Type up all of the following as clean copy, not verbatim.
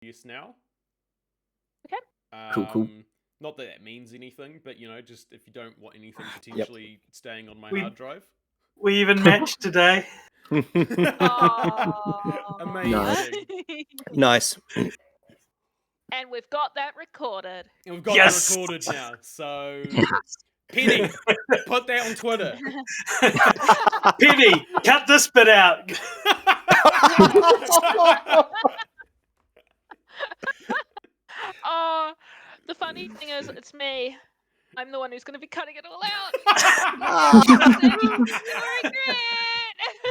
radius now. Okay. Cool. Not that means anything, but just if you don't want anything potentially staying on my hard drive. We even matched today. Amazing. Nice. And we've got that recorded. And we've got that recorded now. So, Penny, put that on Twitter. Penny, cut this bit out. Oh, the funny thing is, it's me. I'm the one who's going to be cutting it all out.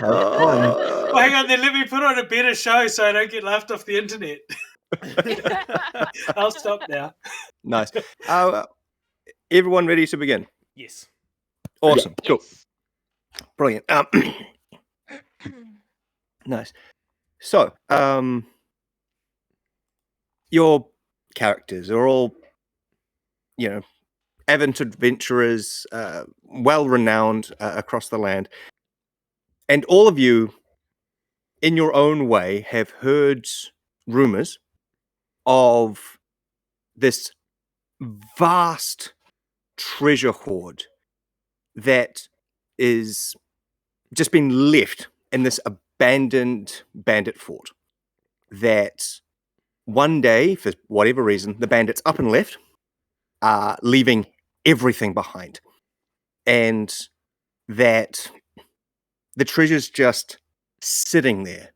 Well, hang on, then let me put on a better show so I don't get laughed off the internet. I'll stop now. Nice. Everyone ready to begin? Yes. Awesome. Yes. Cool. Brilliant. Nice. So, your characters are all, avid adventurers, well-renowned across the land. And all of you, in your own way, have heard rumors of this vast treasure hoard that is just been left in this abandoned bandit fort. That one day, for whatever reason, the bandits up and left, leaving everything behind. And that the treasure's just sitting there,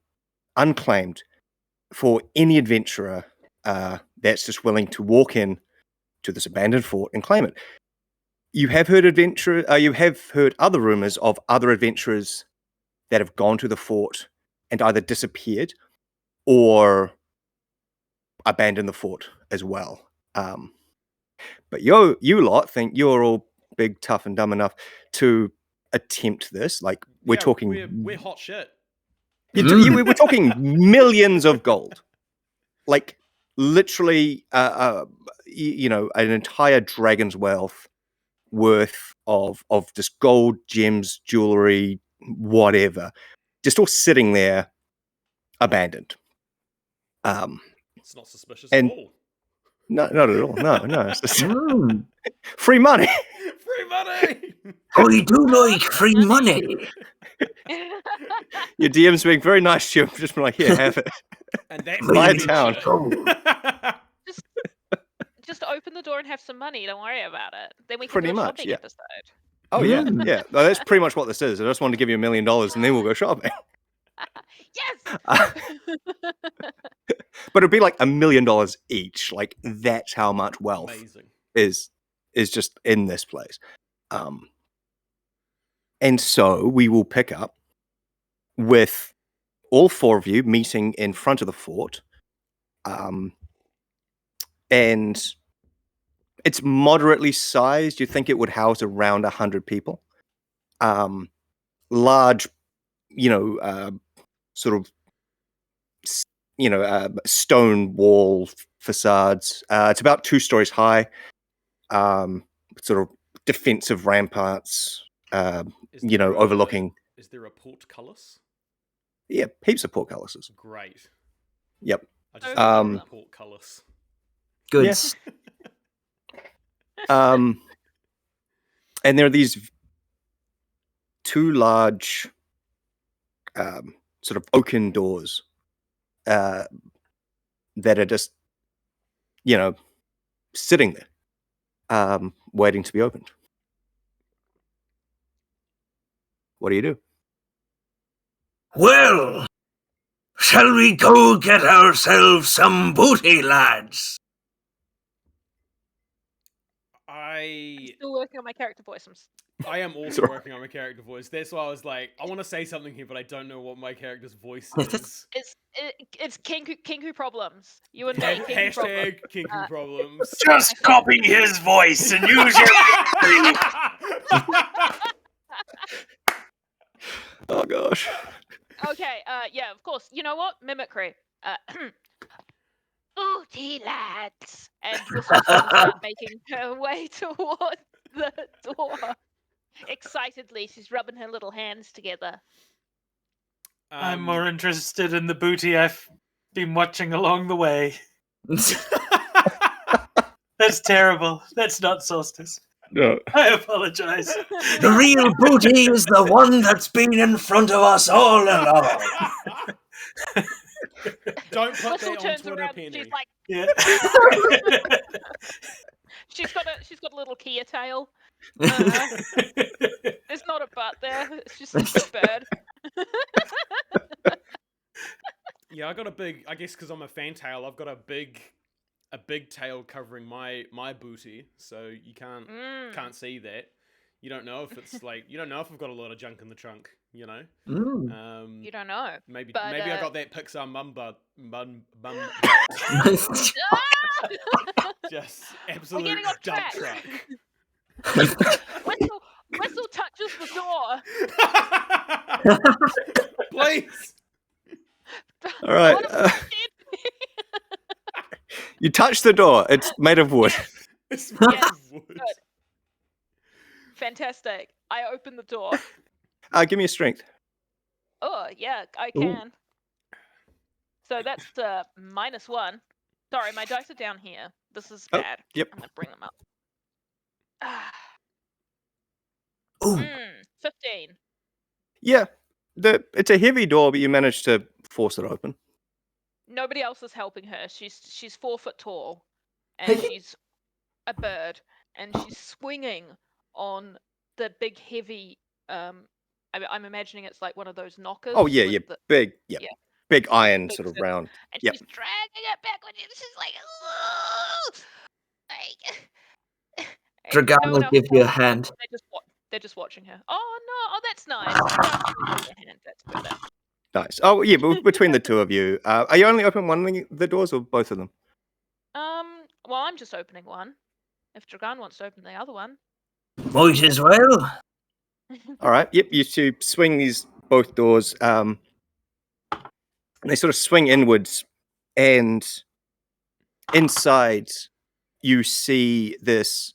unclaimed, for any adventurer that's just willing to walk in to this abandoned fort and claim it. You have heard you have heard other rumors of other adventurers that have gone to the fort and either disappeared or abandoned the fort as well. But you lot think you're all big, tough, and dumb enough to attempt this. Like we're talking, we're hot shit. We're talking millions of gold, like literally, an entire dragon's wealth worth of just gold, gems, jewelry, whatever, just all sitting there, abandoned. It's not suspicious at all. No, not at all. No. It's just free money. Free money. Oh, you do like free money. Your DM's being very nice to you. Just been like, here, have it. And that's buy a town. Just open the door and have some money. Don't worry about it. Then we can Pretty do a much, shopping yeah. episode. Oh yeah. No, that's pretty much what this is. I just wanted to give you $1 million and then we'll go shopping. Yes. But it'd be like $1 million each. Like that's how much wealth is just in this place. And so we will pick up with all four of you meeting in front of the fort. And it's moderately sized. You think it would house around 100 people. Large, sort of, stone wall facades. It's about 2 stories high. Sort of defensive ramparts. Overlooking. Is there a portcullis? Yeah, heaps of portcullises. Great. Yep. I just love portcullis. Good. Yes. And there are these 2 large, sort of oaken doors that are just, sitting there, waiting to be opened. What do you do? Well, shall we go get ourselves some booty, lads? I'm still working on my character voice. I am also working on my character voice. That's why I was like, I want to say something here, but I don't know what my character's voice is. It's Kinku problems. You and me. Hashtag Kinku problems. Just copy his voice and use your. Oh gosh. Okay. Yeah. Of course. You know what? Mimicry. Booty lads, and we'll start making her way toward the door. Excitedly, she's rubbing her little hands together. I'm more interested in the booty I've been watching along the way. That's terrible. That's not Solstice. No. I apologize. The real booty is the one that's been in front of us all along. Don't put Whistle that on turns Twitter, around. Penny. She's like, Yeah. she's got a little Kia tail. There's not a butt there. It's just a bird. Yeah, I got a big. I guess because I'm a fantail, I've got a big tail covering my booty, so you can't see that. You don't know if it's like you don't know if I've got a lot of junk in the trunk. You know. You don't know. Maybe but, I got that Pixar mum just absolute getting off dump track. truck. Whistle touches the door. Please. All right. What have we You touch the door. It's made of wood. It's made Yes, of wood. good. Fantastic. I open the door. Give me a strength. Oh, yeah, I Ooh. can. So that's -1. Sorry, my dice are down here. This is Oh, bad. yep. I'm going to bring them up. Ooh. 15. Yeah. It's a heavy door, but you managed to force it open. Nobody else is helping her. She's 4 foot tall, and she's a bird, and she's swinging on the big heavy. I'm imagining it's like one of those knockers. Oh yeah, with yeah. the- Big, yeah. Yeah. Big iron Big sort of circle. round. and Yep. she's dragging it back with you. She's like, like and Dragan no one will else give is you a helping her. hand. They're just watching her. Oh no! Oh, that's nice. Dragan's gonna give you a hand. That's better. Nice. Oh yeah, but between the two of you, are you only open one of the doors or both of them? Well, I'm just opening one. If Dragan wants to open the other one. Might as well. All right. Yep. You two swing these both doors. And they sort of swing inwards, and inside you see this,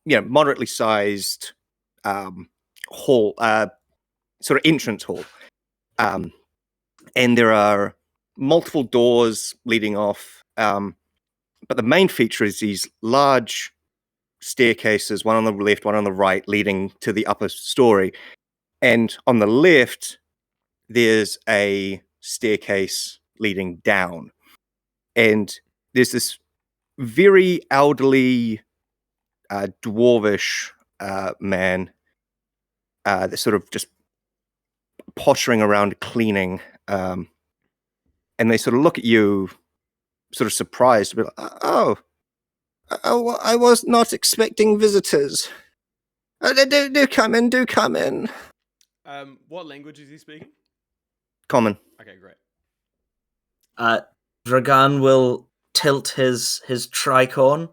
moderately sized hall, sort of entrance hall. And there are multiple doors leading off. But the main feature is these large staircases, one on the left, one on the right, leading to the upper story. And on the left, there's a staircase leading down. And there's this very elderly, dwarvish man that's sort of just pottering around cleaning. And they sort of look at you, sort of surprised, but oh, I was not expecting visitors. Do come in, do come in. What language is he speaking? Common. Okay, great. Dragan will tilt his tricorn.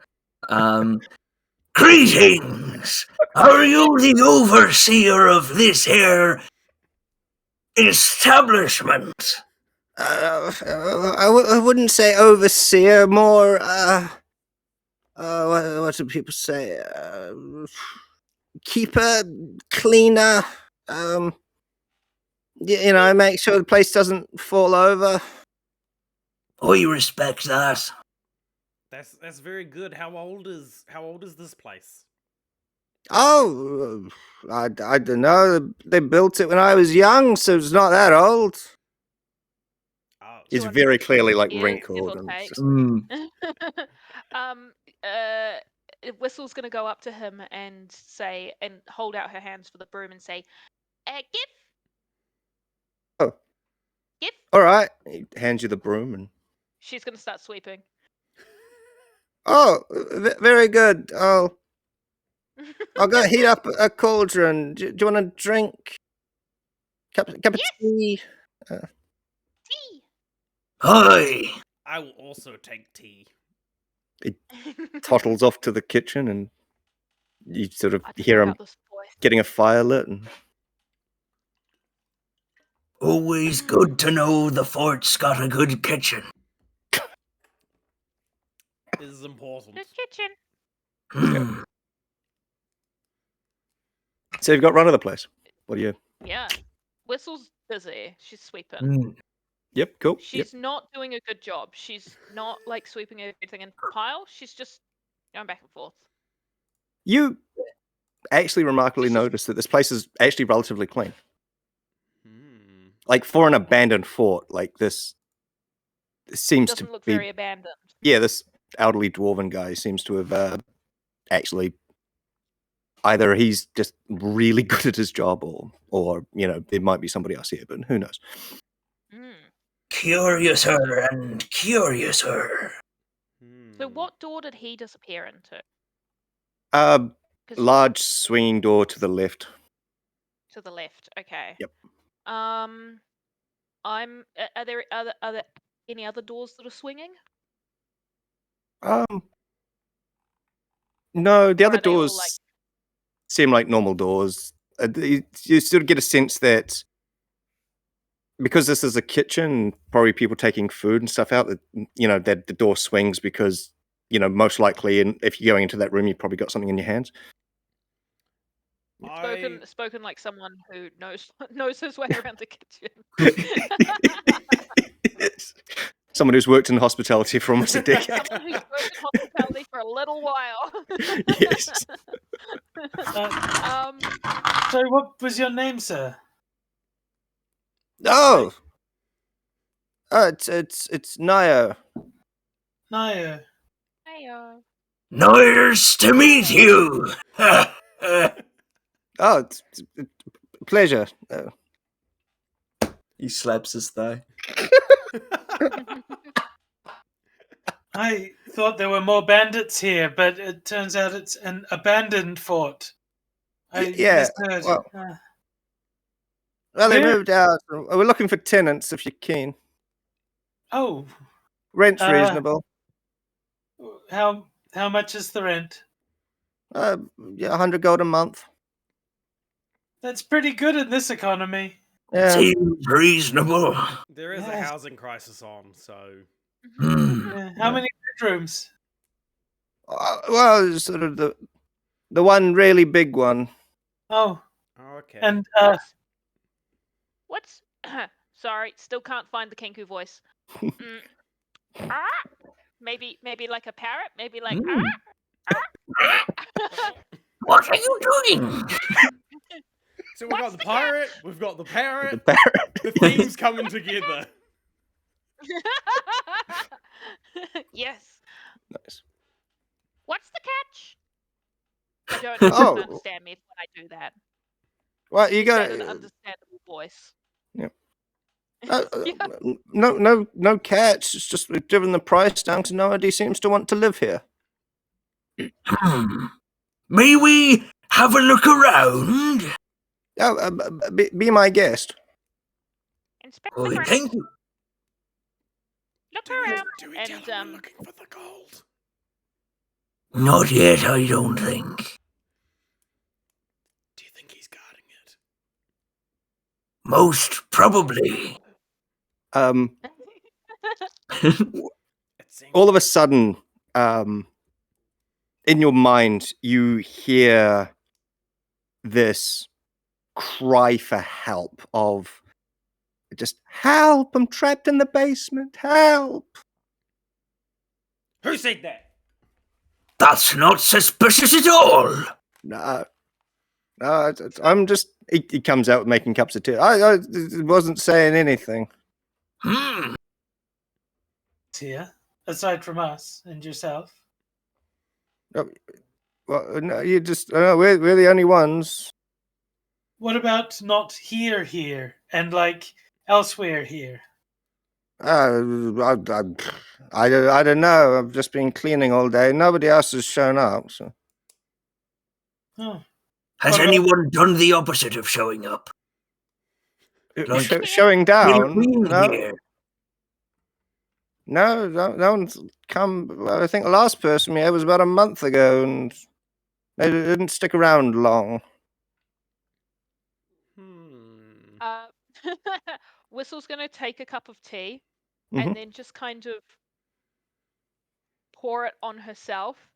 Greetings! Are you the overseer of this here establishment? I wouldn't say overseer, more, what do people say? Keeper, cleaner, make sure the place doesn't fall over. I respect that. That's very good. How old is this place? Oh, I don't know. They built it when I was young, so it's not that old. Oh, It's 250 very clearly like years, wrinkled. give or And take. just- Whistle's gonna go up to him and say, and hold out her hands for the broom and say, "Gift." Oh. Gift. All right. He hands you the broom and. She's gonna start sweeping. Oh, very good. I'll go heat up a cauldron. Do you want a drink? Cup of Yes. tea. Tea. Hi. I will also take tea. Toddles off to the kitchen, and you sort of I don't know hear him about this boy. getting a fire lit. And Always good to know the fort's got a good kitchen. This is important. The kitchen. Hmm. so you've got run of the place. What do you? Yeah. Whistle's busy. She's sweeping. Hmm. Yep, cool. She's not doing a good job. She's not like sweeping everything in pile. She's just going back and forth. You actually remarkably It's just- notice that this place is actually relatively clean. Hmm. Like for an abandoned fort, like this seems Doesn't to look be. very abandoned. Yeah, this elderly dwarven guy seems to have actually either he's just really good at his job, or there might be somebody else here, but who knows? Mm. Curiouser and curiouser. So Hmm. what door did he disappear into? Large swinging door to the left. To the left. Okay. Yep. Are there any other doors that are swinging? No, the Or other are they all, doors like- seem like normal doors. You sort of get a sense that because this is a kitchen, probably people taking food and stuff out, that the door swings because, most likely, and if you're going into that room, you've probably got something in your hands. Spoken like someone who knows his way around the kitchen. Someone who's worked in hospitality for almost a decade. Someone who's worked in hospitality for a little while. Yes. So, what was your name, sir? Oh, it's Naya. Naya. Heyo. Nice to meet you. Oh, it's a pleasure. He slaps his thigh. I thought there were more bandits here, but it turns out it's an abandoned fort. I Yeah, misheard. well- Well, they Where- moved out. We're looking for tenants if you're keen. Oh, Rent's reasonable. how much is the rent? Yeah, 100 gold a month. That's pretty good in this economy. Yeah. Seems reasonable. There is a Yes. housing crisis on, so Hmm. Yeah. How many bedrooms? Well, sort of the one really big one. Oh, okay. and What's sorry, still can't find the Kenku voice. Ah! Maybe like a parrot, maybe like What are you doing? So we've got What's the the pirate, we've got the The parrot, parrot. the theme's coming together. Yes. Nice. What's the catch? I don't know if you Oh. can understand me when I do that. Well, you Say it got in an understandable voice. Yep. Yeah. no catch. It's just we've driven the price down to nobody seems to want to live here. May we have a look around? Be my guest. Inspect Oh, the front, thank you. look around, Do we and tell him we're looking for the gold? Not yet, I don't think. Do you think he's guarding it? Most probably. It seems All of a sudden, in your mind, you hear this cry for help of just help! I'm trapped in the basement. Help! Who said that? That's not suspicious at all. No, I'm just. He comes out making cups of tea. I wasn't saying anything. Hmm. here, aside from us and yourself. Well, no, you just. We're the only ones. What about not here, and like elsewhere here? I don't know. I've just been cleaning all day. Nobody else has shown up. So. Oh, Has What about- anyone done the opposite of showing up? Like- Showing down? Queen No, here. no one's come. Well, I think the last person we had was about a month ago, and they didn't stick around long. Whistle's gonna take a cup of tea Mhm. and then just kind of pour it on herself.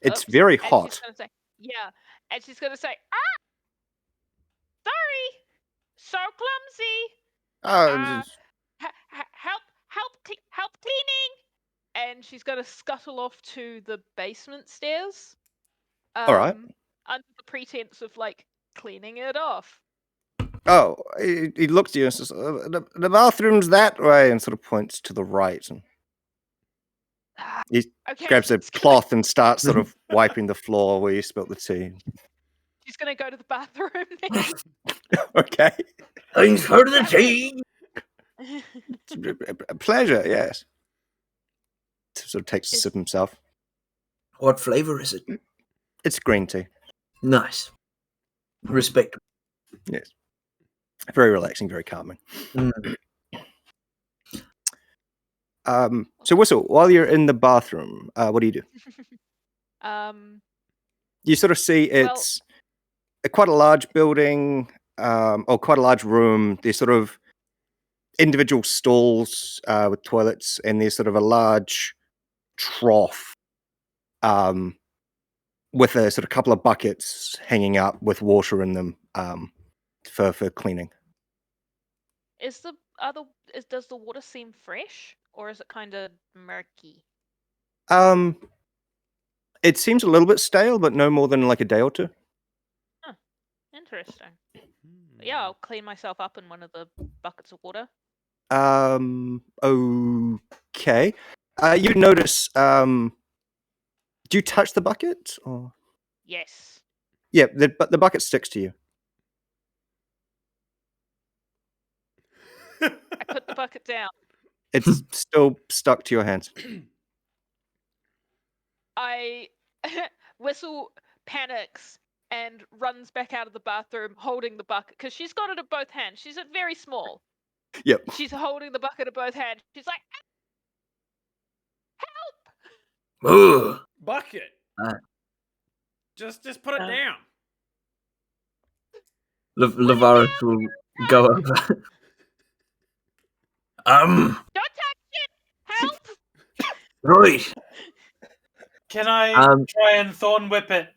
It's Oops. very And she's hot. gonna say, yeah, and she's gonna say, sorry, so clumsy. Oh, Uh, help cleaning! And she's going to scuttle off to the basement stairs. All right. Under the pretense of, like, cleaning it off. Oh, he looks at you and says, the bathroom's that way, and sort of points to the right. And he Okay. grabs a she's gonna- cloth and starts sort of wiping the floor where you spilt the tea. She's going to go to the bathroom now. Okay. Thanks for the tea. It's a pleasure, yes. Sort of takes a sip himself. What flavour is it? It's green tea. Nice. Respectable. Yes. Very relaxing, very calming. So Whistle, while you're in the bathroom, what do you do? You sort of see it's quite a large building, or quite a large room. There's sort of individual stalls with toilets, and there's sort of a large trough with a sort of couple of buckets hanging up with water in them for cleaning. Does the water seem fresh, or is it kind of murky? It seems a little bit stale, but no more than like a day or two. Interesting. Yeah, I'll clean myself up in one of the buckets of water. Okay. You notice, do you touch the bucket? Or? Yes. Yeah, the bucket sticks to you. I put the bucket down. It's still stuck to your hands. Whistle panics and runs back out of the bathroom holding the bucket because she's got it in both hands. She's very small. Yep. She's holding the bucket in both hands. She's like, help! Ooh. Bucket. Just put it down. Lavaris will go over. Don't touch it! Help! Right. Can I try and thorn whip it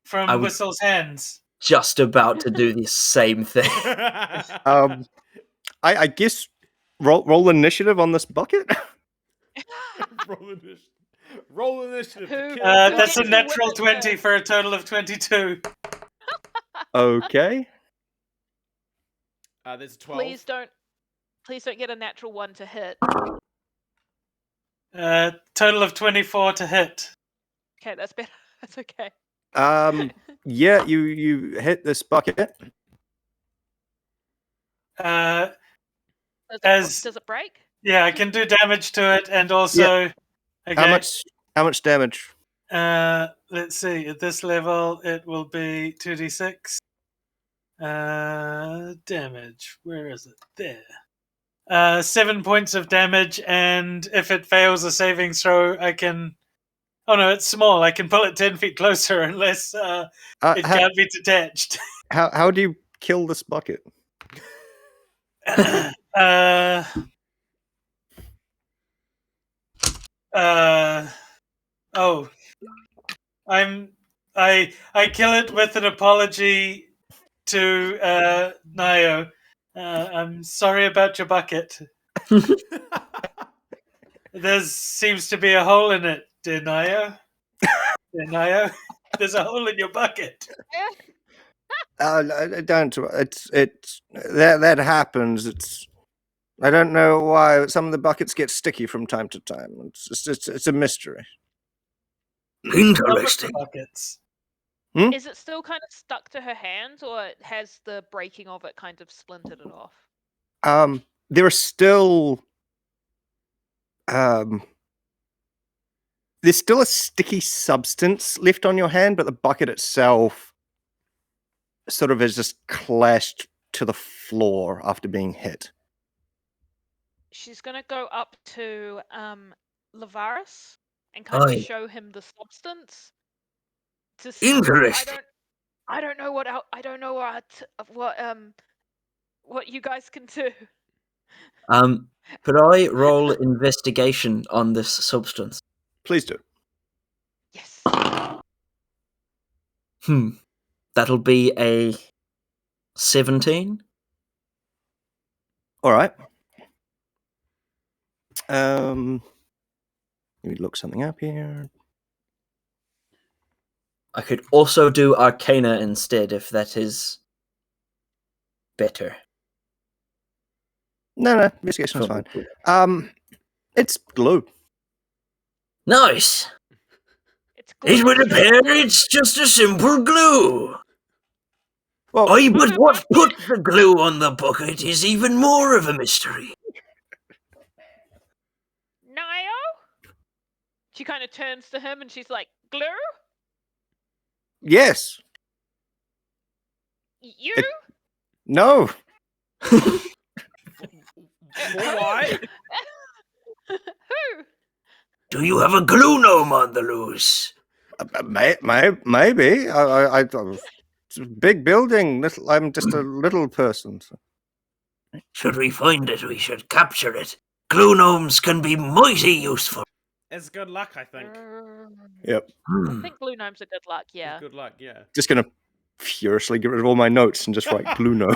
from Whistle's hands? Just about to do the same thing. I guess roll initiative on this bucket. Roll initiative. To kill That's a natural 20 for a total of 22. Okay. There's 12. Please don't get a natural 1 to hit. Total of 24 to hit. Okay, that's better. That's okay. Yeah, you hit this bucket. Does it break? Yeah, I can do damage to it, and also. Yeah. Okay. How much damage? Let's see. At this level, it will be 2d6. Damage. Where is it? There. 7 points of damage, and if it fails a saving throw, I can. Oh no, it's small. I can pull it 10 feet closer unless it can't be detached. How do you kill this bucket? I kill it with an apology to Nio. I'm sorry about your bucket. There seems to be a hole in it, dear Nio. Dear Nio, there's a hole in your bucket. Don't. It's that happens. I don't know why some of the buckets get sticky from time to time. It's a mystery. Interesting. Buckets. Is it still kind of stuck to her hands, or has the breaking of it kind of splintered it off? There are still there's still a sticky substance left on your hand, but the bucket itself sort of has just clashed to the floor after being hit. She's gonna go up to Lavaris and kind of show him the substance. To see, Interesting. I don't know what you guys can do. Could I roll investigation on this substance? Please do. Yes. That'll be a 17. All right. Let me look something up here. I could also do Arcana instead, if that is better. No, investigation's fine. It's glue. Nice! It's It would glitter. appear it's just a simple glue. Well, Aye, but what put the glue on the bucket is even more of a mystery. Nio? She kind of turns to him and she's like, glue? yes. You? No. Why? Who? Do you have a glue gnome on the loose? Maybe. It's a big building. I'm just a little person. So. Should we find it, we should capture it. Glue gnomes can be mighty useful. It's good luck, I think. Yep. I think blue gnomes are good luck, yeah. It's good luck, yeah. Just gonna furiously get rid of all my notes and just write blue note.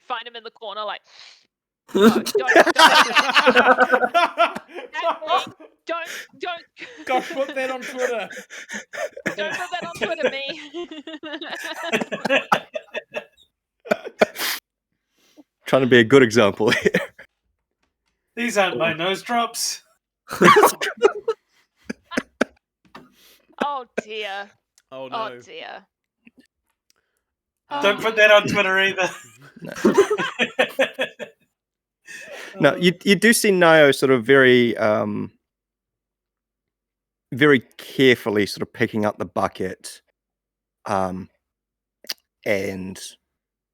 Find him in the corner like, no, don't. Gosh, put that on Twitter. Don't put that on Twitter, me. Trying to be a good example here. These aren't my nose drops. Oh dear. Oh no. Oh dear. Don't put that on Twitter either. No, you do see Nio sort of very very carefully sort of picking up the bucket and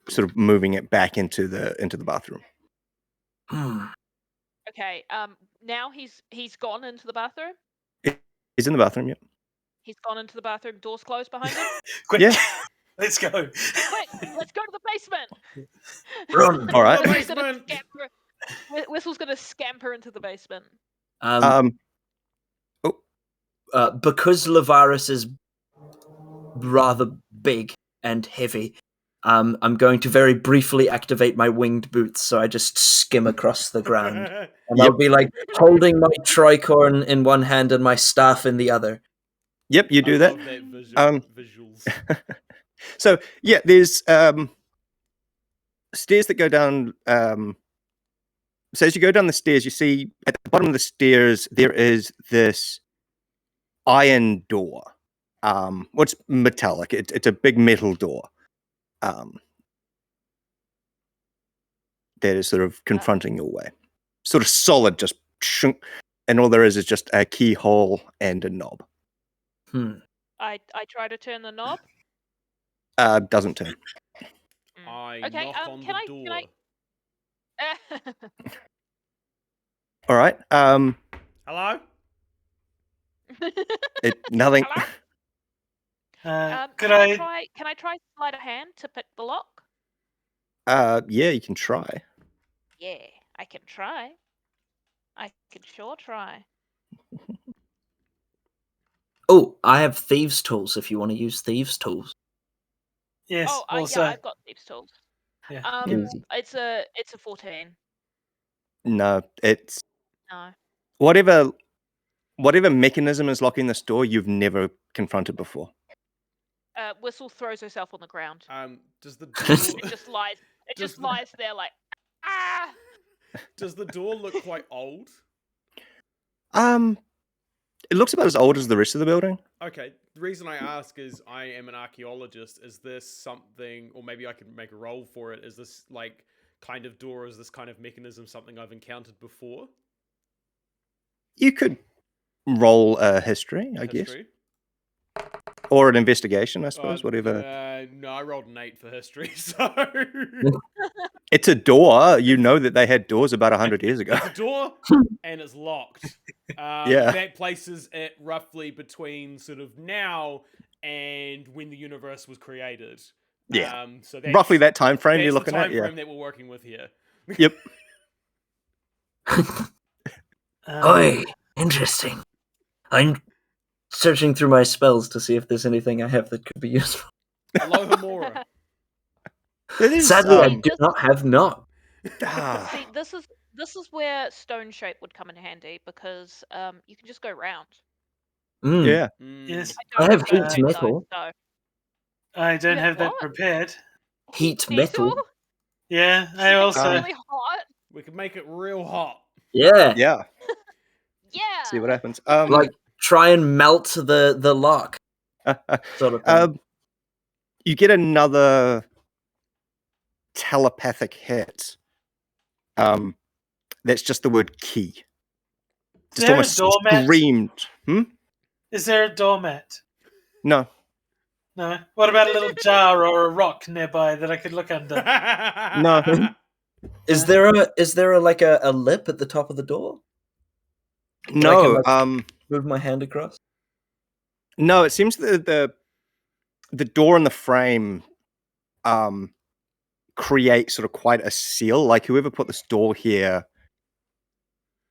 sort of moving it back into the bathroom. Okay. Now he's gone into the bathroom. He's in the bathroom, yep. He's gone into the bathroom. Doors closed behind him. Quick, Yeah. let's go. Quick, let's go to the basement. Run! All right. Whistle's gonna scamper- Whistle's gonna scamper into the basement. Because Lavaris is rather big and heavy, I'm going to very briefly activate my winged boots, so I just skim across the ground. And I'll be like holding my tricorn in one hand and my staff in the other. Yep, you do I that. love that visuals. So yeah, there's stairs that go down. So as you go down the stairs, you see at the bottom of the stairs there is this iron door. It's metallic. It's a big metal door. That is sort of confronting your way. Sort of solid, just shunk, and all there is just a keyhole and a knob. I try to turn the knob. Doesn't turn. I Okay, knock on can the door. can I? All right. Hello? Nothing. Hello? Could can I? Can I try sleight of hand to pick the lock? Yeah, you can try. Yeah, I can try. I can sure try. Oh, I have thieves' tools if you want to use thieves' tools. Yes. Oh, also, yeah, I've got thieves' tools. yeah. Easy. It's a 14. No, it's No. whatever mechanism is locking this door. You've never confronted before. Whistle throws herself on the ground. Does the It door just lies. It Does just lies there like, ah. does the door look quite old? It looks about as old as the rest of the building. Okay. The reason I ask is I am an archaeologist. Is this something, or maybe I could make a roll for it? Is this like kind of door? Is this kind of mechanism something I've encountered before? You could roll a history, I guess, History? or an investigation, I suppose. Whatever. No, I rolled an 8 for history, so It's a door. You know that they had doors about 100 years ago. it's a door and it's locked. Yeah. That places it roughly between sort of now and when the universe was created. Yeah. So that's, Roughly that time frame you're that's looking the at. time Yeah. frame that we're working with here. Yep. Oi, interesting. I'm searching through my spells to see if there's anything I have that could be useful. Aloha Mora. It is. Sadly, I See, do not have knock. See, this is where stone shape would come in handy because you can just go round. Mm. yeah. Yes. I I don't have stone heat shape, metal. though, so I don't You have that what? prepared. Heat metal. Yeah, I Make it also. really hot. We could make it real hot. Yeah. Yeah. Yeah. See what happens. Like try and melt the lock sort of thing. You get another telepathic hit. That's just the word key. Is Just there a almost doormat? screamed. Is there a doormat? No. No. What about a little jar or a rock nearby that I could look under? No. Is there a like a lip at the top of the door? No. That I can, move my hand across. No, it seems that the door and the frame create sort of quite a seal. Like whoever put this door here,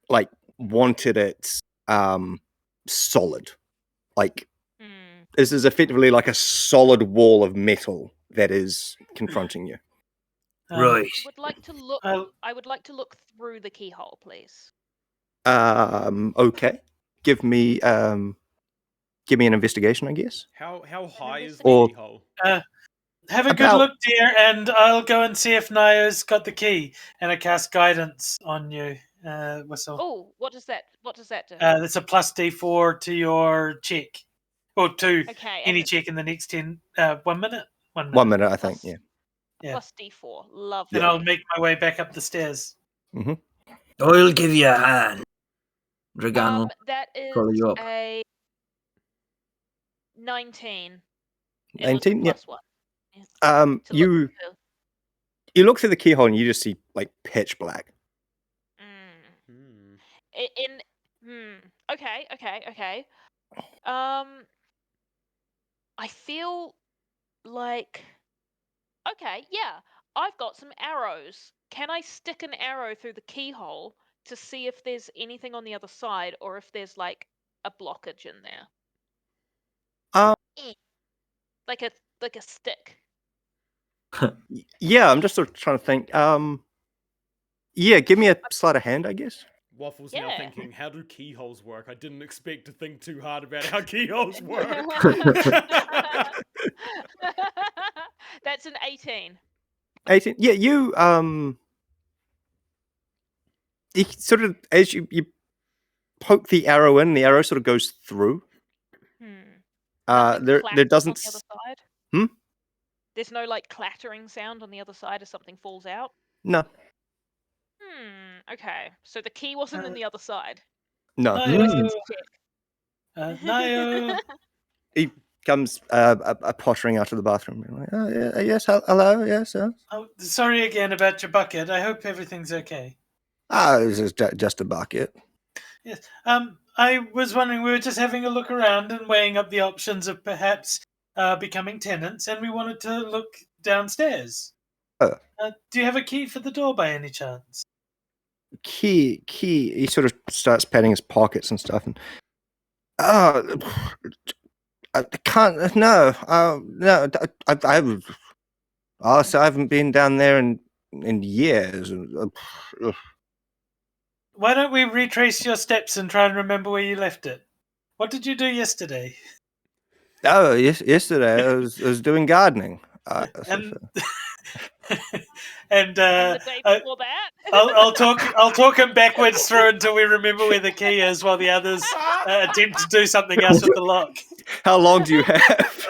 like wanted it solid. Like this is effectively like a solid wall of metal that is confronting you. Right. Would like to look. I would like to look through the keyhole, please. Okay. Give me an investigation, I guess. How high is the Or- keyhole? Have a good About- look, dear, and I'll go and see if Nao's got the key. And I cast guidance on you, Whistle. Oh, what does that do? That's a plus D4 to your check, or to Okay, any and check in the next 1 minute. 1 minute. 1 minute, I think. Plus- Yeah. Yeah. plus D4. Lovely. And I'll make my way back up the stairs. I'll give you a hand. Dragano. That is follow you up. a 19. 19, yeah. Plus one. Yes. To You look through. you look through the keyhole and you just see like pitch black. Okay. I feel like okay, yeah. I've got some arrows. Can I stick an arrow through the keyhole to see if there's anything on the other side or if there's like a blockage in there? Like a stick. Yeah, I'm just sort of trying to think. Yeah, give me a sleight of hand, I guess. Waffles now Yeah. thinking, how do keyholes work? I didn't expect to think too hard about how keyholes work. That's an 18. 18. Yeah, you sort of as you poke the arrow in, the arrow sort of goes through. Nothing There clatters doesn't. on the other side? Hmm? There's no like clattering sound on the other side as something falls out? No. Okay. So the key wasn't in the other side. No. Nayo. Check. Nayo. He comes pottering out of the bathroom. Like, oh, yeah, yes, hello, yes. Oh, sorry again about your bucket. I hope everything's okay. This is just a bucket. Yes. I was wondering, we were just having a look around and weighing up the options of perhaps becoming tenants, and we wanted to look downstairs. Do you have a key for the door by any chance? Key. He sort of starts patting his pockets and stuff, and I can't. No, no. I haven't been down there in years. Why don't we retrace your steps and try and remember where you left it? What did you do yesterday? Oh, yesterday I was doing gardening. And the day before that? I'll talk him backwards through until we remember where the key is, while the others attempt to do something else with the lock. How long do you have?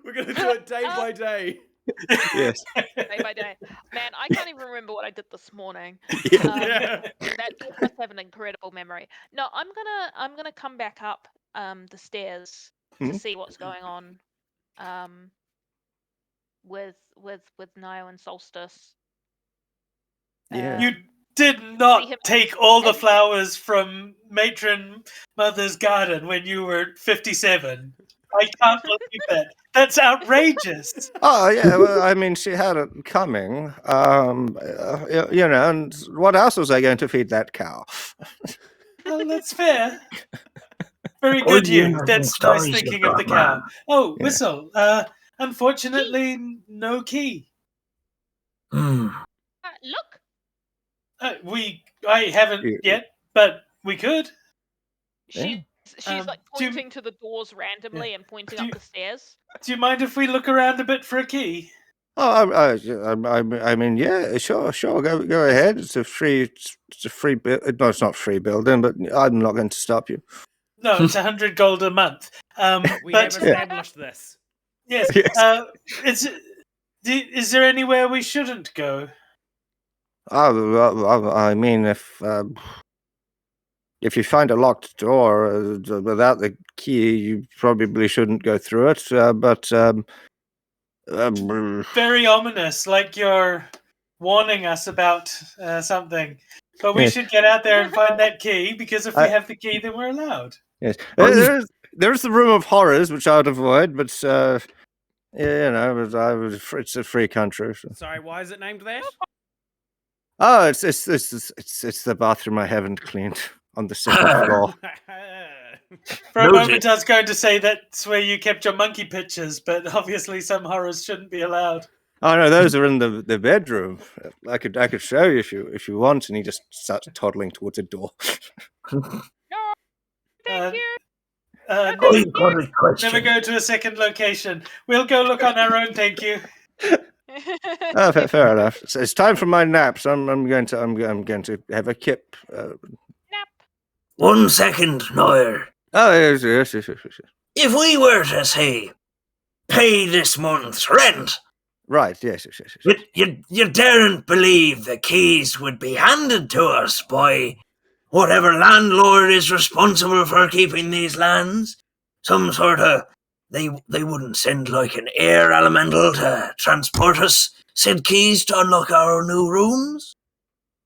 We're gonna do it day by day. Yes. Day by day. Man, I can't even remember what I did this morning. Yeah. That must have an incredible memory. No, I'm gonna come back up the stairs to see what's going on with Nio and Solstice. Yeah. You did not take all the flowers from Matron Mother's garden when you were 57. I can't believe that. That's outrageous. Oh yeah, well, I mean, she had it coming. You know, and what else was I going to feed that cow? Well, that's fair. Very good, you. That's nice stories thinking you've of the got, cow. man. Oh, Yeah. Whistle. Unfortunately, no key. Look. I haven't yet, but we could. She's like do you- pointing to the doors randomly and pointing up the stairs. Do you mind if we look around a bit for a key? Oh, I mean, yeah, sure, go ahead. It's a free no, it's not free building, but I'm not going to stop you. No, it's 100 gold a month. We but have established this. yes, Yes. Is there anywhere we shouldn't go? I mean, if you find a locked door without the key, you probably shouldn't go through it. But very ominous, like you're warning us about something. But we should get out there and find that key, because if we have the key, then we're allowed. Yes, there's the room of horrors which I would avoid, but it's a free country. So. Sorry, why is it named that? Oh, it's the bathroom I haven't cleaned on the second floor. For a moment, I was going to say that's where you kept your monkey pictures, but obviously some horrors shouldn't be allowed. Oh no, those are in the bedroom. I could show you if you want. And he just starts toddling towards a door. No, thank you. I've got a question. Never go to a second location. We'll go look on our own, thank you. Oh, fair enough. So it's time for my nap. So I'm going to have a kip. Nap. 1 second, Noir. Oh yes. If we were to say, pay this month's rent, Right. Yes. you daren't believe the keys would be handed to us by whatever landlord is responsible for keeping these lands. Some sort of they wouldn't send like an air elemental to transport us said keys to unlock our new rooms.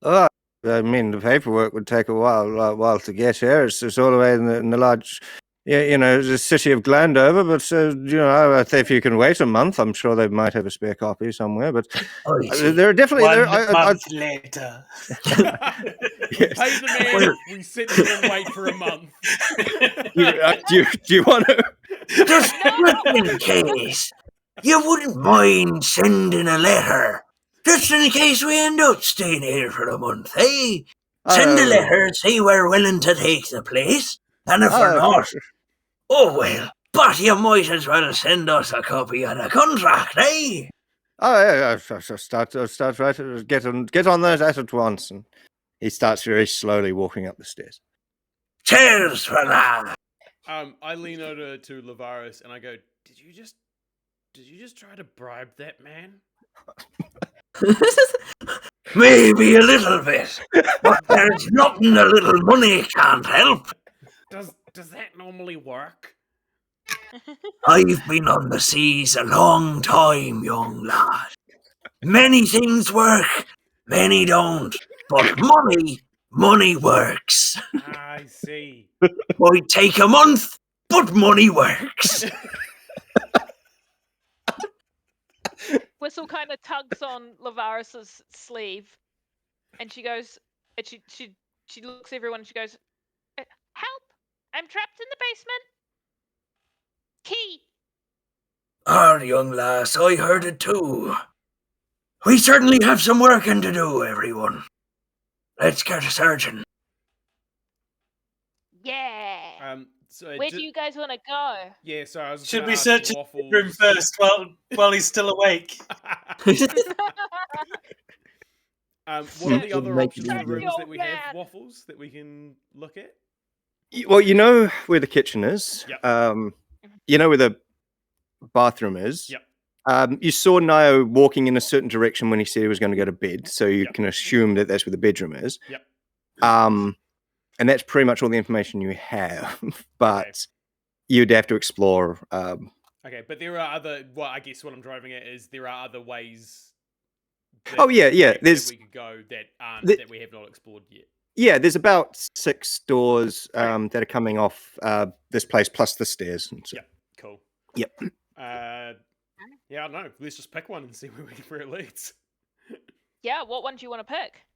Oh, I mean, the paperwork would take a while to get here. It's all the way in the large, the city of Glandover. But if you can wait a month, I'm sure they might have a spare copy somewhere. But there are definitely One month later. Yes. Pay the man. We sit here and wait for a month. Do you want to? Just in case, you wouldn't mind sending a letter. Just in case we end up staying here for a month, eh? Send a letter, say we're willing to take the place. And if we're not, oh well, but you might as well send us a copy of the contract, eh? Oh yeah, I'll start right. Get on those at once, and he starts very slowly walking up the stairs. Cheers for that. I lean over to Lavaris and I go, Did you just try to bribe that man? Maybe a little bit, but there's nothing a little money can't help. Does that normally work? I've been on the seas a long time, young lad. Many things work, many don't, but money works. I see. Might take a month, but money works. Whistle kind of tugs on Lavaris's sleeve, and she goes, and she looks at everyone and she goes, "Help! I'm trapped in the basement. Key." Young lass, I heard it too. We certainly have some working to do, everyone. Let's get searching. Yeah. So Where do you guys want to go? Yeah, so I was. Should gonna we ask search his Waffles. room first while he's still awake? What are the other Make options it of easier. rooms that we have, Man. Waffles, that we can look at? Well, you know where the kitchen is. Yep. You know where the bathroom is. Yep. You saw Nio walking in a certain direction when he said he was going to go to bed, so you Yep. can assume that that's where the bedroom is. Yep. And that's pretty much all the information you have. But you'd have to explore. Okay, but there are other. Well, I guess what I'm driving at is there are other ways. Oh, yeah. that There's we could go that that we have not explored yet. Yeah, there's about 6 doors that are coming off this place plus the stairs. And so. Yep. Cool. Yep. Yeah, I don't know. Let's just pick one and see where it leads. Yeah, what one do you want to pick?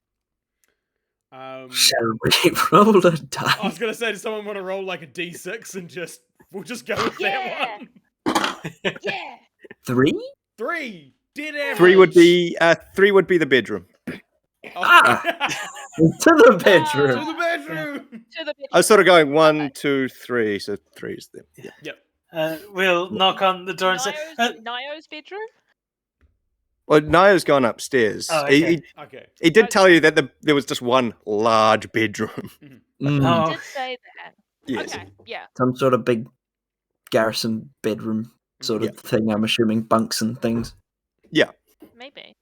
Shall we roll a die? I was gonna say, does someone want to roll like a d6 and we'll just go with that one? Yeah. 3? 3. Dead average. Three would be the bedroom. Oh. To the bedroom. To the bedroom. To the bedroom. I was sort of going 1, 2, 3, so 3 is there. Yeah. Yep. We'll knock on the door and say, Nio's bedroom? Well, Nao's gone upstairs. Oh, okay. Okay. He did tell you that there was just one large bedroom. Mm, He did say that. Yes. Okay, yeah. Some sort of big garrison bedroom sort of thing. I'm assuming bunks and things. Maybe.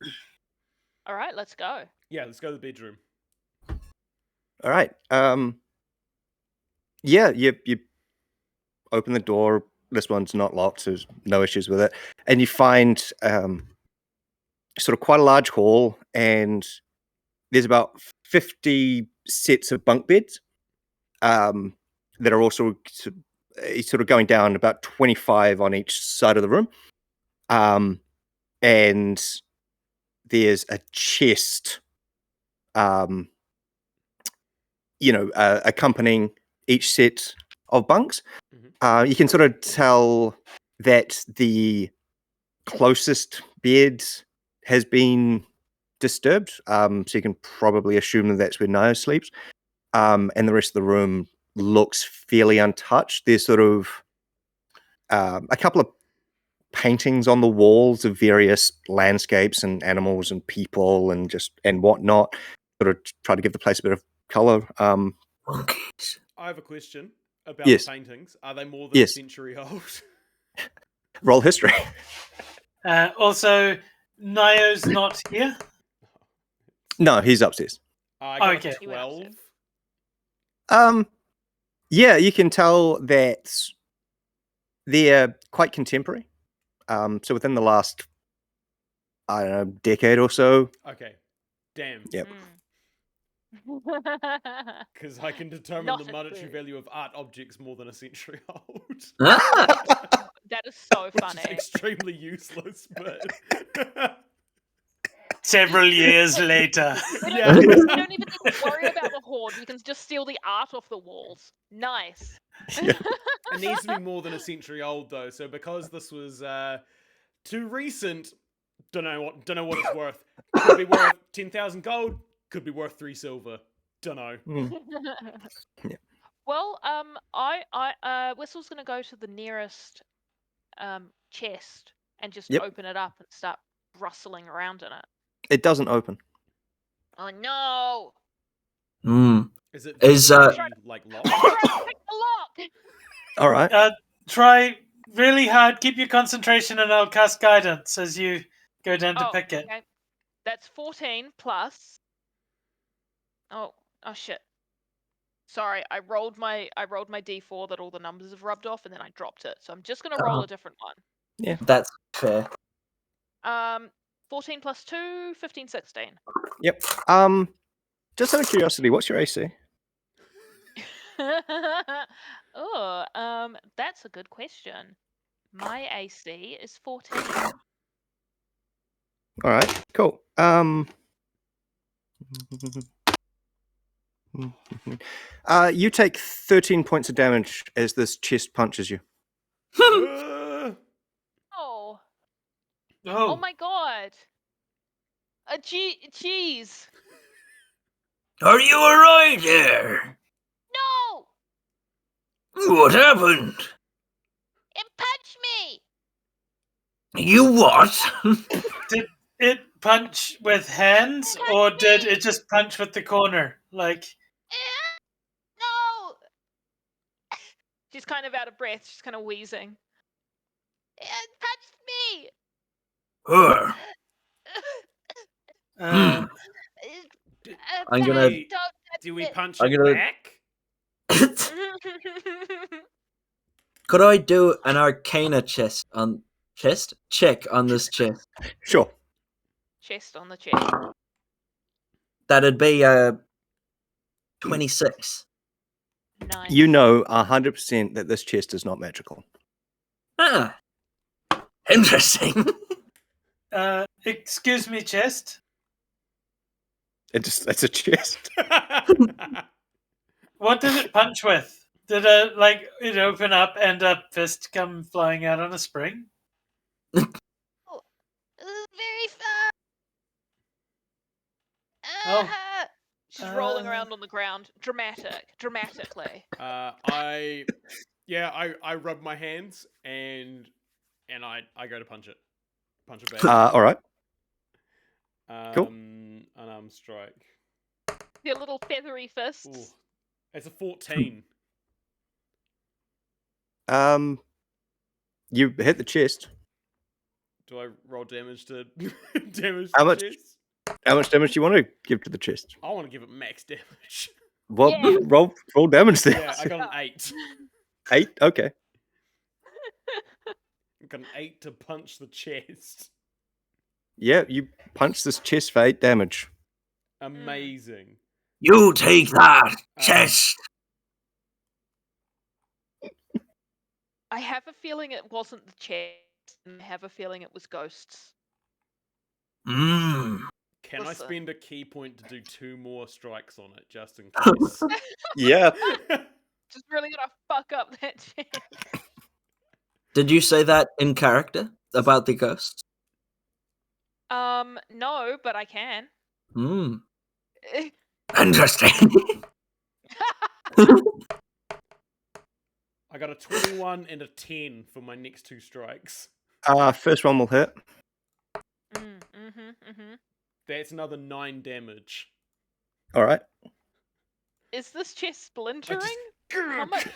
All right, let's go. Yeah, let's go to the bedroom. All right. Yeah, you open the door. This one's not locked, so there's no issues with it. And you find sort of quite a large hall, and there's about 50 sets of bunk beds that are also sort of going down about 25 on each side of the room. And there's a chest, accompanying each set of bunks. You can sort of tell that the closest bed has been disturbed, so you can probably assume that that's where Naya sleeps. And the rest of the room looks fairly untouched. There's sort of a couple of paintings on the walls of various landscapes and animals and people and whatnot. Sort of try to give the place a bit of color. Monkeys. I have a question about Yes. the paintings. Are they more than a Yes. century old? Roll history. also, Nio's not here. No, he's upstairs. I got Okay. a 12. Yeah, you can tell that they're quite contemporary. So within the last, I don't know, decade or so. Okay. Damn. Yep. Because I can determine Not the a monetary clue. value of art objects more than a century old. Ah, That is so Which funny. is extremely useless, but... Several years later. We Yeah. don't even need to worry about the hoard. We can just steal the art off the walls. Nice. It needs to be more than a century old, though. So because this was too recent, don't know what it's worth. Could be worth 10,000 gold. Could be worth 3 silver. Don't know. Yeah. Well, Whistle's gonna go to the nearest chest and just Yep. open it up and start rustling around in it. It doesn't open. Oh no! mm. Is it Is, like I'm locked? trying to pick the lock. All right. Try really hard. Keep your concentration, and I'll cast guidance as you go down to Oh, pick it. okay. That's 14 plus. Oh shit. Sorry, I rolled my D4 that all the numbers have rubbed off, and then I dropped it. So I'm just gonna roll Oh. a different one. That's fair. 14 plus 2, 15, 16. Yep. Just out of curiosity, what's your AC? Oh, that's a good question. My AC is 14. All right. Cool. You take 13 points of damage as this chest punches you. Uh, Oh, oh Oh, my god. Cheese. Are you alright there? No! What happened? It punched me! You what? did it punch with hands, or did it just punch with the corner? Like, No! She's kind of out of breath. She's kind of wheezing. It punched me! Her. uh, I'm gonna- Don't touch do we it. punch I'm it gonna- back? Could I do an Arcana check on this chest? Sure. Chest on the chest. That'd be 26. Nice. You know 100% that this chest is not magical. Ah, Interesting. excuse me, chest. It's a chest. What did it punch with? Did it open up and a fist come flying out on a spring? very far. Oh. She's rolling around on the ground, dramatically. I rub my hands and I go to punch it back. All right. Cool. Unarmed strike. Your little feathery fists. Ooh, it's a 14. You hit the chest. Do I roll damage to damage? How to much? chest? How much damage do you want to give to the chest? I want to give it max damage. Well, Yeah. roll damage then. Yeah, I got an 8. 8? Okay. I got an 8 to punch the chest. Yeah, you punch this chest for 8 damage. Amazing. You take that, chest. I have a feeling it wasn't the chest, and I have a feeling it was ghosts. Mmm. Can I Listen. spend a key point to do 2 more strikes on it, just in case? Yeah. Just really gonna fuck up that chest. Did you say that in character about the ghosts? No, but I can. Hmm. Interesting. I got a 21 and a 10 for my next 2 strikes. First one will hit. That's another 9 damage. All right. Is this chest splintering? How much?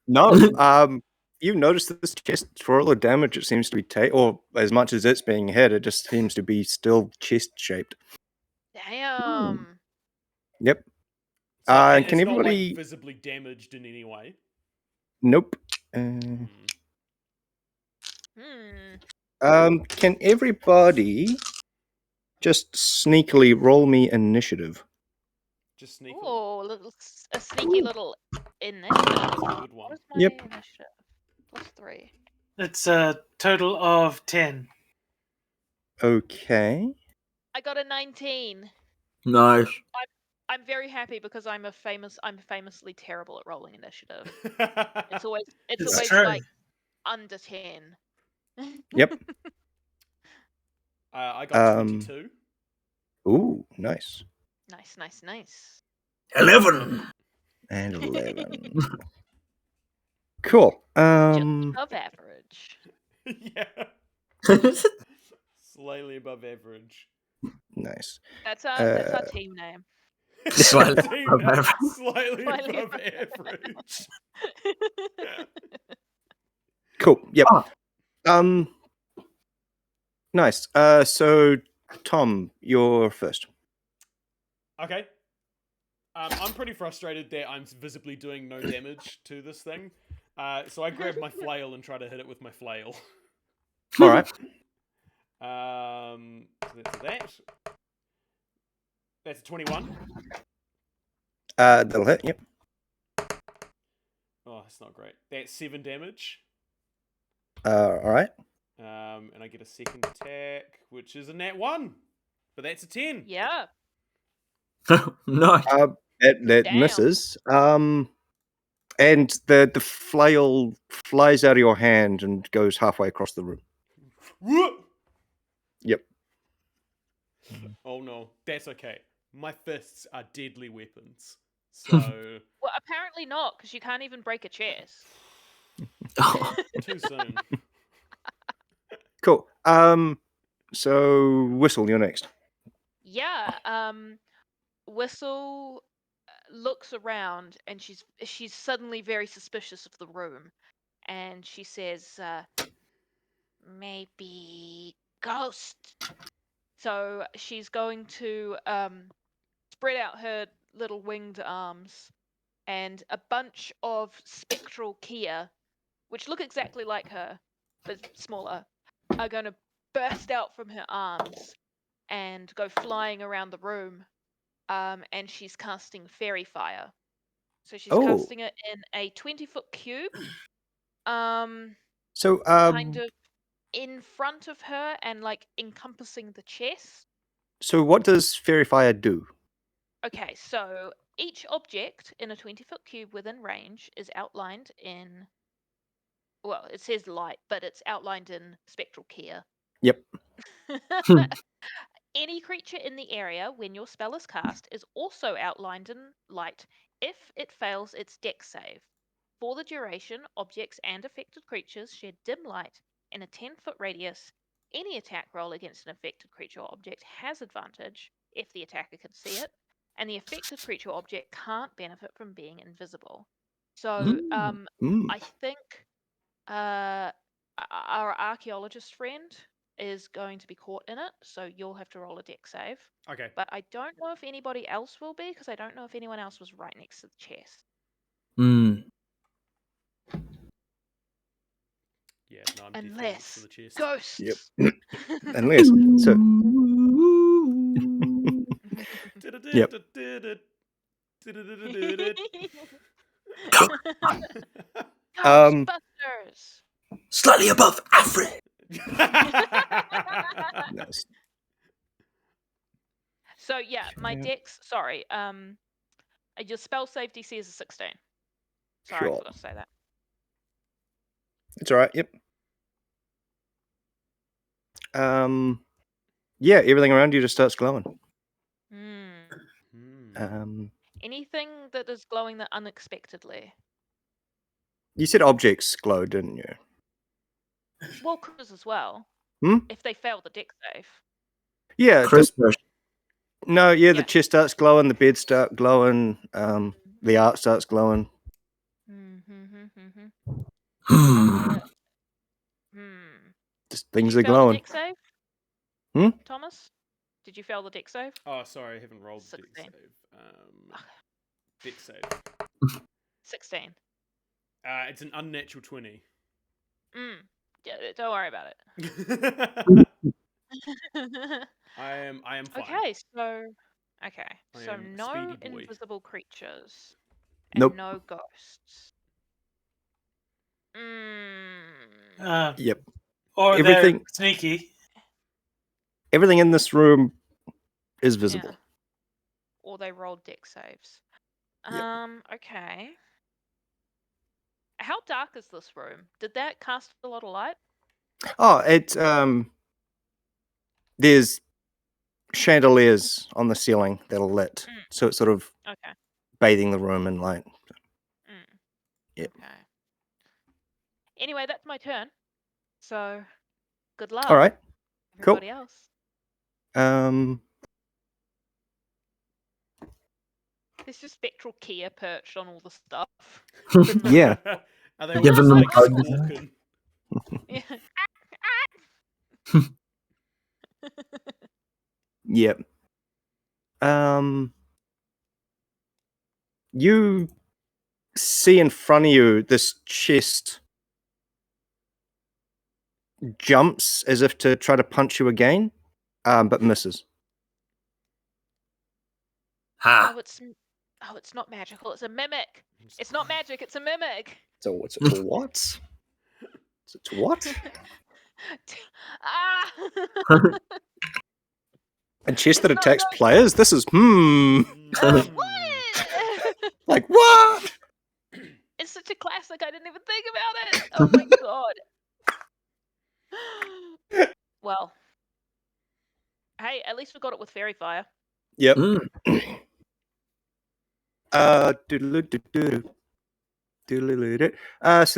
No. You notice that this chest, for all the damage it seems to be or as much as it's being hit, it just seems to be still chest shaped. Damn. Yep. So Can it's not everybody? like visibly damaged in any way. Nope. Hmm. Can everybody just sneakily roll me initiative? Just sneak. Oh, a sneaky little initiative. That's a good one. What is my Yep. initiative? +3. It's a total of 10. Okay. I got a 19. Nice. I'm very happy because I'm famously terrible at rolling initiative. It's always true. like under 10. Yep. I got 22. Ooh, nice. Nice. 11. And 11. Cool. Just above average. Yeah. Slightly above average. Nice. That's our team name. Slightly Team above name, average. Slightly Slightly above above average. Cool. Yep. Oh. Nice. So Tom, you're first. Okay. I'm pretty frustrated that I'm visibly doing no damage to this thing. So I grab my flail and try to hit it with my flail. All right. So that's that. That's a 21. That'll hit. Yep. Oh, that's not great. That's 7 damage. All right. And I get a second attack, which is a nat 1. But that's a 10. Yeah. Nice. That Damn. misses. And the flail flies out of your hand and goes halfway across the room. Yep. Oh no, that's okay. My fists are deadly weapons. So Well, apparently not, because you can't even break a chest. too soon. Cool. So Whistle, you're next. Yeah. Whistle looks around and she's suddenly very suspicious of the room, and she says, "Maybe ghost." So she's going to spread out her little winged arms, and a bunch of spectral Kia, which look exactly like her but smaller, are going to burst out from her arms and go flying around the room. And she's casting fairy fire. So she's casting it in a 20-foot cube. So Kind of in front of her and like encompassing the chest. So what does fairy fire do? Okay, so each object in a 20-foot cube within range is outlined in, well, it says light, but it's outlined in spectral Kia. Yep. Any creature in the area when your spell is cast is also outlined in light if it fails its dex save. For the duration, objects and affected creatures shed dim light in a 10-foot radius. Any attack roll against an affected creature or object has advantage if the attacker can see it, and the affected creature or object can't benefit from being invisible. So, I think our archaeologist friend is going to be caught in it, so you'll have to roll a dex save. Okay. But I don't know if anybody else will be, because I don't know if anyone else was right next to the chest. Yeah, no, I'm definitely next to Unless the chest. ghosts. Yep. Unless. So. Yep. Ghostbusters. Slightly above average. Nice. So yeah, my Okay. dex. Sorry. Your spell save DC is a 16. Sorry, I Sure. forgot to say that. It's all right. Yep. Yeah, everything around you just starts glowing. Anything that is glowing that unexpectedly. You said objects glow, didn't you? Well, creatures as well. If they fail the dex save. Yeah. No, yeah, the Yeah. chest starts glowing, the bed starts glowing, the art starts glowing. Just things Did are you fail the glowing. dex save? Thomas? Did you fail the dex save? Oh, sorry, I haven't rolled the dex 16. save. Dex save. 16. It's an unnatural 20. Yeah, don't worry about it. I am fine. Okay, so I am no speedy boy. invisible creatures and Nope. no ghosts. Yep. Or Everything- they're sneaky. Everything in this room is visible. Yeah. Or they rolled dex saves. Yep. Okay. How dark is this room? Did that cast a lot of light? Oh, it's there's chandeliers on the ceiling that are lit, so it's sort of Okay. bathing the room in light. Yep. Okay. Anyway, that's my turn. So, good luck. All right. Cool. Everybody else. There's just spectral Kia perched on all the stuff. Yeah. Are they all Give just them like a hug. squawking? Yeah. Yep. You see in front of you this chest jumps as if to try to punch you again, but misses. Ha! Oh, it's not magical. It's a mimic. It's not magic. It's a mimic. So it's a what? It's a what? Ah! A chest that It's not attacks no- players? This is What? like what? It's such a classic. I didn't even think about it. Oh my god. Well, hey, at least we got it with fairy fire. Yep. So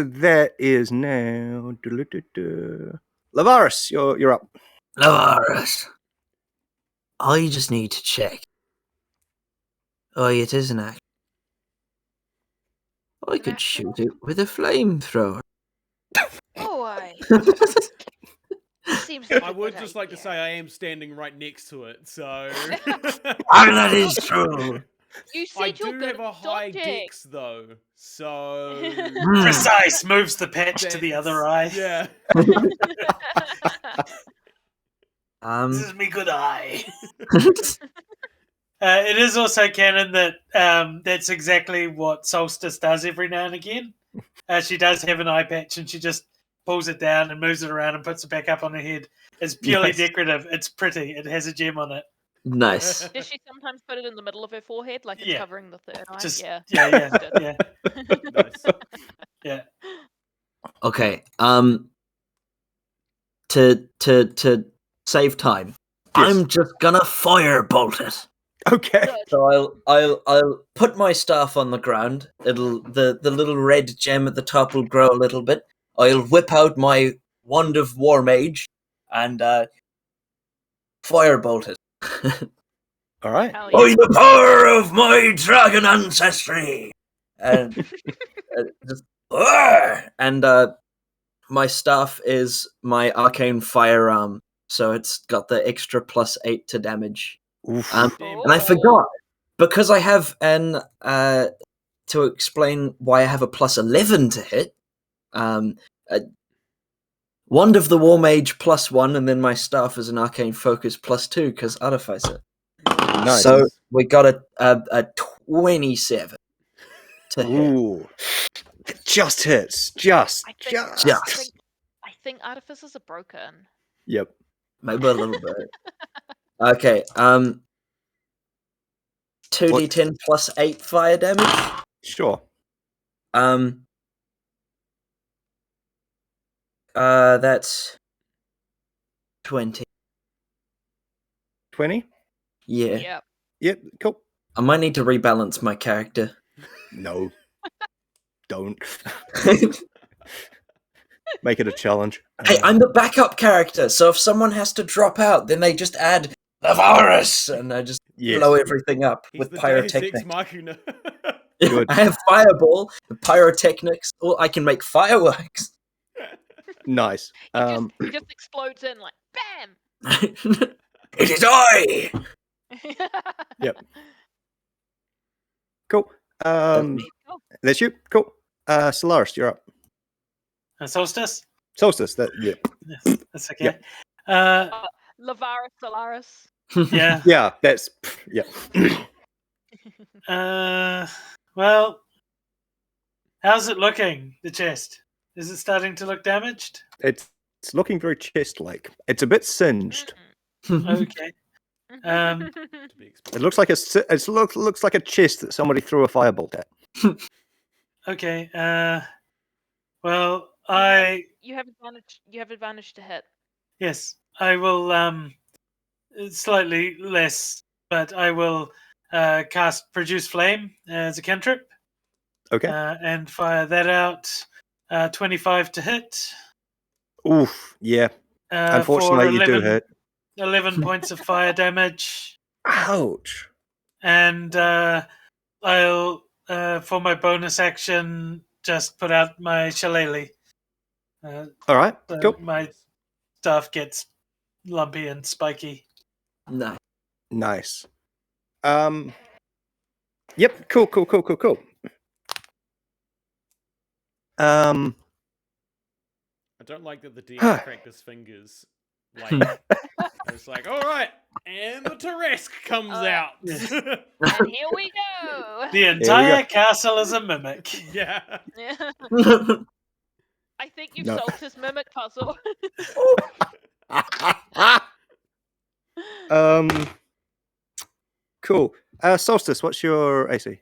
that is now Lavaris, you're up. Lavaris. I just need to check. Oh, it is an act. I An could act shoot it with a flamethrower. Oh, seems. I would just like to say I am standing right next to it, so. And that is true. You said I you're do good have a at high dodging. dex though, so. Precise moves the patch to the other eye. Yeah. This is me good eye. It is also canon that that's exactly what Solstice does every now and again. She does have an eye patch and she just pulls it down and moves it around and puts it back up on her head. It's purely Nice. decorative. It's pretty. It has a gem on it. Nice. Does she sometimes put it in the middle of her forehead, like it's Yeah. covering the third eye? Just Yeah. yeah. Nice. Yeah. Okay. To save time. Yes. I'm just gonna firebolt it. Okay. Good. So I'll put my staff on the ground. It'll the little red gem at the top will grow a little bit. I'll whip out my wand of War Mage and firebolt it. All right. Hell By yeah. the power of my dragon ancestry. and just and my staff is my arcane firearm, so it's got the extra +8 to damage. Oof. Damn. And I forgot because I have an to explain why I have a +11 to hit. Wand of the War Mage +1, and then my staff is an arcane focus +2 because Artificer. Nice. So we got a 27 to hit. Ooh. It just hits. Just. I think artificers are broken. Yep. Maybe a little bit. Okay. 2d10 +8 fire damage. Sure. That's 20. 20. Yeah. Yep. Yep. Cool. I might need to rebalance my character. No. Don't. Make it a challenge. Hey, I'm the backup character, so if someone has to drop out, then they just add the virus, and I just Yes. blow everything up He's with the Deus Ex pyrotechnics. Machina. Good. I have fireball, pyrotechnics, or I can make fireworks. Nice. He just explodes in like bam. It is I! Yep. Cool. Cool. That's you. Cool. Solaris, you're up. Solstice? Solstice. That. Yeah. Yes, that's okay. Yep. Lavaris Solaris. Yeah. Yeah. That's. Yeah. Well, how's it looking, the chest? Is it starting to look damaged? It's looking very chest-like. It's a bit singed. Okay. To be expected. It looks like looks like a chest that somebody threw a firebolt at. Okay. Well, You have advantage. You have advantage to hit. yes, I will slightly less, but I will cast Produce Flame as a cantrip. Okay. And fire that out. 25 to hit. Oof. Yeah. Unfortunately, for you do hit. 11 points of fire damage. Ouch. And I'll, for my bonus action, just put out my shillelagh. All right. So Cool. my stuff gets lumpy and spiky. No. Nice. Yep. Cool. I don't like that the DM cracked his fingers. Like, it's like, all right, and the Tarrasque comes out. Yes. And here we go. The entire castle is a mimic. Yeah. I think you've No. solved his mimic puzzle. Cool. Solstice, what's your AC?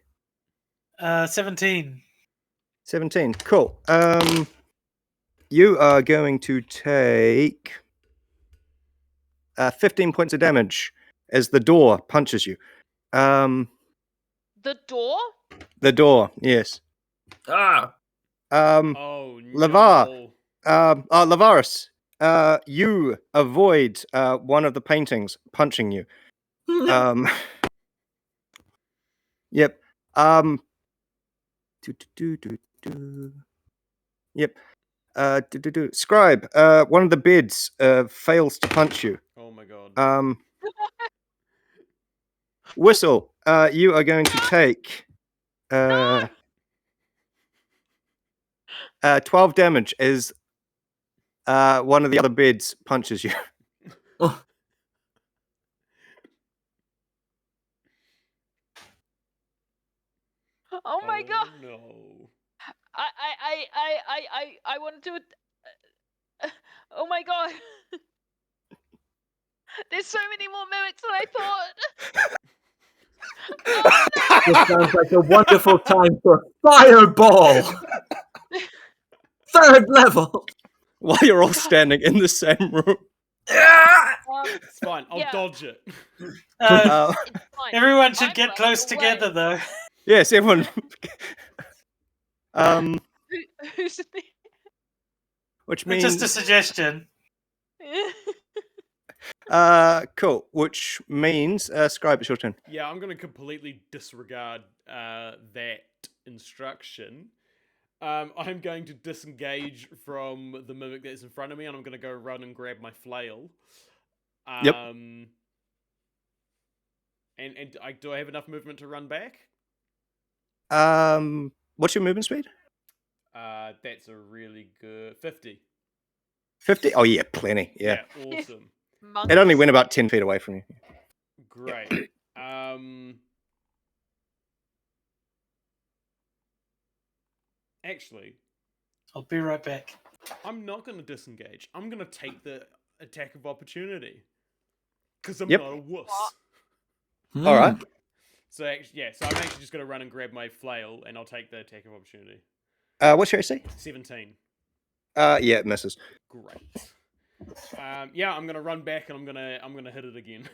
17. 17. Cool. You are going to take 15 points of damage as the door punches you. The door? The door, yes. Ah. Oh no. Lavar. Lavaris, you avoid one of the paintings punching you. Yep. Yep. Scribe, one of the beds fails to punch you. Oh my god. Whistle, you are going to take 12 damage as one of the other beds punches you. Oh my god! No. I want to do it. Oh my god! There's so many more mimics than I thought. This sounds like a wonderful time for fireball. 3rd level. While you're all standing in the same room. It's fine. I'll Yeah. dodge it. Uh, It's fine. Everyone should I'm get running close away. together, though. yes, everyone. Who's Which It's just a means suggestion. cool. Which means Scribe, it's your turn. Yeah, I'm going to completely disregard that instruction. I'm going to disengage from the mimic that's in front of me, and I'm going to go run and grab my flail. Yep. And do I have enough movement to run back? What's your movement speed? That's a really good 50. 50? Oh yeah, plenty. Yeah. Awesome. It only went about 10 feet away from you. Great. Actually, I'll be right back. I'm not going to disengage. I'm going to take the attack of opportunity. Because I'm Yep. not a wuss. All right. So actually, so I'm actually just going to run and grab my flail, and I'll take the attack of opportunity. What's your AC? 17. Yeah, it misses. Great. Yeah, I'm going to run back, and I'm going to hit it again.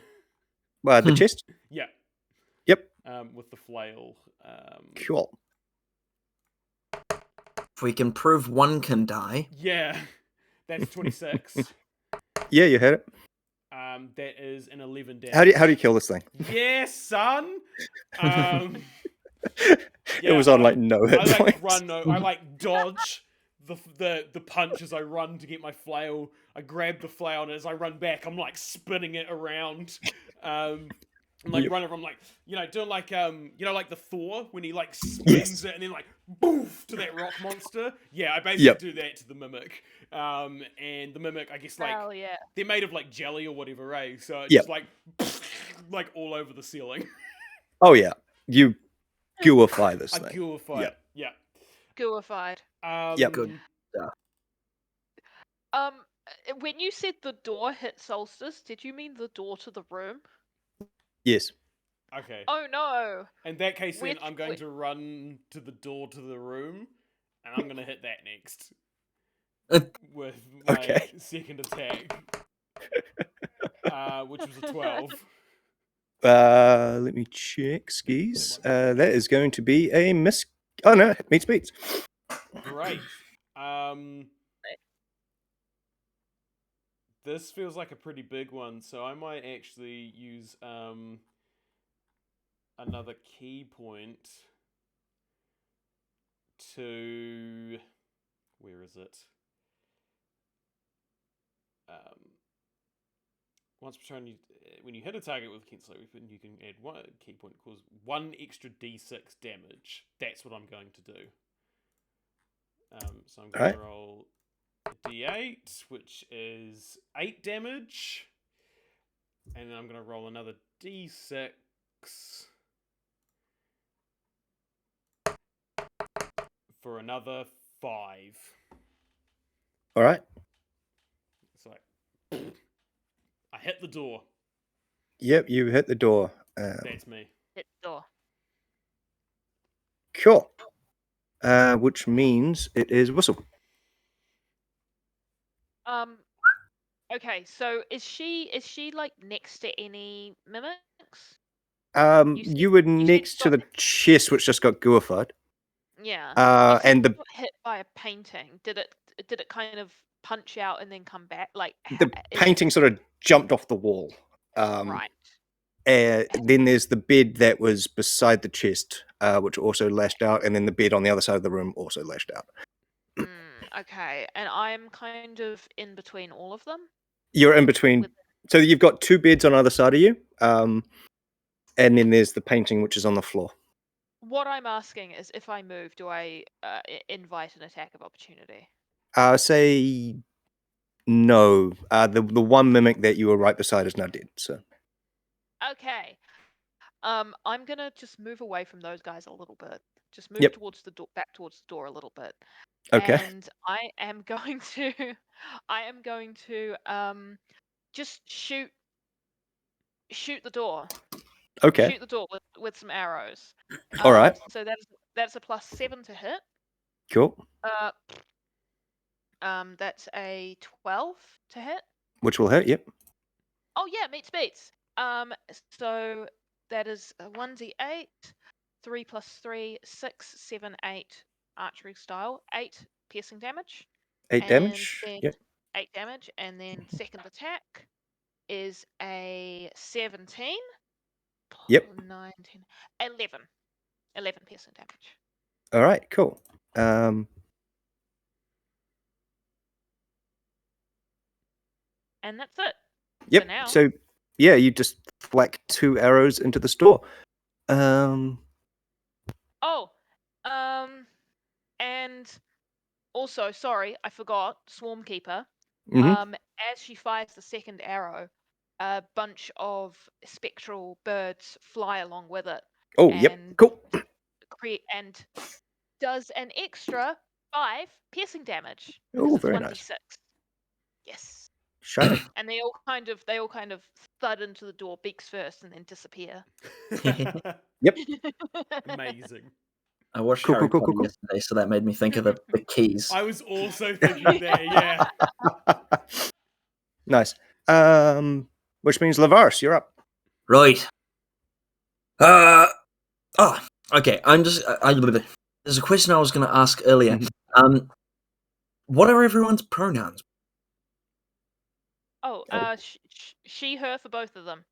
The chest? Yeah. Yep. With the flail. Cool. If we can prove one can die. Yeah. That's 26. Yeah, you hit it. That is an 11 damage. How do you kill this thing? Yeah, son. It It was on like no hit I points. I dodge the punch as I run to get my flail. I grab the flail, and as I run back, I'm like spinning it around. I'm like running from doing like like the Thor when he like spins it and then like boof to that rock monster. Yeah, I basically do that to the mimic. And the mimic, I guess Hell yeah. they're made of like jelly or whatever, eh? So it's Yep. just like all over the ceiling. Oh yeah, you gooify this I thing. gooify it. Yeah. Gooified. Yep. Good. When you said the door hit Solstice, did you mean the door to the room? Yes. Okay. Oh no. In that case, then Which- I'm going to run to the door to the room, and I'm going to hit that next with my second attack, which was a 12. Let me check. Skis. That is going to be a miss. Oh no, meets beats. Great. This feels like a pretty big one, so I might actually use another key point to... Where is it? Once per turn, when you hit a target with Kensler weapon, you can add one key point, cause 1 extra d6 damage. That's what I'm going to do. So I'm going to roll a d8, which is 8 damage. And then I'm going to roll another d6. For another 5. All right. It's like... I hit the door. Yep, you hit the door. That's me. Hit the door. Cool. Which means it is Whistle. Okay, so is she like next to any mimics? You were said next to got- the chest, which just got gooified. Yeah. You said And it the got hit by a painting. Did it kind of punch out and then come back? Like painting sort of jumped off the wall. Right. Then there's the bed that was beside the chest, which also lashed out, and then the bed on the other side of the room also lashed out. Okay, and I'm kind of in between all of them. You're in between. So you've got 2 beds on either side of you, and then there's the painting, which is on the floor. What I'm asking is, if I move, do I invite an attack of opportunity? Say no. The one mimic that you were right beside is now dead. So. Okay. I'm gonna just move away from those guys a little bit. Just move Yep. towards the door, back towards the door a little bit. Okay. And I am going to just shoot the door. Okay. Shoot the door with some arrows. All right. So that's a +7 to hit. Cool. That's a 12 to hit. Which will hit, yep. Oh yeah, meets beats. So that is a 1d8, 3 plus 3, 6, 7, 8 archery style, 8 piercing damage. 8 And damage. then Yep. 8 damage, and then second attack is a 17. Yep. 19, 11. 11 piercing damage. All right, cool. And that's it. Yep. now. So, yeah, you just whack 2 arrows into the store. And also, sorry, I forgot, Swarmkeeper. Mhm. As she fires the second arrow, a bunch of spectral birds fly along with it. Oh, yep. and Cool. and does an extra 5 piercing damage. Oh, It's very 1d6. nice. Yes. Shiny. And they all kind of thud into the door, beaks first, and then disappear. Yep. Amazing. I watched Cool, Harry cool, cool, Potter cool. yesterday, so that made me think of the keys. I was also thinking that, yeah. Nice. Which means Lavaris, you're up. Right. Okay. There's a question I was going to ask earlier. What are everyone's pronouns? Oh, she, her for both of them.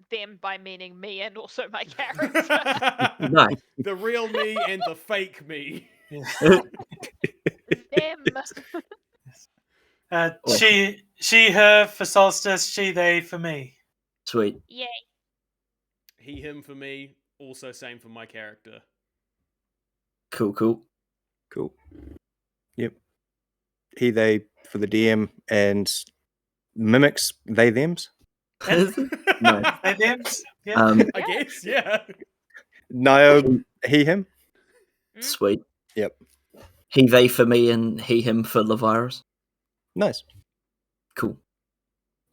Them by meaning me and also my character. Nice. The real me and the fake me. Them. She, her for Solstice, she, they for me. Sweet. Yay. He, him for me. Also same for my character. Cool. Cool. Yep. He, they for the DM, and mimics, they, thems. Nice. They, thems? Yeah. I guess, yeah. Nio, he, him. Sweet. Yep. He, they for me, and he, him for Lavaris. Nice. Cool.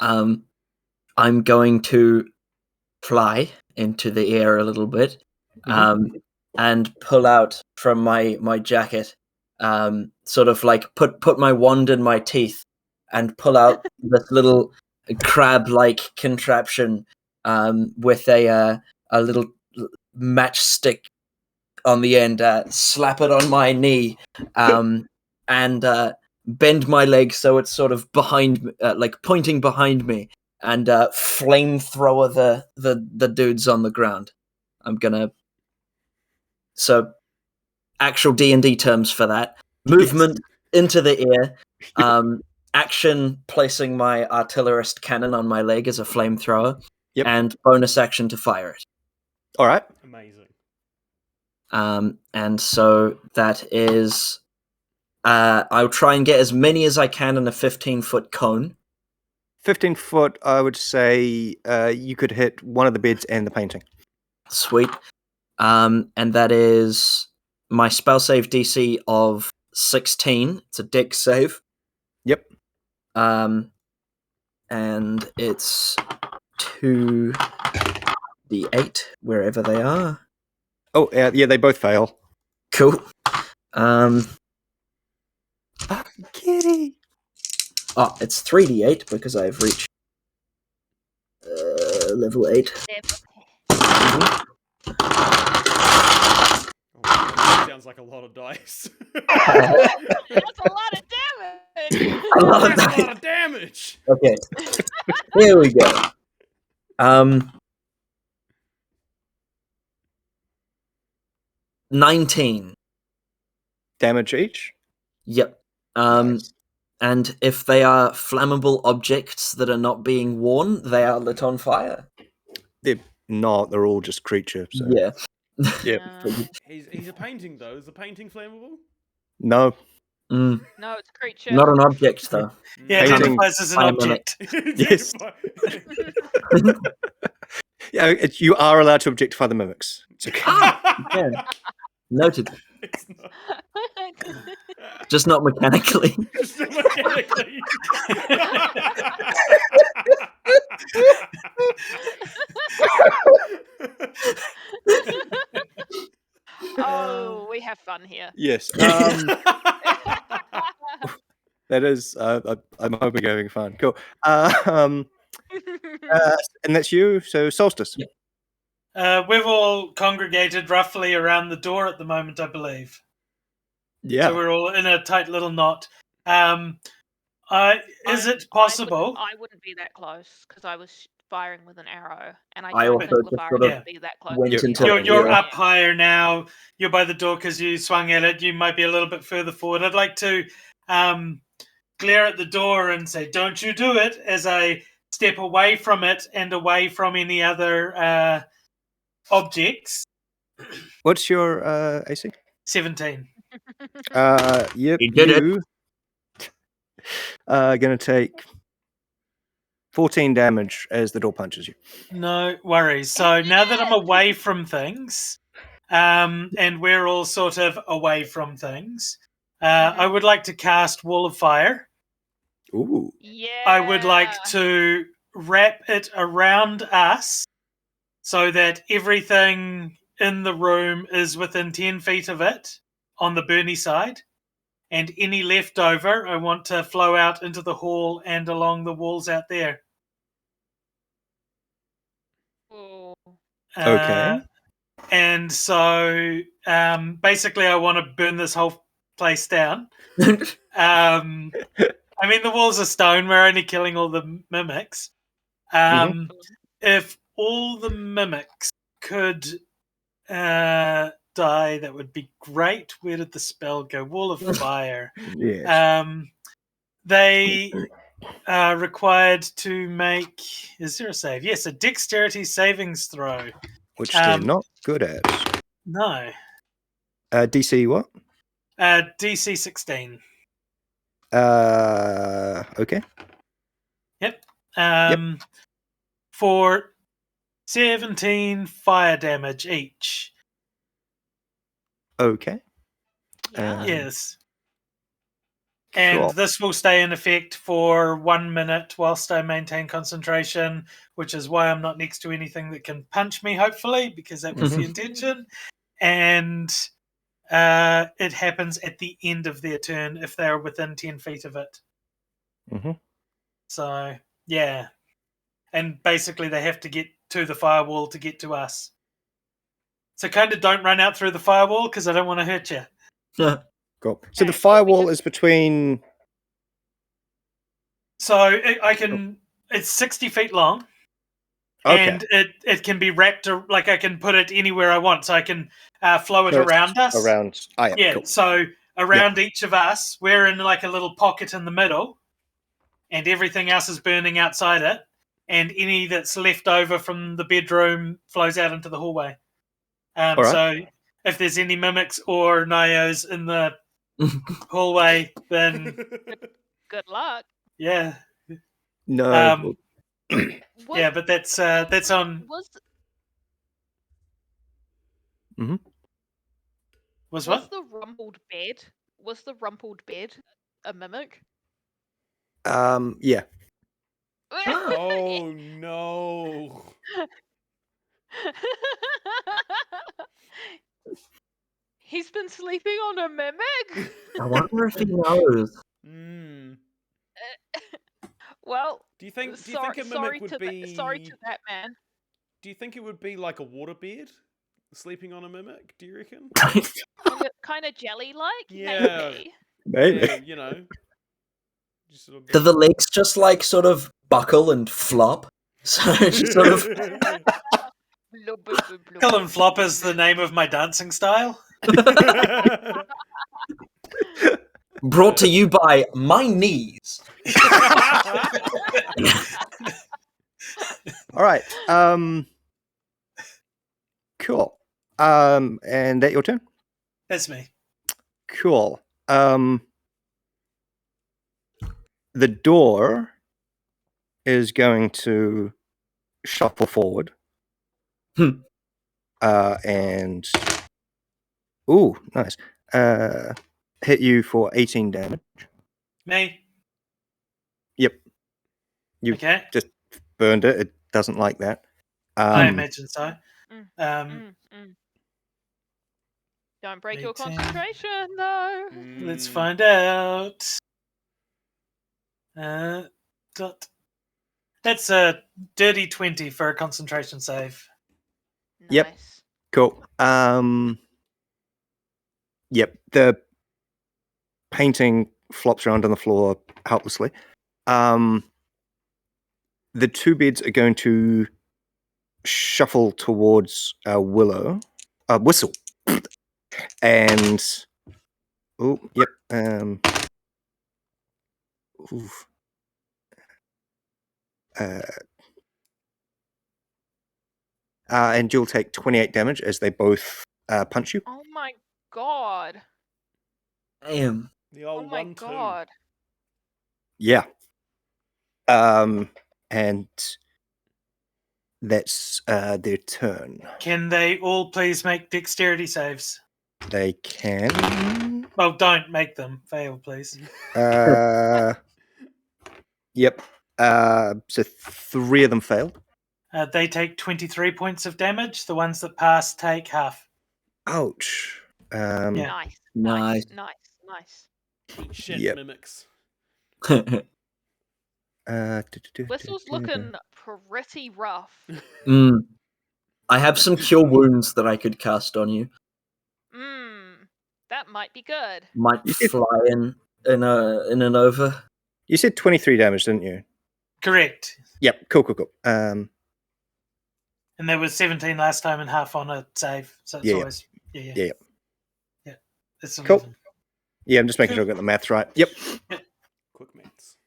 I'm going to fly into the air a little bit, and pull out from my jacket, sort of like put my wand in my teeth, and pull out this little crab-like contraption, with a little matchstick on the end. Slap it on my knee, and bend my leg so it's sort of behind, like pointing behind me, and flamethrower the dudes on the ground. I'm gonna. So, actual D&D terms for that: movement into the air, action placing my artillerist cannon on my leg as a flamethrower, and bonus action to fire it. All right. Amazing. And so that is. I'll try and get as many as I can in a 15-foot cone. 15 foot, I would say you could hit one of the beds and the painting. Sweet. And that is my spell save DC of 16. It's a dex save. Yep. And it's 2d8 wherever they are. Oh, yeah, they both fail. Cool. Kitty. Oh, it's 3d8 because I've reached level 8. Oh, that sounds like a lot of dice. That's a lot of damage. A lot of That's a dice. lot of damage. Okay. Here we go. 19 damage each. Yep. Nice. And if they are flammable objects that are not being worn, they are lit on fire. They're not. They're all just creatures. So. Yeah. Yep. He's a painting though. Is the painting flammable? No. Mm. No, it's a creature. Not an object though. Yeah, it Painting- identifies as an Fire object. Yes. Yeah, you are allowed to objectify the mimics. It's okay. Yeah. Noted. It's not. Just not mechanically. Just mechanically. Oh, we have fun here. Yes. That is, I'm hoping you're having fun. Cool. And that's you. So Solstice. We've all congregated roughly around the door at the moment, I believe. Yeah. So we're all in a tight little knot. Is it possible? I wouldn't be that close because I was firing with an arrow, and I I don't also think just Lavara sort of would be that close. went to the into- arrow. You're Yeah. up higher now. You're by the door because you swung at it. You might be a little bit further forward. I'd like to glare at the door and say, "Don't you do it!" as I step away from it and away from any other objects. What's your AC? 17. Yep. He did it. You gonna take 14 damage as the door punches you. No worries. So now that I'm away from things, and we're all sort of away from things, I would like to cast Wall of Fire. Ooh. Yeah. I would like to wrap it around us so that everything in the room is within 10 feet of it on the Bernie side. And any leftover, I want to flow out into the hall and along the walls out there. Oh. Okay. And so basically, I want to burn this whole place down. I mean, the walls are stone. We're only killing all the mimics. If all the mimics could die, that would be great. Where did the spell go? Wall of Fire. Yes. They are required to make... Is there a save? Yes, a dexterity savings throw. Which they're not good at. No. DC what? DC 16. Okay. Yep. For 17 fire damage each. Okay. Yeah. Yes. And Sure. this will stay in effect for 1 minute whilst I maintain concentration, which is why I'm not next to anything that can punch me, hopefully, because that was the intention. And it happens at the end of their turn if they're within 10 feet of it. So, yeah. And basically, they have to get to the firewall to get to us. So kind of don't run out through the firewall because I don't want to hurt you. Cool. So the Okay, firewall is between. So I can. It's 60 feet long. Okay. And it can be wrapped, like I can put it anywhere I want. So I can flow it So it's around us. Around. Yeah, Cool. so around each of us, we're in like a little pocket in the middle. And everything else is burning outside it. And any that's left over from the bedroom flows out into the hallway. All right. So if there's any mimics or Nios in the hallway, then Good luck. yeah. No. Yeah, but that's on. Was Was what? the rumpled bed? Was the rumpled bed a mimic? Yeah. Oh no. He's been sleeping on a mimic? I wonder if he knows. Well, Do you think a sorry mimic would to be? sorry to that man. Do you think it would be like a waterbeard sleeping on a mimic? Do you reckon? Kind of jelly-like? Yeah. Maybe. Yeah, you know. Just sort of... Do the legs just like sort of buckle and flop? So just sort of. Buckle and flop is the name of my dancing style. Brought to you by my knees. All right. Cool. And that your turn? That's me. Cool. The door is going to shuffle forward. And ooh, nice. Hit you for 18 damage. Me. Yep. You Okay. just burned it. It doesn't like that. I imagine so. Don't break your 18. concentration, though. Let's find out. Dot. That's a dirty 20 for a concentration save. Yep. Nice. Cool. Yep. The painting flops around on the floor helplessly. The two beds are going to shuffle towards Whistle, and yep. Oof. And you'll take 28 damage as they both punch you. Oh my god. Damn. The Oh old my 1-2. god. Yeah. And that's their turn. Can they all please make dexterity saves? They can. Well, don't make them. Fail, please. Yep. So 3 of them failed. They take 23 points of damage. The ones that pass take half. Ouch. Yeah. Nice. Nice. Eat shit, Yep. mimics. Whistle's looking pretty rough. I have some cure wounds that I could cast on you. That might be good. Might fly in an over. You said 23 damage, didn't you? Correct. Yep. Cool. And there was 17 last time and half on a save. So it's always... Yeah. It's 11. Cool. Yeah, I'm just making sure I got the maths right. Yep. Quick maths.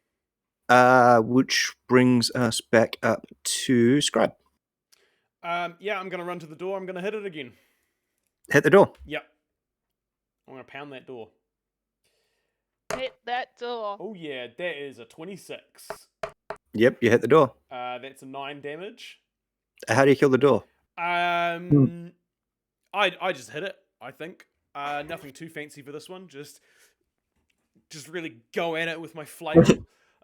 Which brings us back up to Scribe. Yeah, I'm gonna run to the door. I'm gonna hit it again. Hit the door. Yep. I'm gonna pound that door. Hit that door. Oh yeah, that is a 26. Yep, you hit the door. That's a 9 damage. How do you kill the door? I just hit it, I think. Nothing too fancy for this one. Just really go at it with my flail.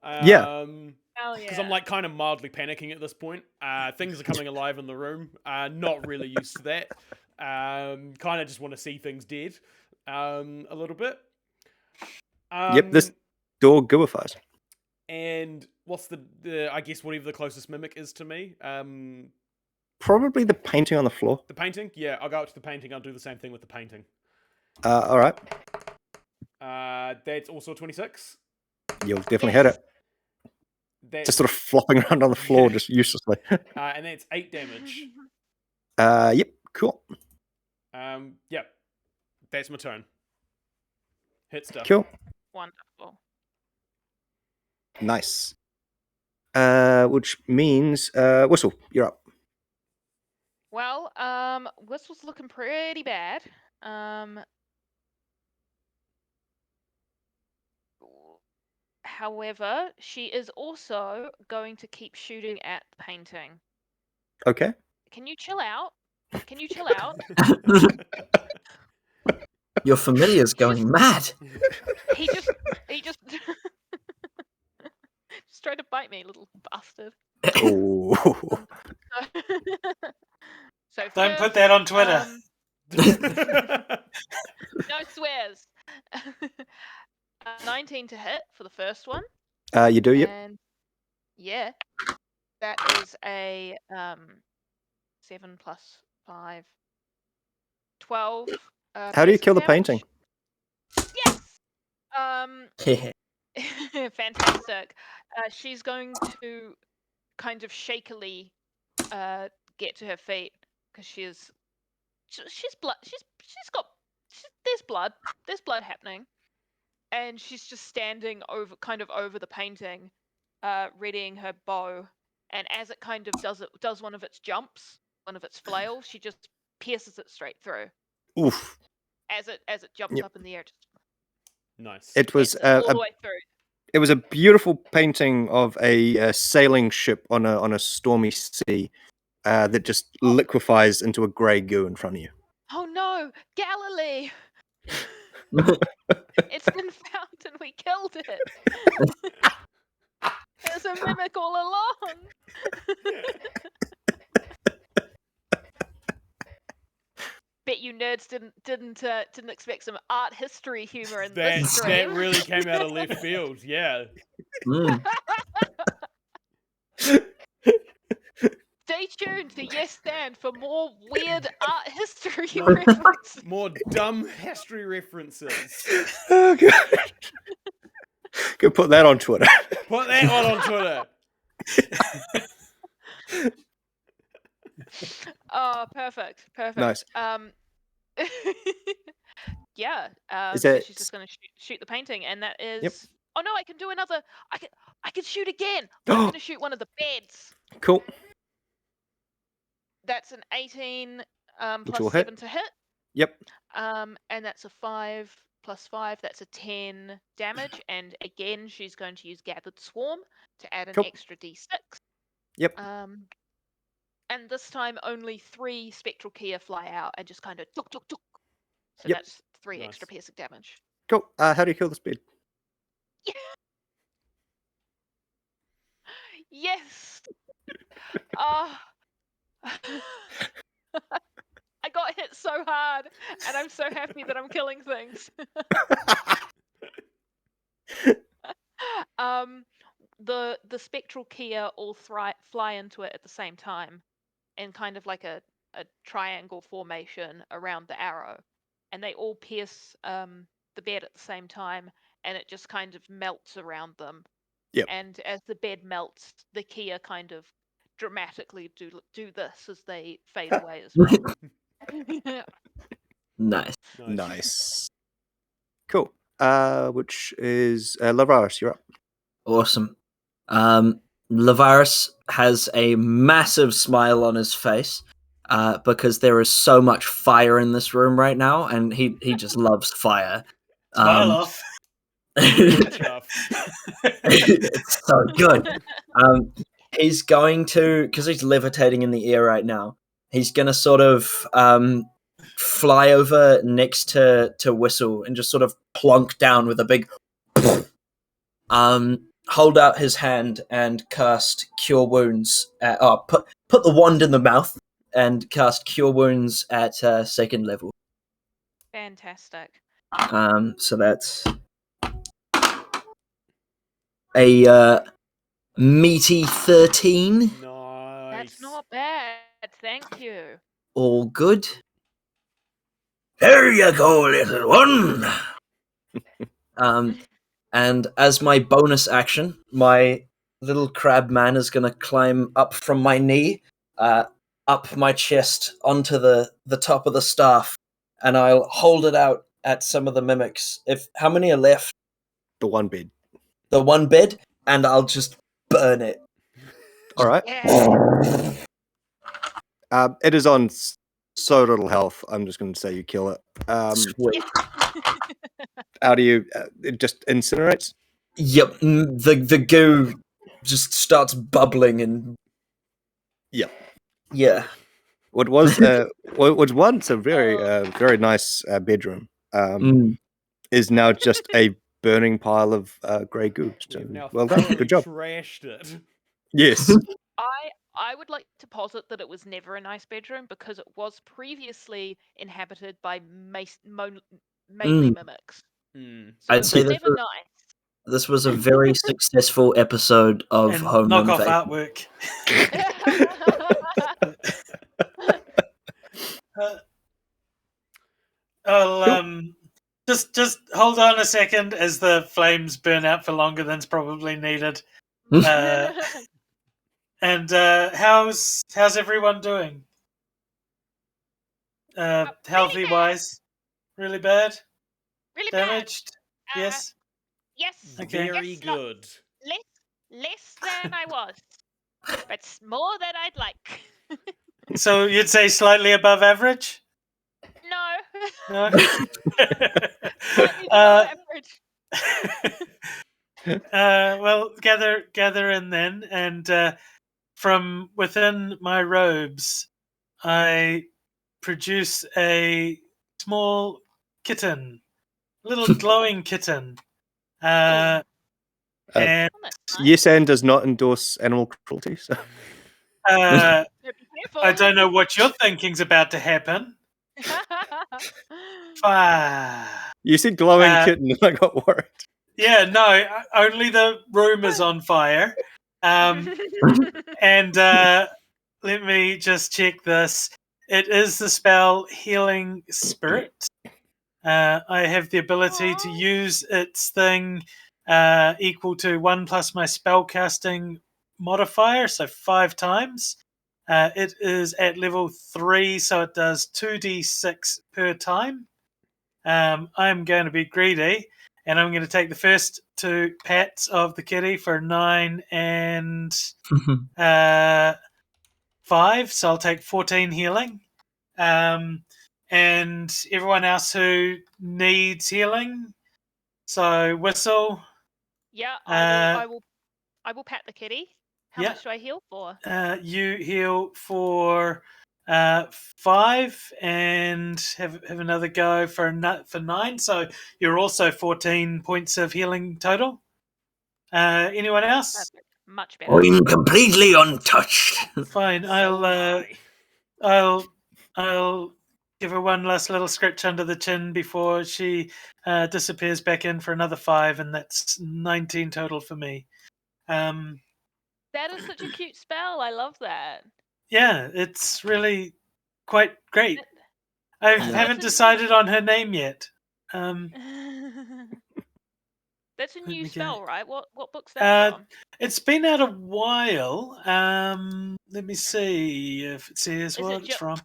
Yeah. Hell Because yeah. I'm like kind of mildly panicking at this point. Things are coming alive in the room. Not really used to that. Kind of just want to see things dead. A little bit. Yep, this door gooifies. And what's the I guess whatever the closest mimic is to me. Probably the painting on the floor. The painting? Yeah, I'll go up to the painting. I'll do the same thing with the painting. All right. That's also 26. You'll definitely hit it. That's, Just sort of flopping around on the floor just uselessly. and that's 8 damage. Yep, cool. Yep. That's my turn. Hit stuff. Cool. Wonderful. Nice. Which means Whistle, you're up. Well, Whistle's looking pretty bad. However, she is also going to keep shooting at the painting. Okay. Can you chill out? Your familiar's going mad. He just just tried to bite me, little bastard. Oh. So Don't put first, that on Twitter. No swears. 19 to hit for the first one. You do, yep. And yeah, that is a 7 plus 5, 12. How do you piercing kill the damage. painting? Yes. Fantastic. She's going to kind of shakily get to her feet because she's blood. There's blood happening, and she's just standing over the painting, readying her bow. And as it kind of does one of its jumps, one of its flails, she just pierces it straight through. Oof. As it jumps up in the air. Nice. It was all the way through. It was a beautiful painting of a sailing ship on a stormy sea that just liquefies into a grey goo in front of you. Oh no, Galilee! It's been found and we killed it. There's a mimic all along. Bet you nerds didn't expect some art history humor in That this stream. that really came out of left field. Yeah. Mm. Stay tuned to Yes Stand for more weird art history references. More dumb history references. Oh god. Go put that on Twitter. Put that one on Twitter. Oh, perfect. Nice. Yeah. Is So that- she's just gonna shoot the painting, and that is. Yep. Oh no! I can do another. I can shoot again. I'm gonna shoot one of the beds. Cool. That's an 18 Which will plus hit. 7 to hit. Yep. And that's a 5 plus 5. That's a 10 damage. And again, she's going to use Gathered Swarm to add an Cool. extra d6. Yep. And this time, only 3 Spectral Kia fly out and just kind of tuk tuk tuk. So Yep. that's 3 Nice. extra piercing damage. Cool. How do you kill this bed? Yes. I got hit so hard, and I'm so happy that I'm killing things. The spectral Kia all fly into it at the same time, in kind of like a triangle formation around the arrow, and they all pierce the bed at the same time, and it just kind of melts around them. Yep. And as the bed melts, the Kia kind of dramatically do this as they fade away as well. Nice. Nice. Cool. Which is Lavaris, you're up. Awesome. Lavaris has a massive smile on his face because there is so much fire in this room right now, and he just loves fire. Smile off. It's so good. He's going to, because he's levitating in the air right now, he's going to sort of fly over next to Whistle and just sort of plonk down with a big hold out his hand and cast Cure Wounds. Put the wand in the mouth and cast Cure Wounds at second level. Fantastic. So that's a meaty 13. Nice. That's not bad. Thank you. All good. There you go, little one. And as my bonus action, my little crab man is going to climb up from my knee, up my chest onto the top of the staff, and I'll hold it out at some of the mimics. How many are left? The one bed. The one bed, and I'll just burn it. All right. Yeah. It is on so little health. I'm just going to say you kill it. Sweet. How do you? It just incinerates. Yep. The goo just starts bubbling and. Yep. Yeah. What was once a very nice bedroom is now just a burning pile of grey goo. So, We've now well done. thoroughly Good job. Trashed it. Yes. I would like to posit that it was never a nice bedroom because it was previously inhabited by mainly mimics. Mm. So I'd it say was this never was- nice. This was a very successful episode of And Home knock off Invasion. artwork. Just hold on a second as the flames burn out for longer than's probably needed. And how's everyone doing? Healthy wise, really bad, Really bad. damaged. Yes. Yes. Okay. Very Yes, not- good. Less than I was, but more than I'd like. So you'd say slightly above average? No. No. Slightly below average. Well, gather in then, and from within my robes, I produce a small kitten, little glowing kitten, and Oh, that's nice. Yes, and does not endorse animal cruelty. So. I Be careful. don't know what you're thinking's about to happen. You said glowing kitten, and I got worried. Yeah, no, only the room is on fire. And let me just check this. It is the spell Healing Spirit. I have the ability to use its thing equal to 1 plus my spellcasting modifier, so 5 times. It is at level 3, so it does 2d6 per time. I'm going to be greedy, and I'm going to take the first 2 pats of the kitty for 9 and 5, so I'll take 14 healing. And everyone else who needs healing, so Whistle. Yeah, I will pat the kitty. How Yeah. much do I heal for? You heal for 5 and have another go for 9. So you're also 14 points of healing total. Anyone else? Perfect. Much better. I'm completely untouched. Fine. I'll give her one last little scratch under the chin before she disappears back in for another 5, and that's 19 total for me. That is such a cute spell. I love that. Yeah, it's really quite great. I haven't decided on her name yet. That's a Let new me spell, go. right? What book's that from? It's been out a while. Let me see if it says what it's from.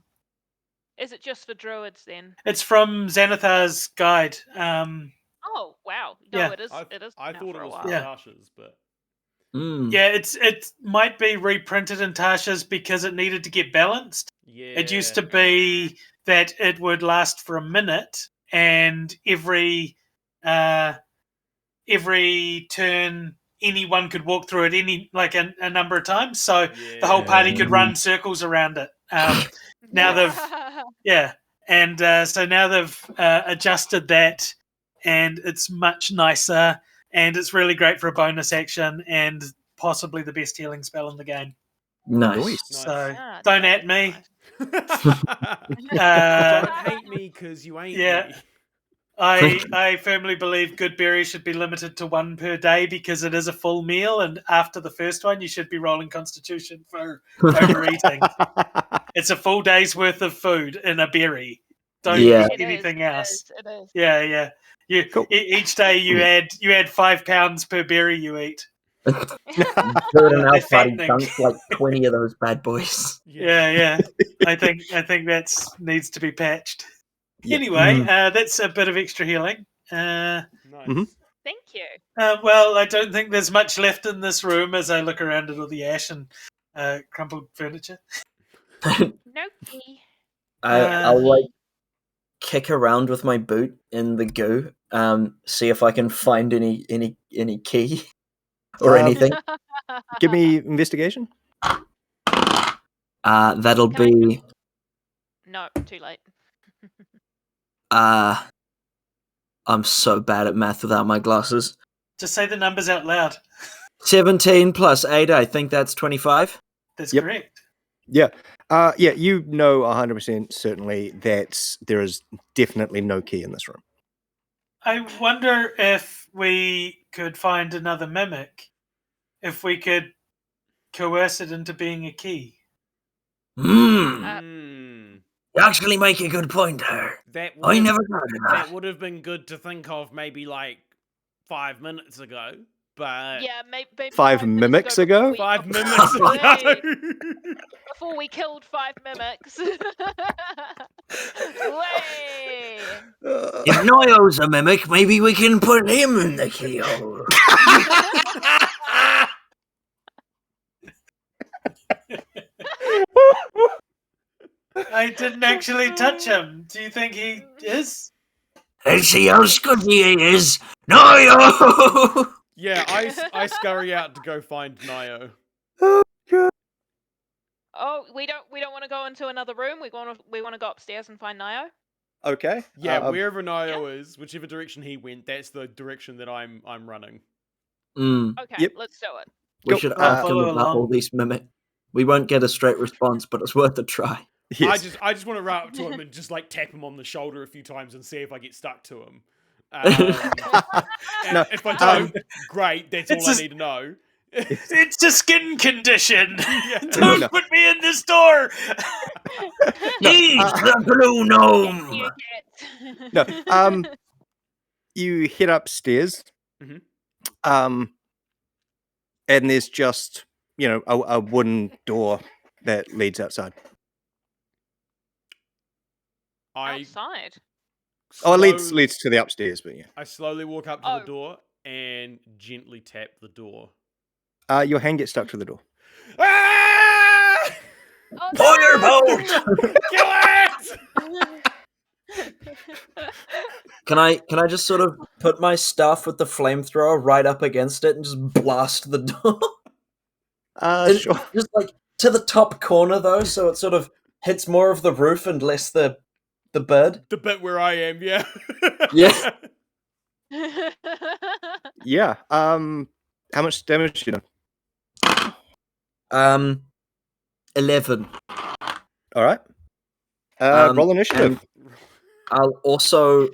Is it just for druids then? It's from Xanathar's guide. Oh wow! No, Yeah. it is. It is. I now thought for it a was while. for Yeah. Tasha's, but Yeah, it might be reprinted in Tasha's because it needed to get balanced. yeah, It used to be that it would last for a minute, and every turn anyone could walk through it a number of times, so the whole party could run circles around it. Now so now they've adjusted that, and it's much nicer, and it's really great for a bonus action, and possibly the best healing spell in the game. Nice. So Yeah, don't that at is me. nice. Don't hate me because you ain't yeah. me. I firmly believe good berries should be limited to 1 per day because it is a full meal, and after the first one, you should be rolling Constitution for overeating. It's a full day's worth of food in a berry. Don't Yeah. eat anything else. It is. Yeah. Cool. Each day you add 5 pounds per berry you eat. Druid and They're our party fattening. dunked like 20 of those bad boys. Yeah. I think that needs to be patched. Yeah. Anyway, that's a bit of extra healing. Nice. Thank you. Well, I don't think there's much left in this room as I look around at all the ash and crumpled furniture. No key. I'll like kick around with my boot in the goo, see if I can find any key or anything. Give me investigation. That'll Can I be No, too late. I'm so bad at math without my glasses. Just say the numbers out loud. 17 plus 8, I think that's 25. That's Yep. correct. Yeah. You know 100% certainly that there is definitely no key in this room. I wonder if we could find another mimic. If we could coerce it into being a key. You actually make a good point there. I never thought of that. That would have been good to think of maybe like 5 minutes ago, but Yeah, maybe 5 mimics ago? 5 minutes ago. Before we killed 5 mimics. Way. If Noyo's a mimic, maybe we can put him in the keyhole. I didn't actually touch him. Do you think he is? Let's see how scuddy he is. Noyo! Yeah, I scurry out to go find Nio. Oh, we don't want to go into another room. We want to go upstairs and find Nio. Okay. Yeah, wherever Nio is, whichever direction he went, that's the direction that I'm running. Okay, Yep. let's do it. We should ask him follow about all along. these mimic. We won't get a straight response, but it's worth a try. Yes. I just want to run up to him and just like tap him on the shoulder a few times and see if I get stuck to him. And No, if I don't, great. That's all I need to know. It's a skin condition. Yeah. Don't No. put me in this door. He's the blue gnome. You No. get. You head upstairs. Mhm. And there's just, a wooden door that leads outside. Outside. Oh, it slow- leads to the upstairs, but yeah. I slowly walk up to Oh. the door and gently tap the door. Your hand gets stuck to the door. Ah! Oh, Firebolt! Kill it! Can I just sort of put my staff with the flamethrower right up against it and just blast the door? Sure. Just like to the top corner though, so it sort of hits more of the roof and less the bird. The bit where I am, yeah. Yeah. Yeah. How much damage do you know? 11. All right. Roll initiative. I'll also,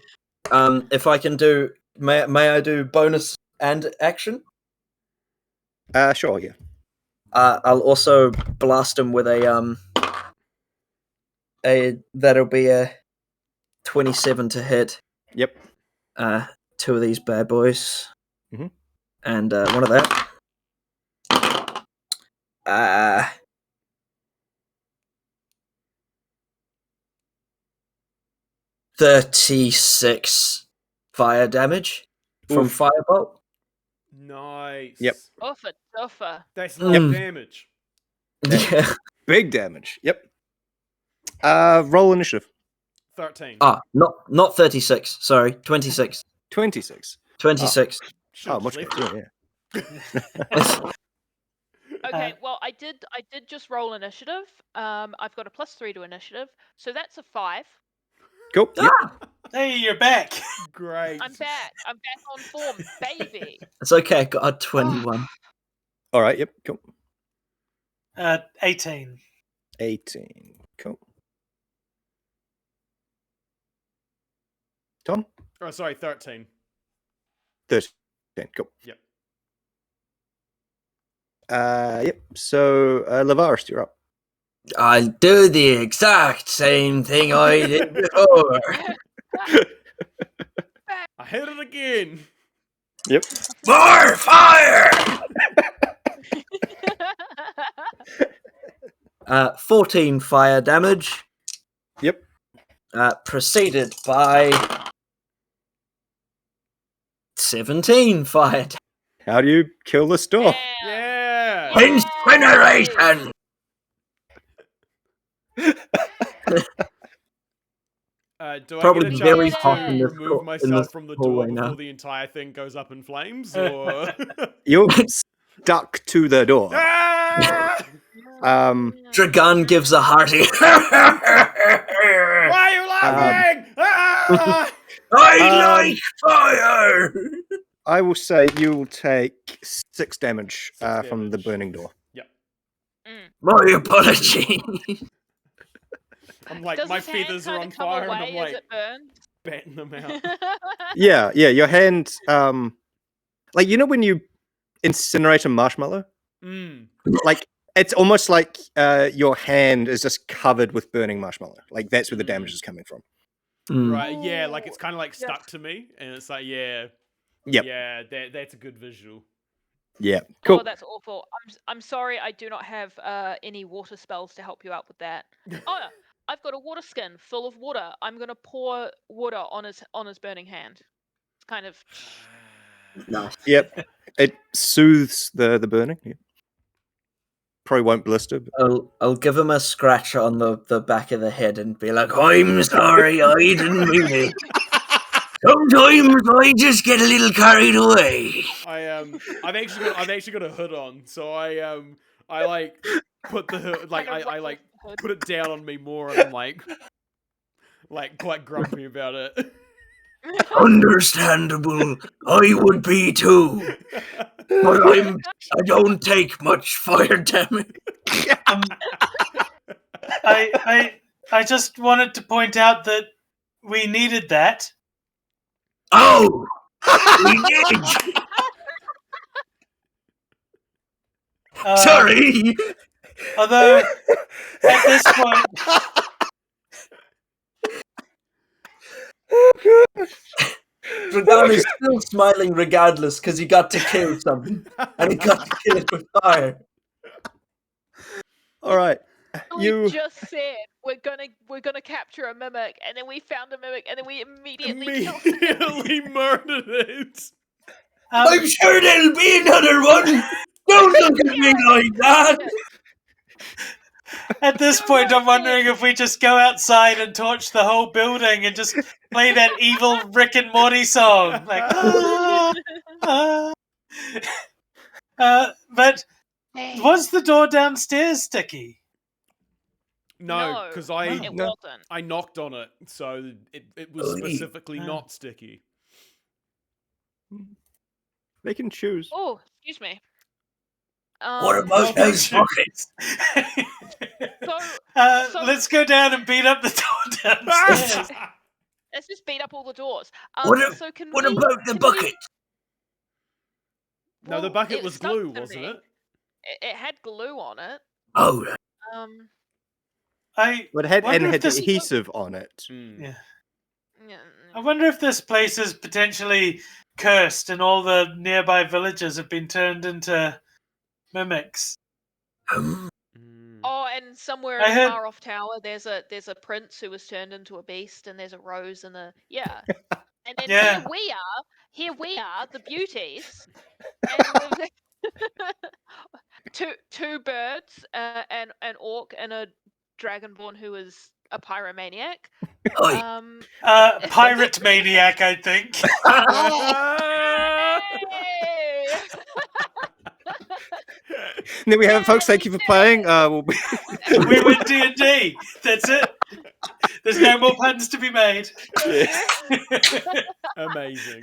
if I can do, may I do bonus and action? Sure, yeah. I'll also blast him with a that'll be a 27 to hit. Yep. 2 of these bad boys. Mhm. And one of that. 36 fire damage from Oof. firebolt. Nice. Yep. Duffer. That's a lot of Mm. damage. Yeah. Big damage. Yep. Roll initiative. 13. Not 36. Sorry, 26. 26. 26. Should've Much left better, it. yeah. Okay, well, I did just roll initiative. I've got a +3 to initiative, so that's a 5. Cool. Yep. Hey, you're back. Great. I'm back. I'm back on form, baby. It's okay. I got a 21. All right. Yep. Cool. 18. 18. Cool. Tom? Oh, sorry, 13. 13. Cool. Yep. Yep. So, Lavaris, you're up. I'll do the exact same thing I did before. I hit it again. Yep. More fire! 14 fire damage. Yep. Preceded by 17 fire damage. How do you kill the store? Yeah. Incineration! Do Probably I get a very chance hot to in this remove in myself this from the hallway door now. before the entire thing goes up in flames? Or You're stuck to the door. ah! Dragon gives a hearty. Why are you laughing? Ah! I like fire! I will say you will take 6 damage from the damage. burning door. My apology. I'm like, Does my his hand feathers are kinda on come fire, and away I'm as like it burns? batting them out. Yeah, your hand, like, when you incinerate a marshmallow? Mm. Like, it's almost like your hand is just covered with burning marshmallow. Like, that's where the damage is coming from. Right, yeah, like it's kind of like Yes. stuck to me, and it's like, yeah, Yep. yeah, that's a good visual. Yeah, cool. Oh, that's awful. I'm sorry, I do not have any water spells to help you out with that. Oh, I've got a water skin full of water. I'm gonna pour water on his burning hand. It's kind of Nice. Yep. It soothes the burning. Yeah. Probably won't blister. But... I'll give him a scratch on the back of the head and be like, I'm sorry, I didn't mean it. Sometimes I just get a little carried away. I've actually got a hood on, so I like put the hood, like kind of I like ruffles the hood. put it down on me more, and I'm like quite grumpy about it. Understandable. I would be too. But I don't take much fire damage. I I just wanted to point out that we needed that. Oh, we did. Sorry. Although, at this point, Dragan is still smiling regardless because he got to kill something. And he got to kill it with fire. All right. We just said we're gonna capture a mimic, and then we found a mimic, and then we immediately killed it. Immediately murdered it. I'm sure there'll be another one. Don't look at me like that. at this point, I'm wondering if we just go outside and torch the whole building and just play that evil Rick and Morty song. Like, but was the door downstairs sticky? No, because it wasn't. I knocked on it, so it was specifically not sticky. They can choose. Oh, excuse me. What about those buckets? So let's go down and beat up the door downstairs. let's just beat up all the doors. What What about the bucket? No, the bucket was glue, wasn't it? It had glue on it. Oh, But it had wonder if this- adhesive on it. Yeah. Yeah. I wonder if this place is potentially cursed and all the nearby villages have been turned into mimics. Oh, and somewhere I in a heard- far off tower, there's a prince who was turned into a beast, and there's a rose and a and then Yeah. here we are, the beauties, and with two birds, an orc and a dragonborn who is a pyromaniac. Oi. Pirate maniac, I think. Hey! And there we have it, folks. Thank you for playing. We win D&D. That's it. There's no more puns to be made. Amazing.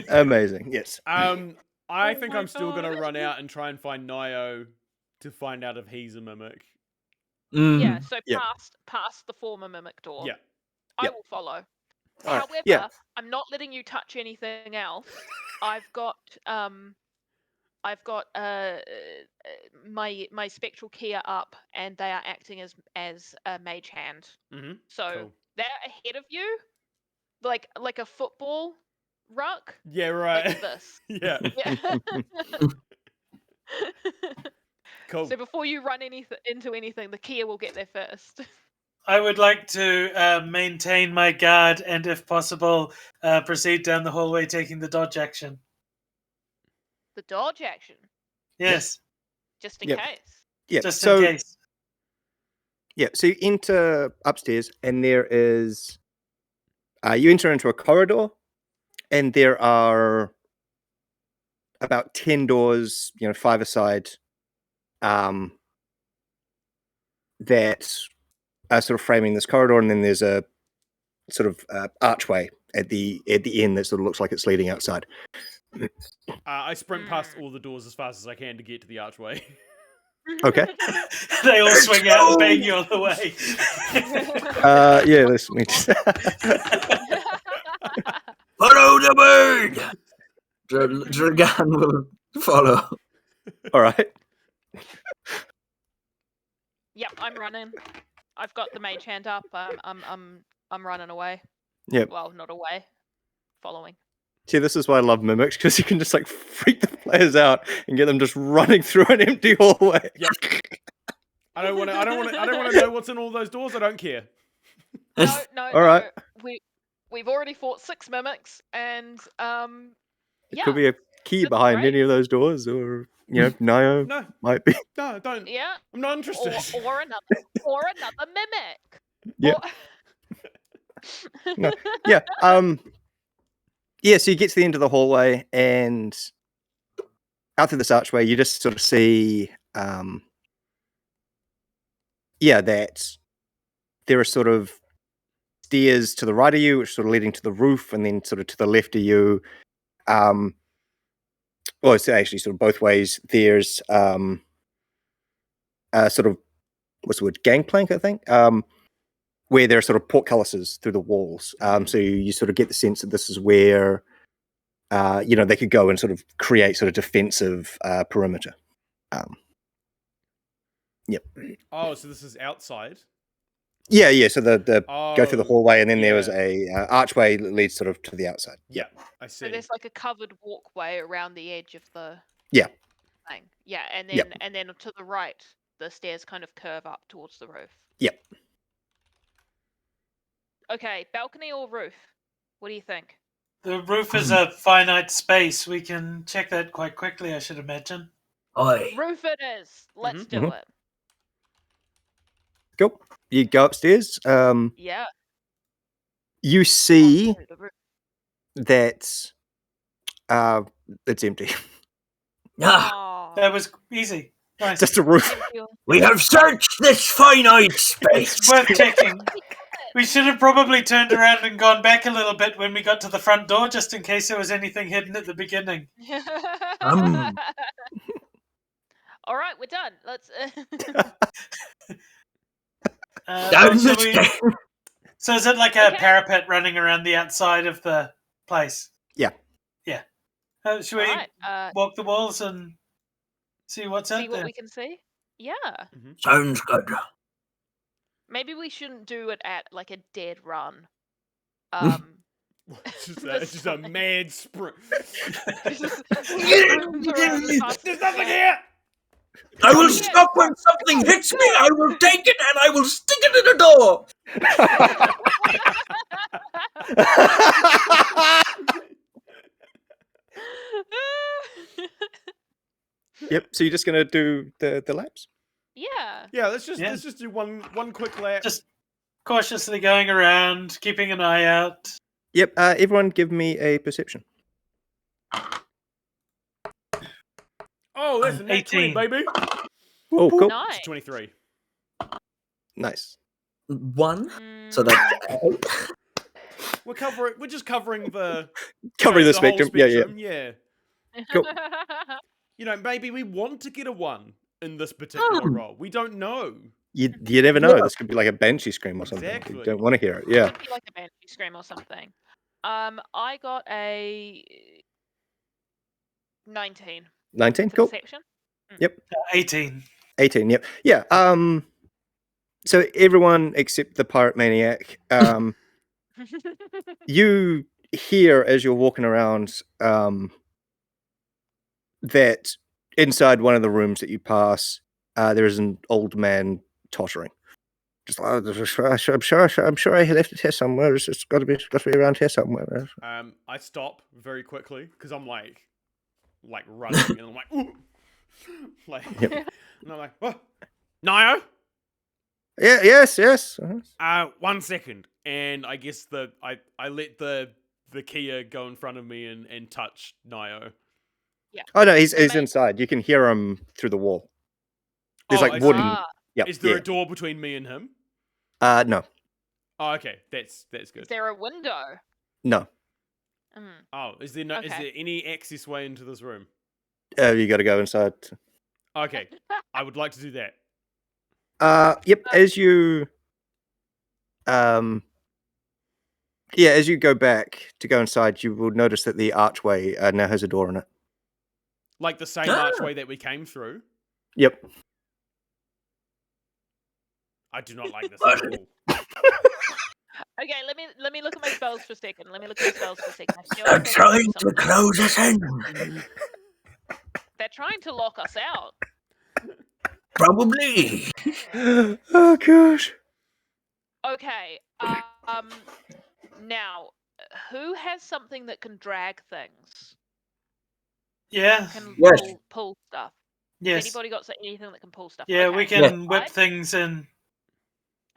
Amazing. Yes. I think my I'm still God. gonna run out and try and find Nio to find out if he's a mimic. Yeah, so Yeah. past the former mimic door. Yeah. I Yep. will follow. Alright, However, yeah. I'm not letting you touch anything else. I've got my spectral key are up, and they are acting as a mage hand. Mm-hmm. So Cool. they're ahead of you, like a football ruck, Yeah, right. like this. Yeah. Yeah. Cool. So before you run into anything, the Kia will get there first. I would like to maintain my guard and, if possible, proceed down the hallway taking the dodge action. The dodge action, Yes, just in Yep. case. Yeah. just so, in case. Yeah. So you enter upstairs, and there is. You enter into a corridor, and there are about 10 doors, 5 aside, that are sort of framing this corridor, and then there's a sort of archway at the end that sort of looks like it's leading outside. I sprint past all the doors as fast as I can to get to the archway. Okay. They all swing out and bang you on the way. Yeah, let's me just... Follow the bird. Dragan will follow. All right. Yep, I'm running. I've got the mage hand up. I'm running away. Yep. Well, not away. Following. See, this is why I love mimics, because you can just like freak the players out and get them just running through an empty hallway. Yep. I don't want to know what's in all those doors. I don't care. No. All right. We've already fought 6 mimics, and It could be a key That's behind great. any of those doors, or Nio No, might be. no, don't. yeah, I'm not interested. or another mimic. Yeah. Or- No. Yeah. Yeah. So you get to the end of the hallway, and out through this archway, you just sort of see, that there are sort of stairs to the right of you, which are sort of leading to the roof, and then sort of to the left of you. Well, it's actually sort of both ways. There's sort of what's the word, gangplank, I think, where there are sort of portcullises through the walls. So you sort of get the sense that this is where, they could go and sort of create sort of defensive perimeter. Yep. Oh, so this is outside. Yeah. So the go through the hallway, and then there was yeah. a archway that leads sort of to the outside. Yeah, I see. So there's like a covered walkway around the edge of the Yeah. thing. Yeah, and Yep. then to the right, the stairs kind of curve up towards the roof. Yep. Okay, balcony or roof? What do you think? The roof is a finite space. We can check that quite quickly, I should imagine. Oi. Roof it is. Let's do Mhm. it. Cool. You go upstairs. Yeah. You see onto the roof. that it's empty. Ah, Aw. That was easy. Nice. Just a roof. Thank you. we have searched this finite space. It's worth checking. We should have probably turned around and gone back a little bit when we got to the front door, just in case there was anything hidden at the beginning. All right, we're done. Let's. Down so, the stairs. so is it like a Okay. parapet running around the outside of the place? Yeah. Yeah. Should we All right. walk the walls and see what's See out what there? we can see. Yeah. Sounds good. Maybe we shouldn't do it at like a dead run. It's just a mad sprint. Just sprint around the past There's the nothing stairs. here. I will stop when something hits me. I will take it and I will stick it in the door. Yep. So you're just gonna do the laps? Yeah. Yeah, let's just Yeah. do one quick lap. Just cautiously going around, keeping an eye out. Yep. Everyone, give me a perception. Oh, that's a nat 20, 18. baby. Oh, cool. Nice. It's 23. Nice. 1. So that's We're just covering the Covering the whole spectrum. Yeah. Yeah. Cool. Maybe we want to get a 1 in this particular roll. We don't know. You never know. This could be like a banshee scream or something. Exactly. You don't want to hear it. Yeah. Could be like a banshee scream or something. I got a 19. 19. For Cool. perception. 18. 18. Yep. Yeah. So everyone except the pirate maniac. You hear as you're walking around that inside one of the rooms that you pass, there is an old man tottering. Just, I'm sure I left it here somewhere. It's got to be around here somewhere. I stop very quickly because I'm like running and I'm like, ooh. Yep. And I'm like, oh, Nio? Yeah. Yes. 1 second. And I guess I let the Kia go in front of me and touch Nio. Oh no, he's Amazing. inside. You can hear him through the wall. There's I like see. wooden. Yep. Is there a door between me and him? No. Oh, okay. That's Is good. there a window? No. Oh, is there no? Is Okay. there any access way into this room? You got to go inside. Okay, I would like to do that. Yep. As you, as you go back to go inside, you will notice that the archway now has a door in it. Like the same archway that we came through. Yep. I do not like this at all. Okay, let me look at my spells for a second. I feel I'm like trying something. to close us in. They're trying to lock us out. Probably. Oh gosh. Okay. Now, who has something that can drag things? Yeah. Can Yes. pull stuff? Yes. Anybody got anything that can pull stuff? Yeah, Okay. we can whip Right. things in.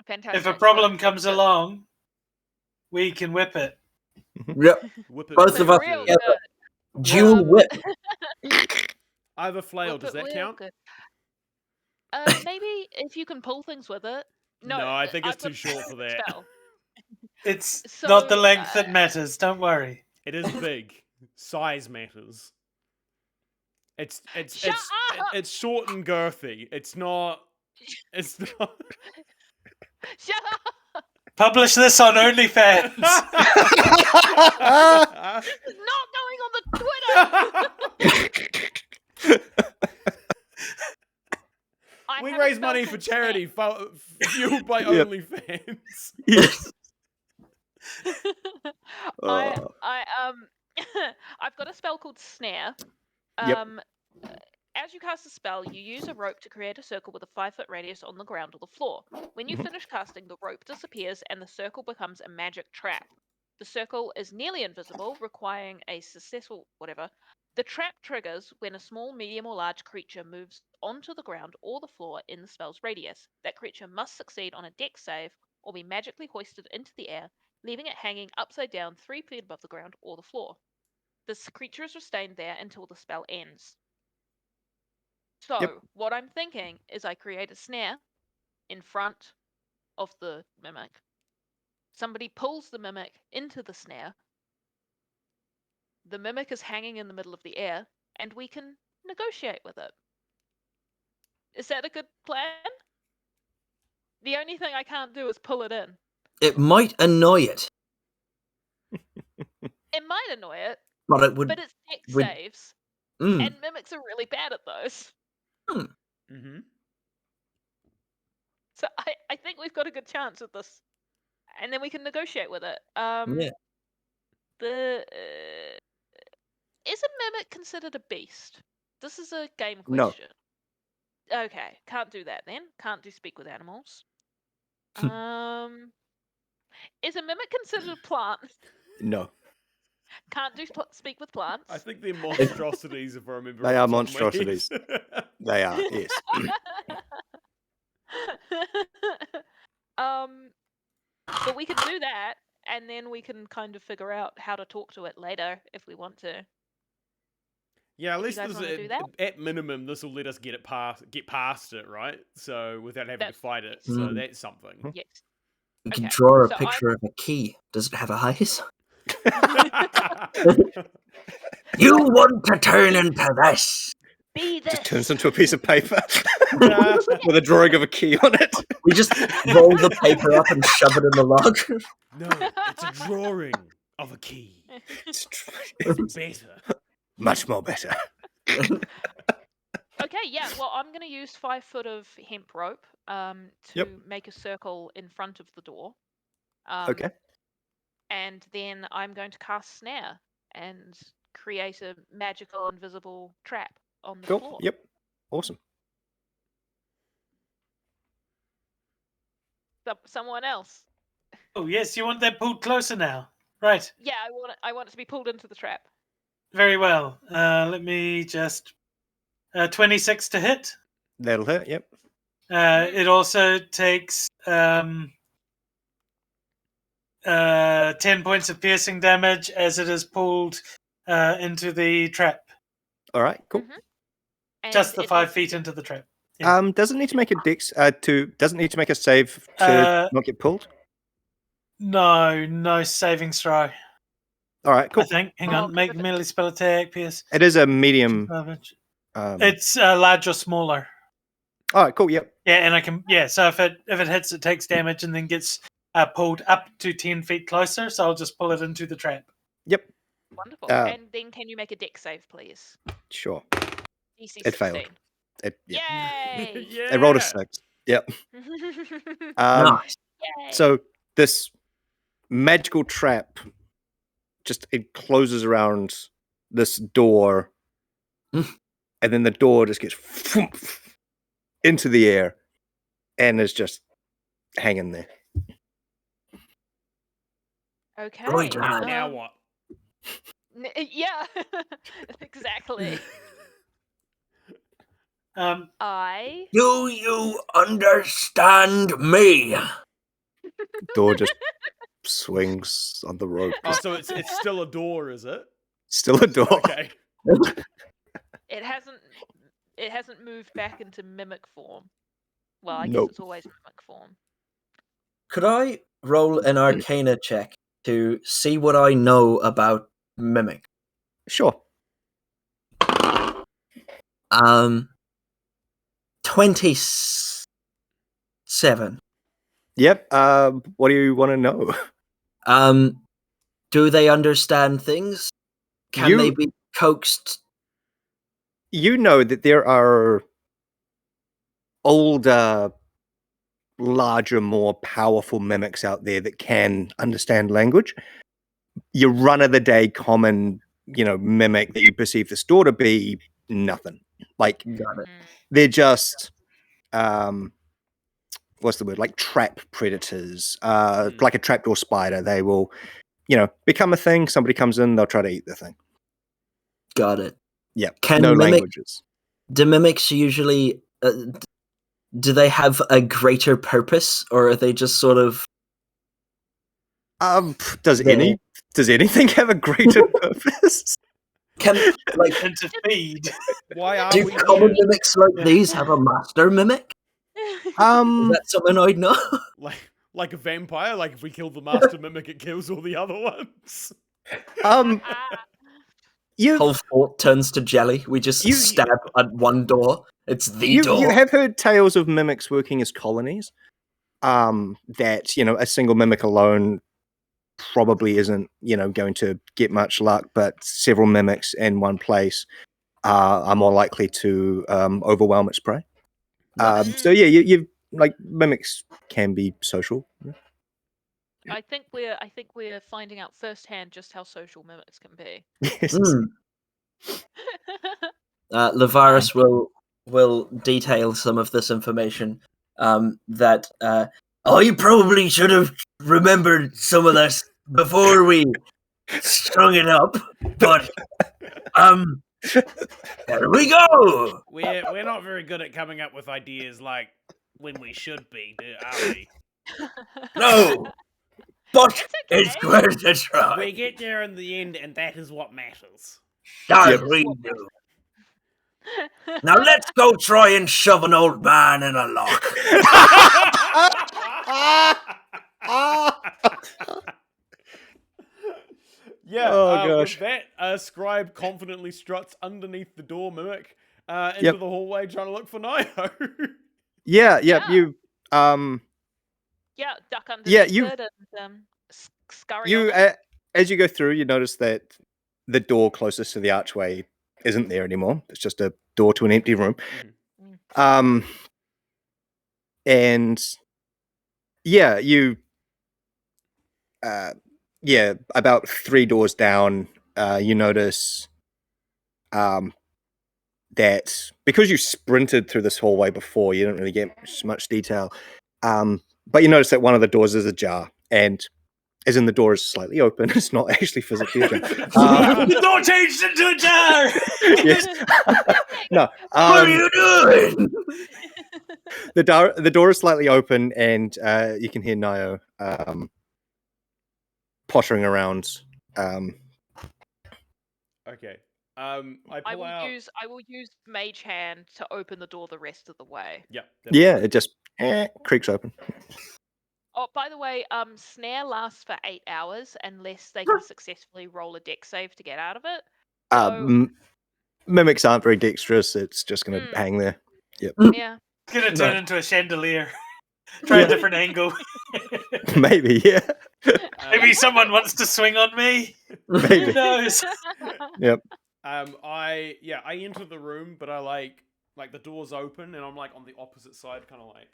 Fantastic. If a problem Good, comes good. along, we can whip it. Yep. Whip it Both of us Real together. good. Dual whip. I have a flail. Whip Does it that real count? good. Maybe if you can pull things with it. No, I think it's I've got too short for that. spell. It's So, not the length that matters. Don't worry. It is big. Size matters. It's Shut up! it's short and girthy. It's not It's not. Shut up! Publish this on OnlyFans. It's not going on the Twitter. I We have a raise spell money for called charity, fueled by Yep. OnlyFans. Yes. Snare. I've got a spell called Snare. Yep. As you cast a spell, you use a rope to create a circle with a 5-foot radius on the ground or the floor. When you finish casting, the rope disappears and the circle becomes a magic trap. The circle is nearly invisible, requiring a successful whatever. The trap triggers when a small, medium, or large creature moves onto the ground or the floor in the spell's radius. That creature must succeed on a dex save or be magically hoisted into the air, leaving it hanging upside down 3 feet above the ground or the floor. This creature is restrained there until the spell ends. So, Yep. what I'm thinking is I create a snare in front of the mimic. Somebody pulls the mimic into the snare. The mimic is hanging in the middle of the air, and we can negotiate with it. Is that a good plan? The only thing I can't do is pull it in. It might annoy it, It might annoy it, but it would. but it's dex would- saves, Mm. and mimics are really bad at those. Mm-hmm. So I think we've got a good chance at this, and then we can negotiate with it. Yeah. The is a mimic considered a beast? This is a game No. question. Okay, can't do that then. Can't do speak with animals. Is a mimic considered a plant? No. Can't do speak with plants. I think they're monstrosities, if I remember. They off are the top of my head. monstrosities. They are, yes. But we can do that, and then we can kind of figure out how to talk to it later if we want to. Yeah, at If you least guys wanna do that? at minimum, this will let us get past it, right? So without having to That's fight it. yes. So Mm. that's something. Yes. You can Okay, draw a so picture of a key. Does it have eyes? You want to turn into this? Be this. Just turns into a piece of paper with a drawing of a key on it. We just roll the paper up and shove it in the log. No, it's a drawing of a key. It's It's better. much more better. Okay, yeah. Well, I'm going to use 5 foot of hemp rope to Yep. make a circle in front of the door. Okay. And then I'm going to cast snare and create a magical invisible trap on the Cool. floor. Yep. Awesome. Someone else. Oh yes, you want that pulled closer now, right? Yeah, I want it to be pulled into the trap. Very well. Let me just 26 to hit. That'll hit. Yep. It also takes 10 points of piercing damage as it is pulled into the trap. All right. Cool. And Just the it 5 also- feet into the trap. Yeah. Doesn't need to make a dex. Doesn't need to make a save to not get pulled. No saving throw. All right. Cool. I think. Hang Oh, on. Make 'cause melee spell attack, pierce. It is a medium. It's large or smaller. All right. Cool. Yep. Yeah, and I can. Yeah, so if it hits, it takes damage and then gets pulled up to 10 feet closer. So I'll just pull it into the trap. Yep. Wonderful. Uh, And then can you make a dex save, please? Sure. DC It failed. 16. Yeah. Yay! Yeah. It rolled a 6. Yep. Nice. Yay! So this magical trap just encloses around this door, Mm. and then the door just gets into the air and is just hanging there. Okay. Right, lad. Now what? Yeah, exactly. I Do you understand me? Door just swings on the rope. Oh, so it's still a door, is it? Still a door. Okay. it hasn't moved back into mimic form. Well, I Nope. guess it's always mimic form. Could I roll an Arcana check to see what I know about Mimic? Sure. 26. 7. Yep. What do you want to know? Do they understand things? Can they be coaxed? You know that there are older, larger, more powerful mimics out there that can understand language. Your run-of-the-day common, mimic that you perceive this door to be, nothing. Like, Got it. they're just, what's the word? Like trap predators, like a trapdoor spider. They will, become a thing. Somebody comes in, they'll try to eat the thing. Got it. Yeah, Can no languages. Do mimics usually... do they have a greater purpose, or are they just sort of... Does anything have a greater purpose? Can, And to feed. Why are do we common here? mimics like these have a master mimic? Is that something I'd know? Like a vampire? Like if we kill the master mimic, it kills all the other ones? Whole fort turns to jelly. We just stab at one door. It's the door. You have heard tales of mimics working as colonies. That, a single mimic alone probably isn't, going to get much luck, but several mimics in one place are more likely to overwhelm its prey. So yeah, you like mimics can be social. I think we're finding out firsthand just how social mimics can be. Yes. Lavaris will detail some of this information. That you probably should have remembered some of this before we strung it up, but there we go. We're not very good at coming up with ideas like when we should be, are we? No, but It's it's okay. worth a try. We get there in the end, and that is what matters. I Yep. agree, do. Now let's go try and shove an old man in a lock. Yeah. Oh, gosh. With that, Scribe confidently struts underneath the door mimic into the hallway, trying to look for Nio. Yeah. Yeah, You duck underneath it and scurry on it. as you go through, you notice that the door closest to the archway isn't there anymore. It's just a door to an empty room. And yeah, you about 3 doors down, you notice that because you sprinted through this hallway before, you didn't really get much detail. But you notice that one of the doors is ajar, and as in the door is slightly open, it's not actually physically ajar. The door changed into a jar! Yes. No. What are you doing? The door is slightly open, and you can hear Nio pottering around. Okay. I will use Mage Hand to open the door the rest of the way. Yep. Yeah, it just creaks open. Oh, by the way, Snare lasts for 8 hours unless they can successfully roll a dex save to get out of it. So, Mimics aren't very dexterous. It's just going to hang there. Yep. yeah. It's going to turn into a chandelier. Try a different angle. Maybe, yeah. Maybe someone wants to swing on me. Maybe. Who knows? Yep. I enter the room, but I like the door's open, and I'm like on the opposite side, kind of like,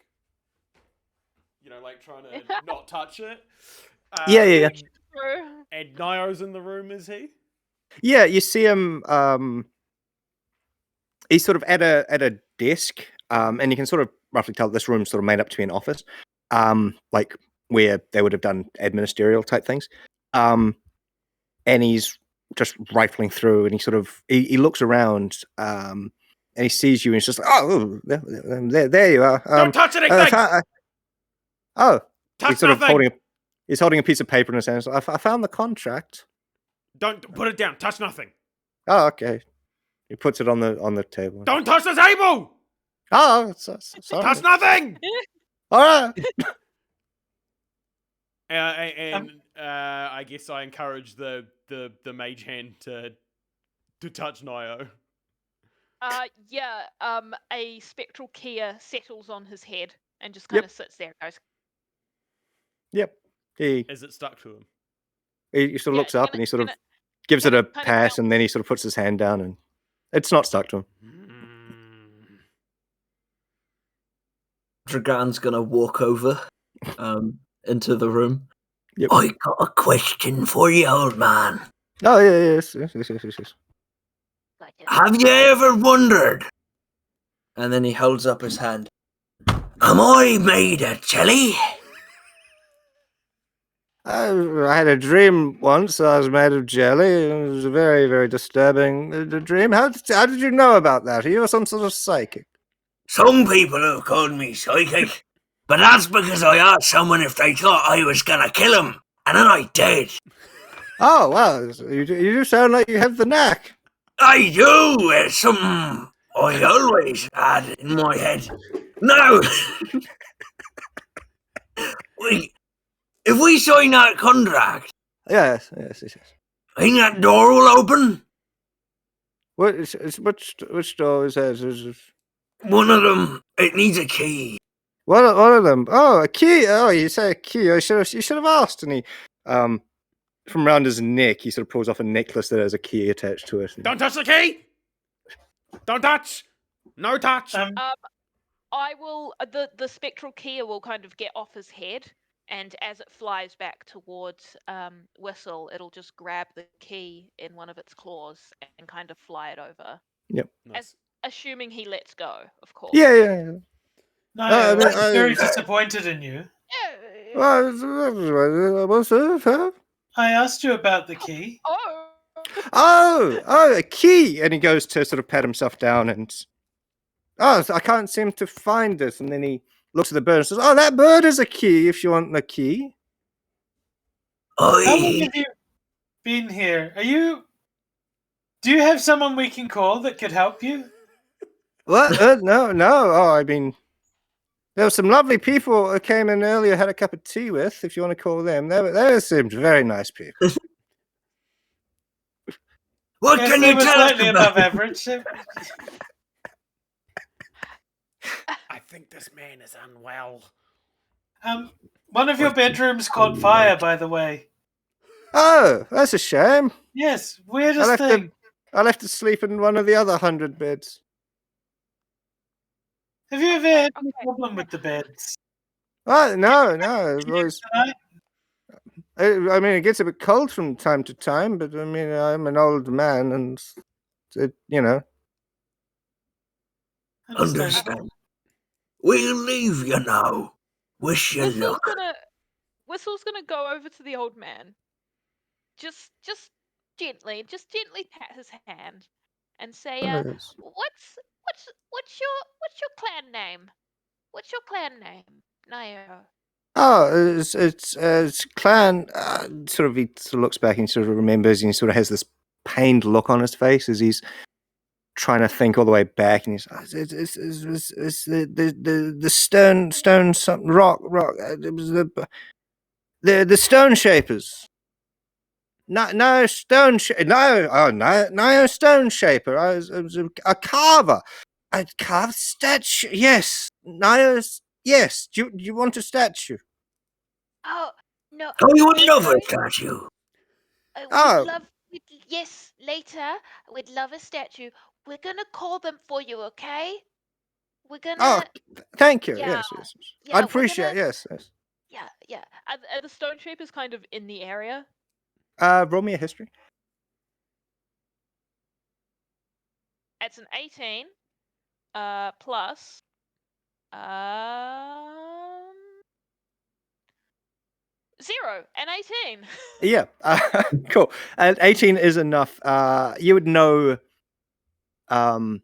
like trying to not touch it. Yeah. And Nio's in the room, is he? Yeah, you see him. He's sort of at a desk, and you can sort of roughly tell this room's sort of made up to be an office, like where they would have done administerial type things. And he's just rifling through, and he looks around, and he sees you, and he's just like, "Oh, there you are." Don't touch anything. He's sort of holding a piece of paper in his hands. I found the contract. Don't put it down. Touch nothing. Oh, okay. He puts it on the table. Don't touch the table. Oh, sorry. Touch nothing. All right. I guess I encourage the mage hand to touch Nio. A spectral Kia settles on his head and just kind Yep. of sits there and goes, Yep. He Is it stuck to him? sort of Yeah, looks up can and he it- sort can of it- gives it can a it kind of pass, and then he bounce? sort of puts his hand down, and it's not stuck to him. Dragan's gonna walk over into the room. Yep. I got a question for you, old man. Oh yeah, yes. Have you ever wondered, And then he holds up his hand. am I made of jelly? I had a dream once. I was made of jelly. It was a very, very disturbing dream. How did you know about that? Are you some sort of psychic? Some people have called me psychic, but that's because I asked someone if they thought I was gonna kill him, and then I did. Oh, well, you do sound like you have the knack. I do. It's something I always had in my head. Now, if we sign that contract, Yes. ain't that door will open? Which door is that? One of them, it needs a key. One of them. Oh, a key. Oh, you say a key. You should have asked. And he, from around his neck, he sort of pulls off a necklace that has a key attached to it. Don't touch the key! Don't touch! No touch! I will. The spectral key will kind of get off his head, and as it flies back towards Whistle, it'll just grab the key in one of its claws and kind of fly it over. Yep. Nice. Assuming he lets go, of course. Yeah. No, I mean, I'm very disappointed in you. I asked you about the key. Oh, a key! And he goes to sort of pat himself down and, I can't seem to find it. And then he looks at the bird and says, oh, that bird is a key if you want the key. How long have you been here? Do you have someone we can call that could help you? What? No. Oh, I mean, there were some lovely people who came in earlier, had a cup of tea with, if you want to call them. They seemed very nice people. What Yes, can they you were tell us slightly about? above average. I think this man is unwell. One of your bedrooms caught fire, by the way. Oh, that's a shame. Yes, weirdest thing. I'll have to sleep in one of the other 100 beds. Have you ever had any Okay. problem with the beds? Oh, no. It was, Tonight? I mean, it gets a bit cold from time to time, but I mean, I'm an old man, and Understand. We'll leave you now. Wish you luck. Whistle's gonna go over to the old man. Just gently pat his hand and say, yes. what's your clan name? What's your clan name, Nairo? Oh, it's clan. He sort of looks back and sort of remembers, and he sort of has this pained look on his face as he's trying to think all the way back, and he's it's the stone something rock. It was the stone shapers. No stone no stone shaper. I was a carver. I carved statue. Yes, Niles. Yes. Do you want a statue? Oh no! Oh, you would love a later, statue. Oh. Yes, later we'd love a statue. We're gonna call them for you, okay? We're gonna. Oh, thank you. Yeah. Yes. Yeah, I'd we're appreciate. gonna- Yes. Yeah. Are the stone shapers kind of in the area? Roll me a history. It's an 18. Plus. 0 and 18. Yeah. Cool. And 18 is enough. You would know. That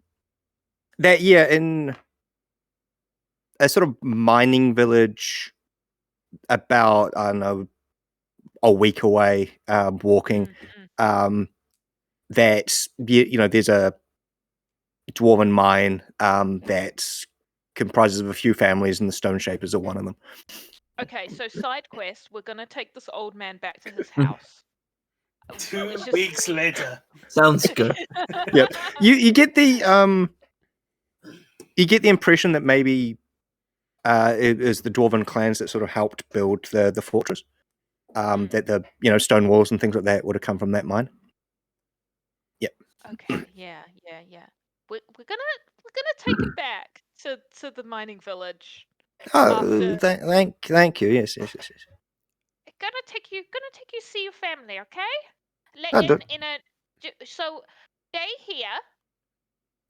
in a sort of mining village, about I don't know, a week away, walking. That there's a dwarven mine that comprises of a few families, and the Stone Shapers are one of them. Okay, so side quest, we're gonna take this old man back to his house. 2 weeks later. Sounds good. Yep. You get the impression that maybe It is the dwarven clans that sort of helped build the fortress. That the stone walls and things like that would have come from that mine. Yep. Okay, yeah. We're gonna take it back to the mining village. Oh, After- thank you. Yes. Gonna take you to see your family, okay? Oh, good. So stay here.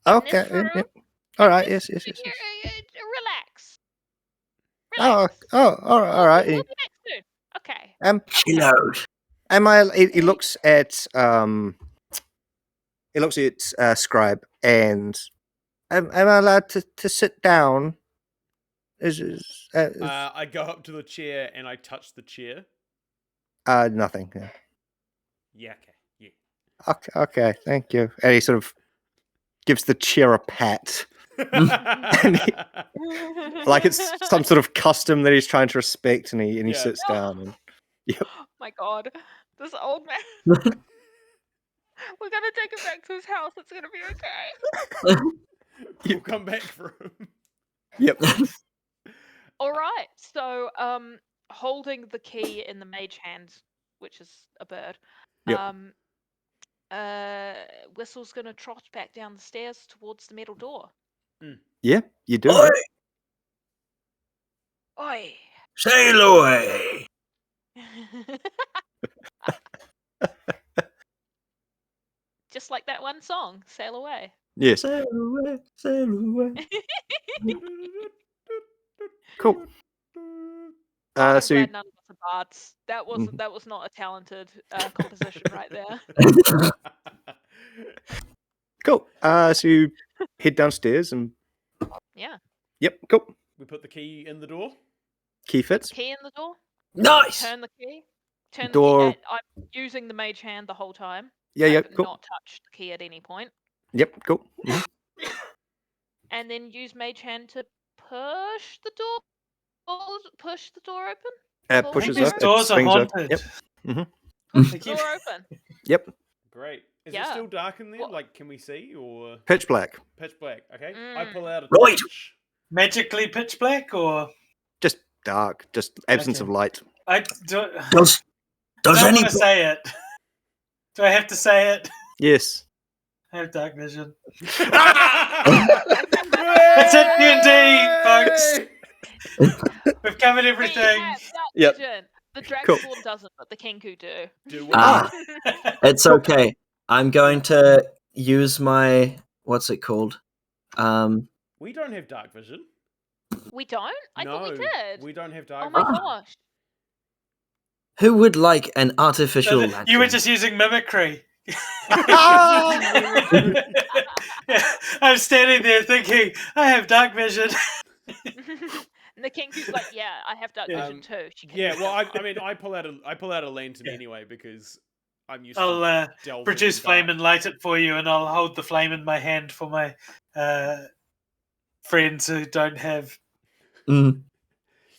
Okay. this room, Yep. All right. Just, Yes. relax. Oh, all right. We'll be back soon. Okay. Chill out. Am I? He looks at Scribe, and am I allowed to sit down? I go up to the chair and I touch the chair. Nothing. Yeah. Yeah. Okay. Yeah. Okay. Thank you. And he sort of gives the chair a pat, like it's some sort of custom that he's trying to respect, and he sits down. And yep. My God, this old man. We're gonna take him back to his house. It's gonna be okay. You'll come back for him. Yep. All right. So, holding the key in the mage hand, which is a bird. Yep. Whistle's gonna trot back down the stairs towards the metal door. Yeah, you do. Oi, Oi! sail away. Just like that one song, "Sail Away." Yes. Sail away, sail away. Cool. I'm So glad none of us are bards. That was not a talented composition right there. cool. So you head downstairs and Yeah. yep. Cool. We put the key in the door. Key fits. Key in the door. Nice. Turn the key. Turn Door- the key. I'm using the mage hand the whole time. Yeah. I've Cool. not touched the key at any point. Yep. Cool. Mhm. And then use mage hand to push the door. Push the door open. Pushes These up. it doors are swings up. haunted. Yep. Push They the keep- door open. Yep. Great. Is it Yeah. still dark in there? What- Like, can we see or Pitch black. pitch black? Okay. I pull out a Right. torch. Magically pitch black, or Just dark. Just absence Okay. of light. I don't Does want any to say it. Do I have to say it? Yes. I have dark vision. That's it, D&D, We've covered We everything. have that Yep. vision. The Cool. Dragonborn doesn't, but the Kenku do. Do we? Ah. It's okay. I'm going to use my what's it called? We don't have dark vision. We don't? I no, thought we did. we don't have dark Oh my vision. gosh. Who would like an artificial lantern? You were just using mimicry. Yeah, I'm standing there thinking, I have dark vision. And the Kenku's like, yeah, I have dark vision too. She can Yeah, do well, that. I mean, I pull out a lantern Yeah. anyway because I'm used I'll to delving produce in flame dark. and light it for you, and I'll hold the flame in my hand for my friends who don't have, Mm,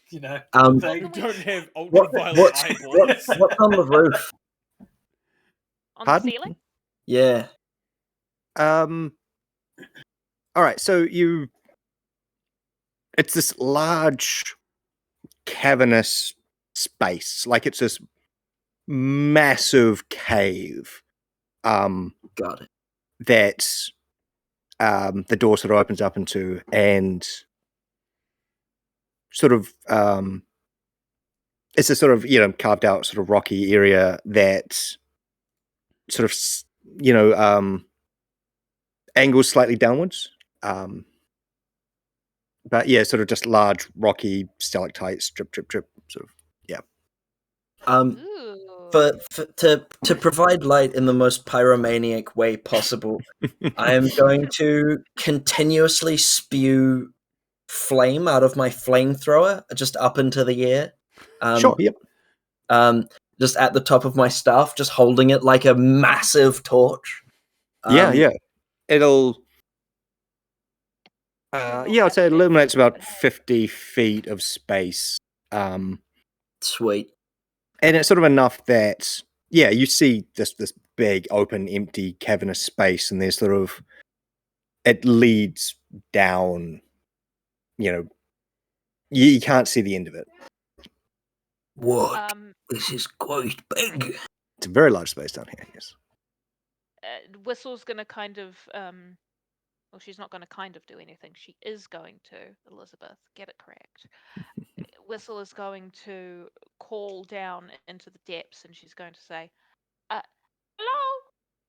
you know, um, Who thing. don't have what, ultraviolet what's, eyeballs. what's on the roof? On Pardon? the ceiling? Yeah. All right. So it's this large, cavernous space. Like it's this massive cave. Got it. That the door sort of opens up into, and sort of it's a sort of carved out sort of rocky area that sort of angles slightly downwards. But yeah, sort of just large rocky stalactites, drip, drip, drip, sort of. Ooh. To provide light in the most pyromaniac way possible, I am going to continuously spew flame out of my flamethrower just up into the air. Sure. Yep. Just at the top of my staff, just holding it like a massive torch. Yeah. It'll. I'd say it illuminates about 50 feet of space. Sweet. And it's sort of enough that, you see this big, open, empty, cavernous space, and there's sort of, it leads down, You can't see the end of it. What? This is quite big. It's a very large space down here, yes. Whistle's gonna kind of well, she's not gonna kind of do anything. She is going to, Elizabeth, get it correct. Whistle is going to call down into the depths, and she's going to say, "Hello,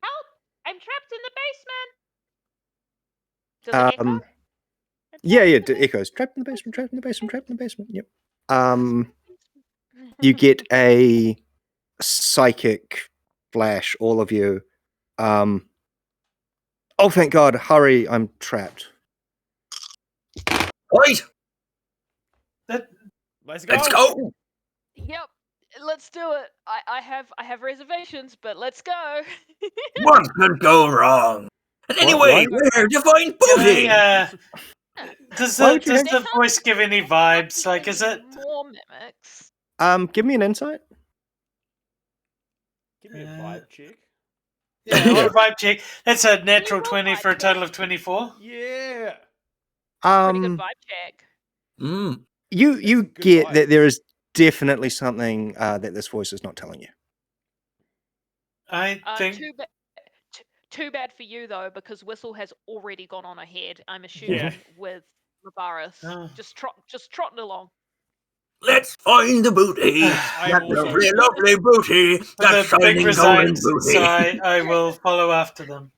help! I'm trapped in the basement." Does it echo? Yeah, it echoes. Trapped in the basement, trapped in the basement, trapped in the basement. Yep. You get a psychic flash, all of you. Oh, thank God! Hurry! I'm trapped. Right, Let's go. let's go. Yep, let's do it. I have reservations, but let's go. What could go wrong? And anyway, where to find booty? Does Why would you the voice give any vibes? Like, is it? More mimics. Give me an insight. Give me a vibe check. Yeah, or a vibe check. That's a natural 20 for a total of 24. Yeah. Pretty good vibe check. You get that there is definitely something that this voice is not telling you. I think. Too bad for you though, because Whistle has already gone on ahead. I'm assuming with Lavaris, just trotting along. Let's find the booty. That lovely, lovely booty. That shining golden booty. I will follow after them.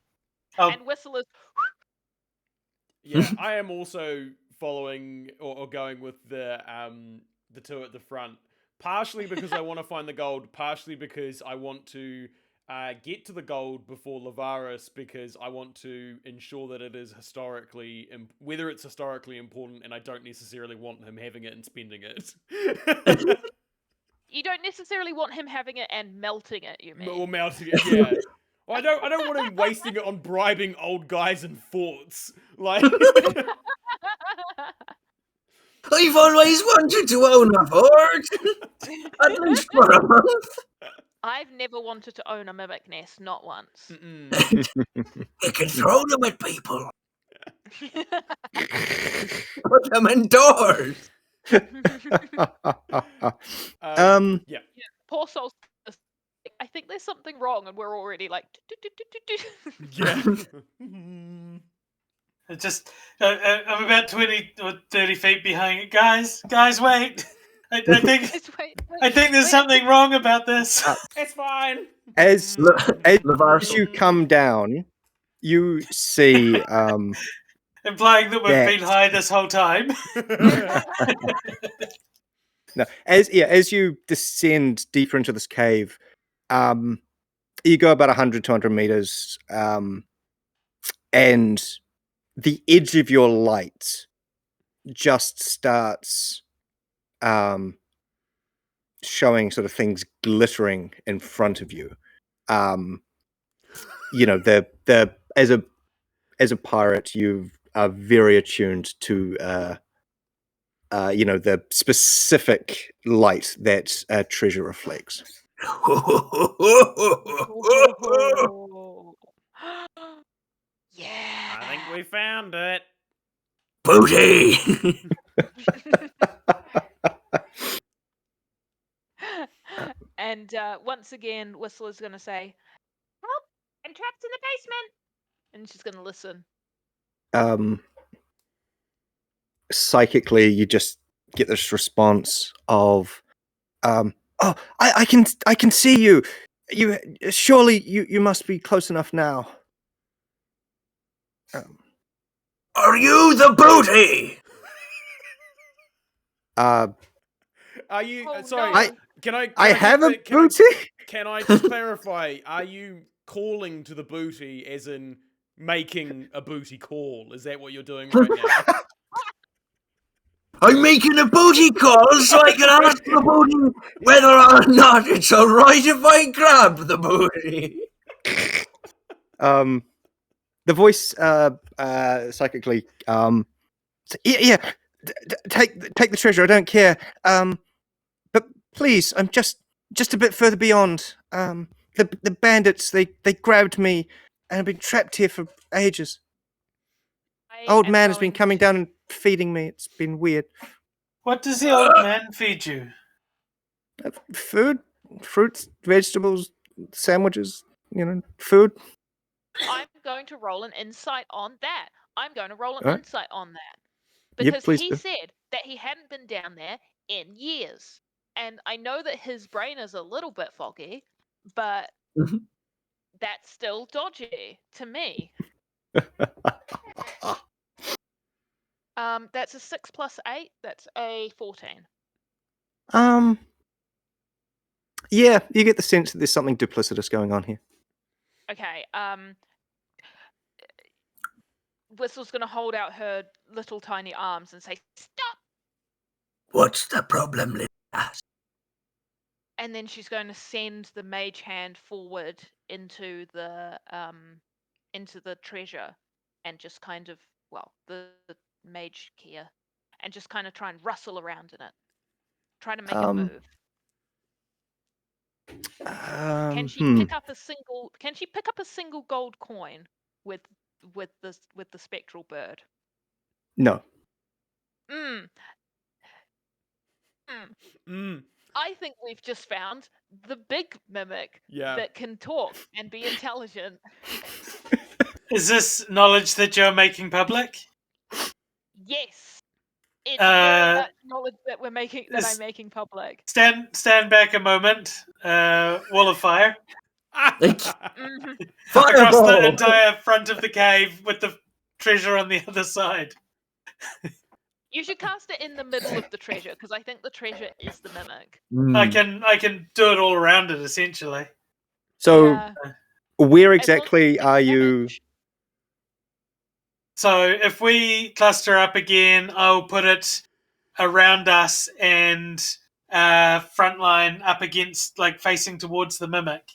And Whistle is. Yeah, I am also following or going with the two at the front. Partially because I want to find the gold. Partially because I want to get to the gold before Lavaris, because I want to ensure that it is historically, whether it's historically important, and I don't necessarily want him having it and spending it. You don't necessarily want him having it and melting it, you mean? Or melting it, yeah. Well, I don't want him wasting it on bribing old guys in forts. Like, I've always wanted to own a fort. At least for a month. I've never wanted to own a mimic nest, not once. You can throw them at people. Put them indoors. Yeah. Poor soul. I think there's something wrong, and we're already like. Yeah. Just, I'm about 20 or 30 feet behind it. Guys, wait. I think there's something wrong about this. It's fine. As you come down, you see implying that we've been high this whole time. No, as you descend deeper into this cave, you go about 100, 200 meters, and the edge of your light just starts showing sort of things glittering in front of you. You know, as a pirate, you are very attuned to the specific light that treasure reflects. Yeah. I think we found it. Booty. And once again, Whistle is going to say, "Help! I'm trapped in the basement." And she's going to listen. Psychically, you just get this response of, "Oh, I can see you. You surely you must be close enough now." Are you the booty? Are you? Oh, sorry. no. I have a booty. Can I just clarify? Are you calling to the booty, as in making a booty call? Is that what you're doing right now? I'm making a booty call so I can ask the booty whether or not it's alright if I grab the booty. The voice psychically take the treasure. I don't care. But please, I'm just a bit further beyond. The bandits they grabbed me, and I've been trapped here for ages. Old man has been coming down and feeding me. It's been weird. What does the old man feed you? Food, fruits, vegetables, sandwiches. Food. I'm going to roll an insight on that. I'm going to roll an Alright. insight on that. Yep, Because please he do. said that he hadn't been down there in years. And I know that his brain is a little bit foggy, but Mhm. that's still dodgy to me. That's a 6 plus 8. That's a 14. Yeah, you get the sense that there's something duplicitous going on here. Okay. Whistle's going to hold out her little tiny arms and say, "Stop!" What's the problem, little ass? And then she's going to send the mage hand forward into the treasure, and just kind of the mage gear, and just kind of try and rustle around in it, try to make it move. Can she pick up a single? Can she pick up a single gold coin with the spectral bird? No. I think we've just found the big mimic that can talk and be intelligent. Is this knowledge that you're making public? Yes, it's very much knowledge that I'm making public. Stand back a moment. Wall of fire. Mhm. Across the Fireball! entire front of the cave with the treasure on the other side. You should cast it in the middle of the treasure, because I think the treasure is the mimic. I can do it all around it essentially. So, Yeah. where As long as exactly it's are you? damage. So if we cluster up again, I'll put it around us and front line up against, like, facing towards the mimic.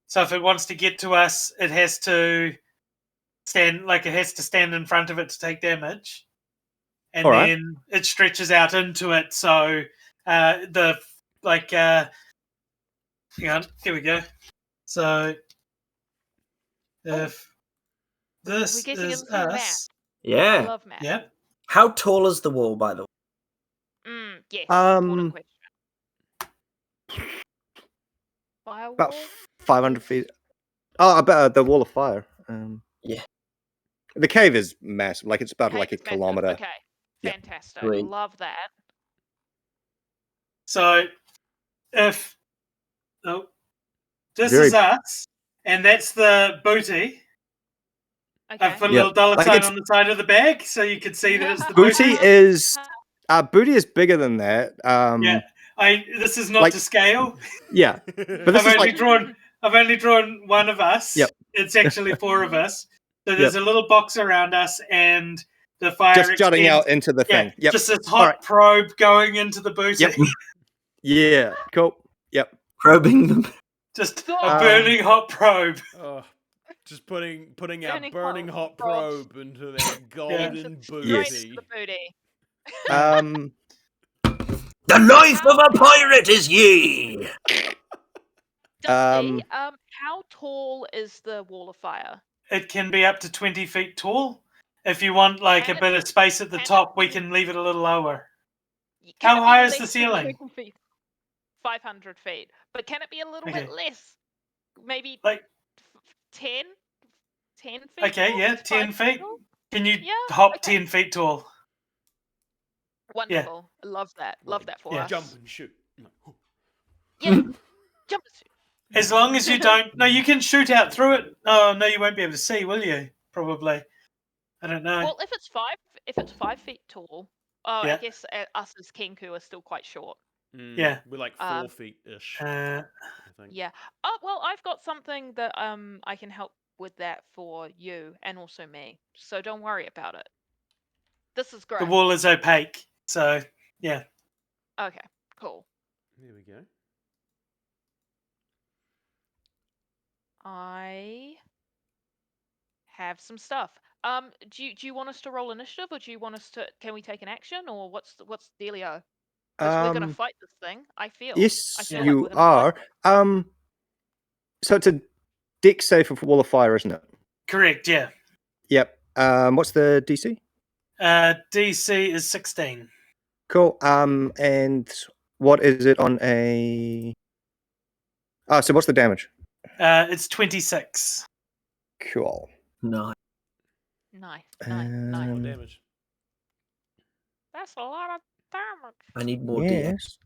So if it wants to get to us, it has to stand in front of it to take damage. And All right. then it stretches out into it, so hang on, here we go. So if this We're getting is into the map. us, I Yeah. love map. yeah. How tall is the wall, by the way? Yes. Important question. Firewall? About 500 feet. Oh, about the wall of fire. Yeah. The cave is massive. Like, it's about Cave like a is massive. kilometer. Okay. Yeah. Fantastic. Great. Love that. So if this Very- is us, and that's the booty. Okay. I've put a Yeah. little dollar Like, sign it's- on the side of the bag, so you can see that it's the Booty booty. is booty is bigger than that. Yeah, this is not like- to scale. Yeah. But this I've is only like drawn one of us. Yep. It's actually four of us. So there's a little box around us, and the fire just jutting extends- out into the thing. Yep. Just this hot Alright. probe going into the booty. Yep. Yeah. Cool. Yep. Probing them. Just Um, a burning hot probe. Oh, just putting our Burning burning hot hot probe into that golden booty. Right Yes. into the booty. The life of a pirate is ye! Dusty, how tall is the wall of fire? It can be up to 20 feet tall. If you want like a Can it bit of space at the can it top, we be- can leave it a little lower. Can How it be high is the less than ceiling? 20 feet? 500 feet. But can it be a little Okay. bit less? Maybe Like 10? 10 feet okay, tall? yeah, Is 10 5 feet. tall? Can you Yeah, hop okay. 10 feet tall? Wonderful. Love that. Love that for yeah. us. Jump and shoot. Yeah. Jump and shoot. As long as you don't. No, you can shoot out through it. Oh no, you won't be able to see, will you? Probably. I don't know. Well, if it's 5 feet tall, I Yeah. guess us as Kenku are still quite short. Yeah. We're like 4 feet ish. I think. Yeah. Oh well, I've got something that I can help with that for you and also me. So don't worry about it. This is great. The wall is opaque, so yeah. Okay. Cool. There we go. I have some stuff. Do you want us to roll initiative, or do you want us to? Can we take an action, or what's dealio? Because we're gonna fight this thing. I feel. Yes, I feel like you we're gonna fight are. So it's a deck save for wall of fire, isn't it? Correct, yeah. Yep. What's the DC? DC is 16. Cool. And what is it on a? So what's the damage? It's 26. Cool. No. Nice. More Um, damage. That's a lot of damage. I need more DM. yes.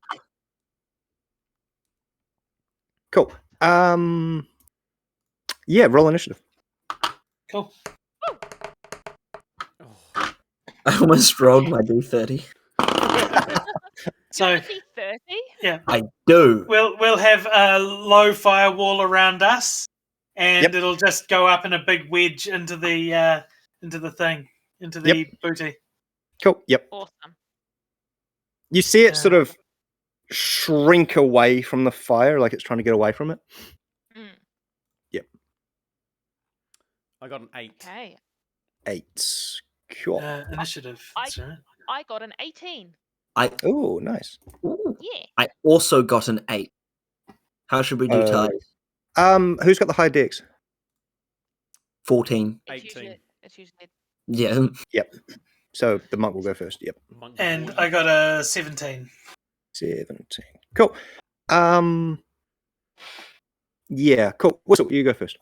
Cool. Yeah, roll initiative. Cool. Oh. I almost rolled my D30. So 30? yeah, I do. we'll have a low firewall around us, and Yep. it'll just go up in a big wedge into the thing, into the booty. Cool. Yep. Awesome. You see it sort of shrink away from the fire, like it's trying to get away from it. Mm. Yep. I got an 8. Okay. 8. Cool. Initiative. That's right. I got an 18. Oh, nice. Ooh. Yeah. I also got an 8. How should we do ties? Who's got the high dex? 14. 18. It's usually Yeah. Yep. So the monk will go first. Yep. Monk And boy. I got a 17. 17. Cool. Yeah, cool. Whistle, you go first.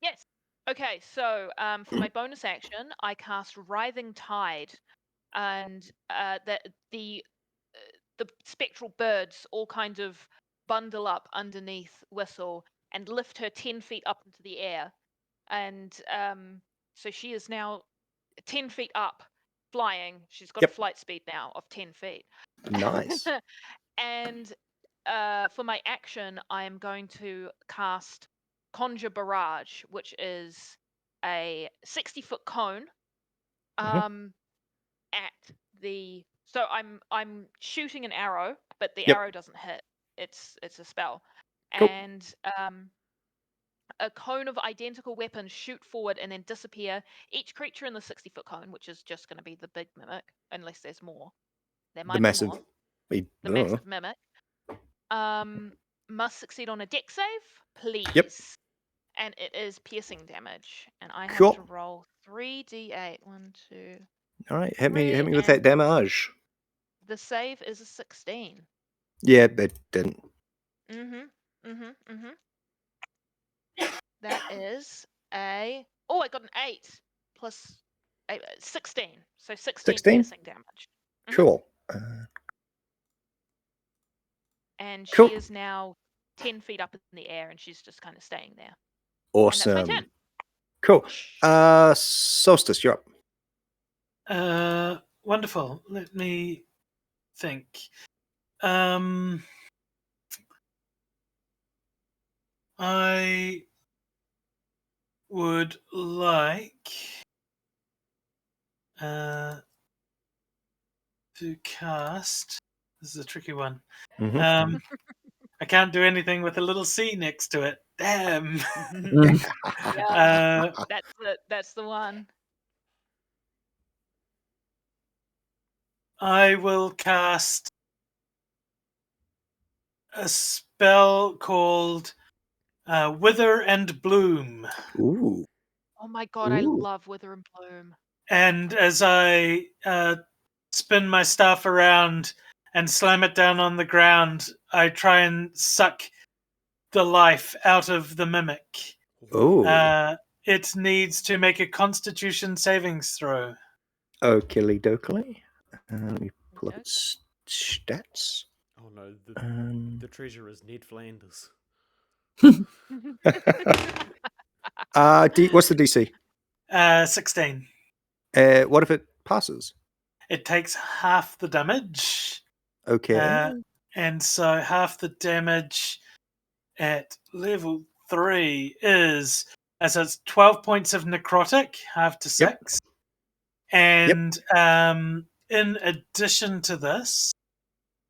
Yes. Okay, so for my bonus action, I cast Writhing Tide, and the spectral birds all kind of bundle up underneath Whistle and lift her 10 feet up into the air, and so she is now 10 feet up, flying. She's got a Yep. flight speed now of 10 feet. Nice. And for my action, I am going to cast Conjure Barrage, which is a 60-foot cone. At the so I'm shooting an arrow, but the Yep. arrow doesn't hit. It's a spell, Cool. and a cone of identical weapons shoot forward and then disappear. Each creature in the 60-foot cone, which is just going to be the big mimic, unless there's more. There might The be massive. more. The massive mimic. Must succeed on a dex save, please. And it is piercing damage, and I have Cool. to roll 3d8. 1, 2. All right, hit me Three, with that and- damage. The save is a 16. Yeah, it didn't. That is I got an 8 plus 8, 16. So 16 16? piercing damage. Cool. And Cool. she is now 10 feet up in the air, and she's just kind of staying there. Awesome. And that's my turn. Cool. Solstice, you're up. Wonderful. Let me think. I would like to cast. This is a tricky one. Mhm. I can't do anything with a little C next to it. Damn. Yeah, that's the one. I will cast a spell called Wither and Bloom. Ooh. Oh my god, I Ooh. love Wither and Bloom. And as I spin my staff around and slam it down on the ground, I try and suck the life out of the mimic. Ooh. It needs to make a Constitution savings throw. Okily dokily. Let me pull up its stats. Oh no, the treasure is Ned Flanders. What's the DC? 16. What if it passes? It takes half the damage. Okay. And so half the damage at level 3 is, so it's 12 points of necrotic, half to 6. And in addition to this,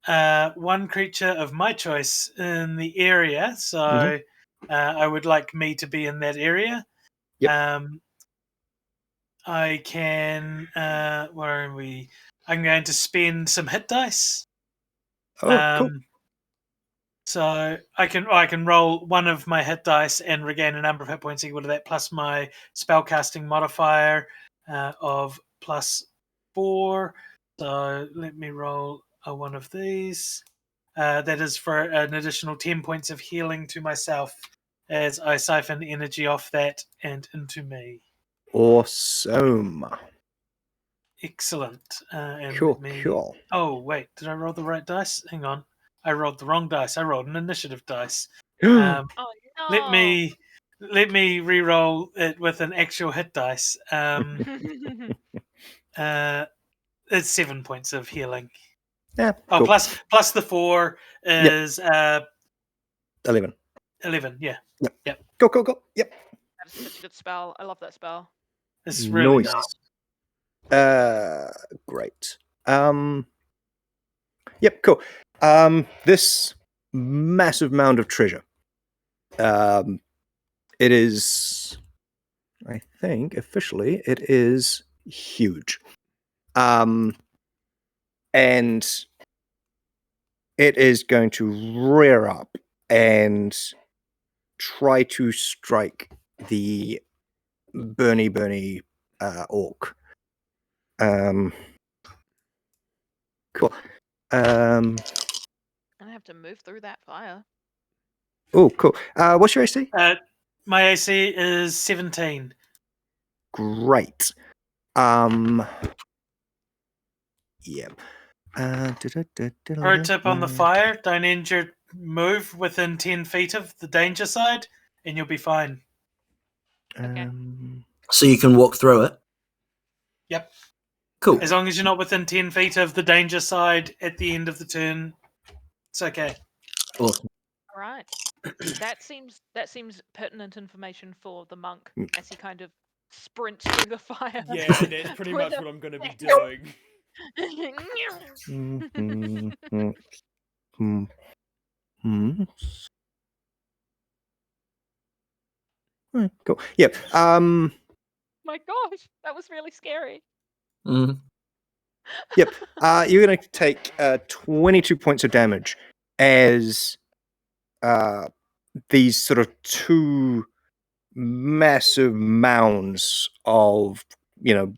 one creature of my choice in the area, so I would like me to be in that area. I can, where are we? I'm going to spend some hit dice. Cool. So I can roll one of my hit dice and regain a number of hit points equal to that, plus my spellcasting modifier of +4. So let me roll one of these. That is for an additional 10 points of healing to myself as I siphon energy off that and into me. Awesome. Excellent. And Cool, let me... cool. Oh, wait. Did I roll the right dice? Hang on. I rolled the wrong dice. I rolled an initiative dice. Oh no! Let me re-roll it with an actual hit dice. It's 7 points of healing. Yeah, Oh, cool. plus the 4 is 11. 11. Yeah. Cool. Yep. That is such a good spell. I love that spell. It's really Nice. nice. Great. Yep, cool. This massive mound of treasure. It is, I think, officially, it is huge. And it is going to rear up and try to strike the Bernie orc. Cool. I have to move through that fire. Oh, cool. What's your AC? My AC is 17. Great. Yeah. Pro tip on the fire: don't end your move within 10 feet of the danger side, and you'll be fine. Okay. So you can walk through it. Yep. Cool. As long as you're not within 10 feet of the danger side at the end of the turn, it's okay. Awesome. All right. That seems pertinent information for the monk as he kind of sprints through the fire. Yeah, that's pretty much what I'm going to be doing. Cool. Yep. My gosh, that was really scary. Mm. Yep. You're going to take 22 points of damage as these sort of two massive mounds of,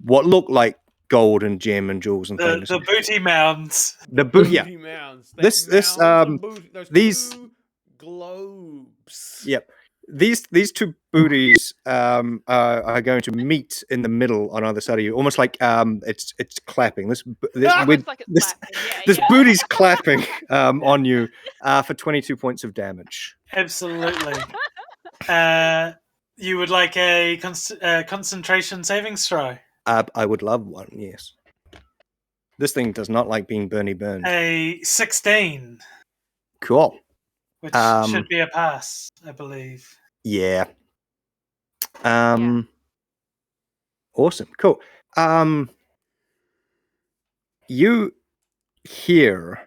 what look like gold and gem and jewels and things. The booty mounds. The boot, yeah. Booty mounds. This- Mounds of booty, those these- two globes. Yep. These two booties are going to meet in the middle on either side of you, almost like it's clapping. This Looks like it's laughing. Yeah, this yeah. booty's clapping on you for 22 points of damage. Absolutely. You would like a concentration savings throw? I would love one. Yes. This thing does not like being burned. A 16, Cool. which should be a pass, I believe. Yeah. Awesome. Cool. You hear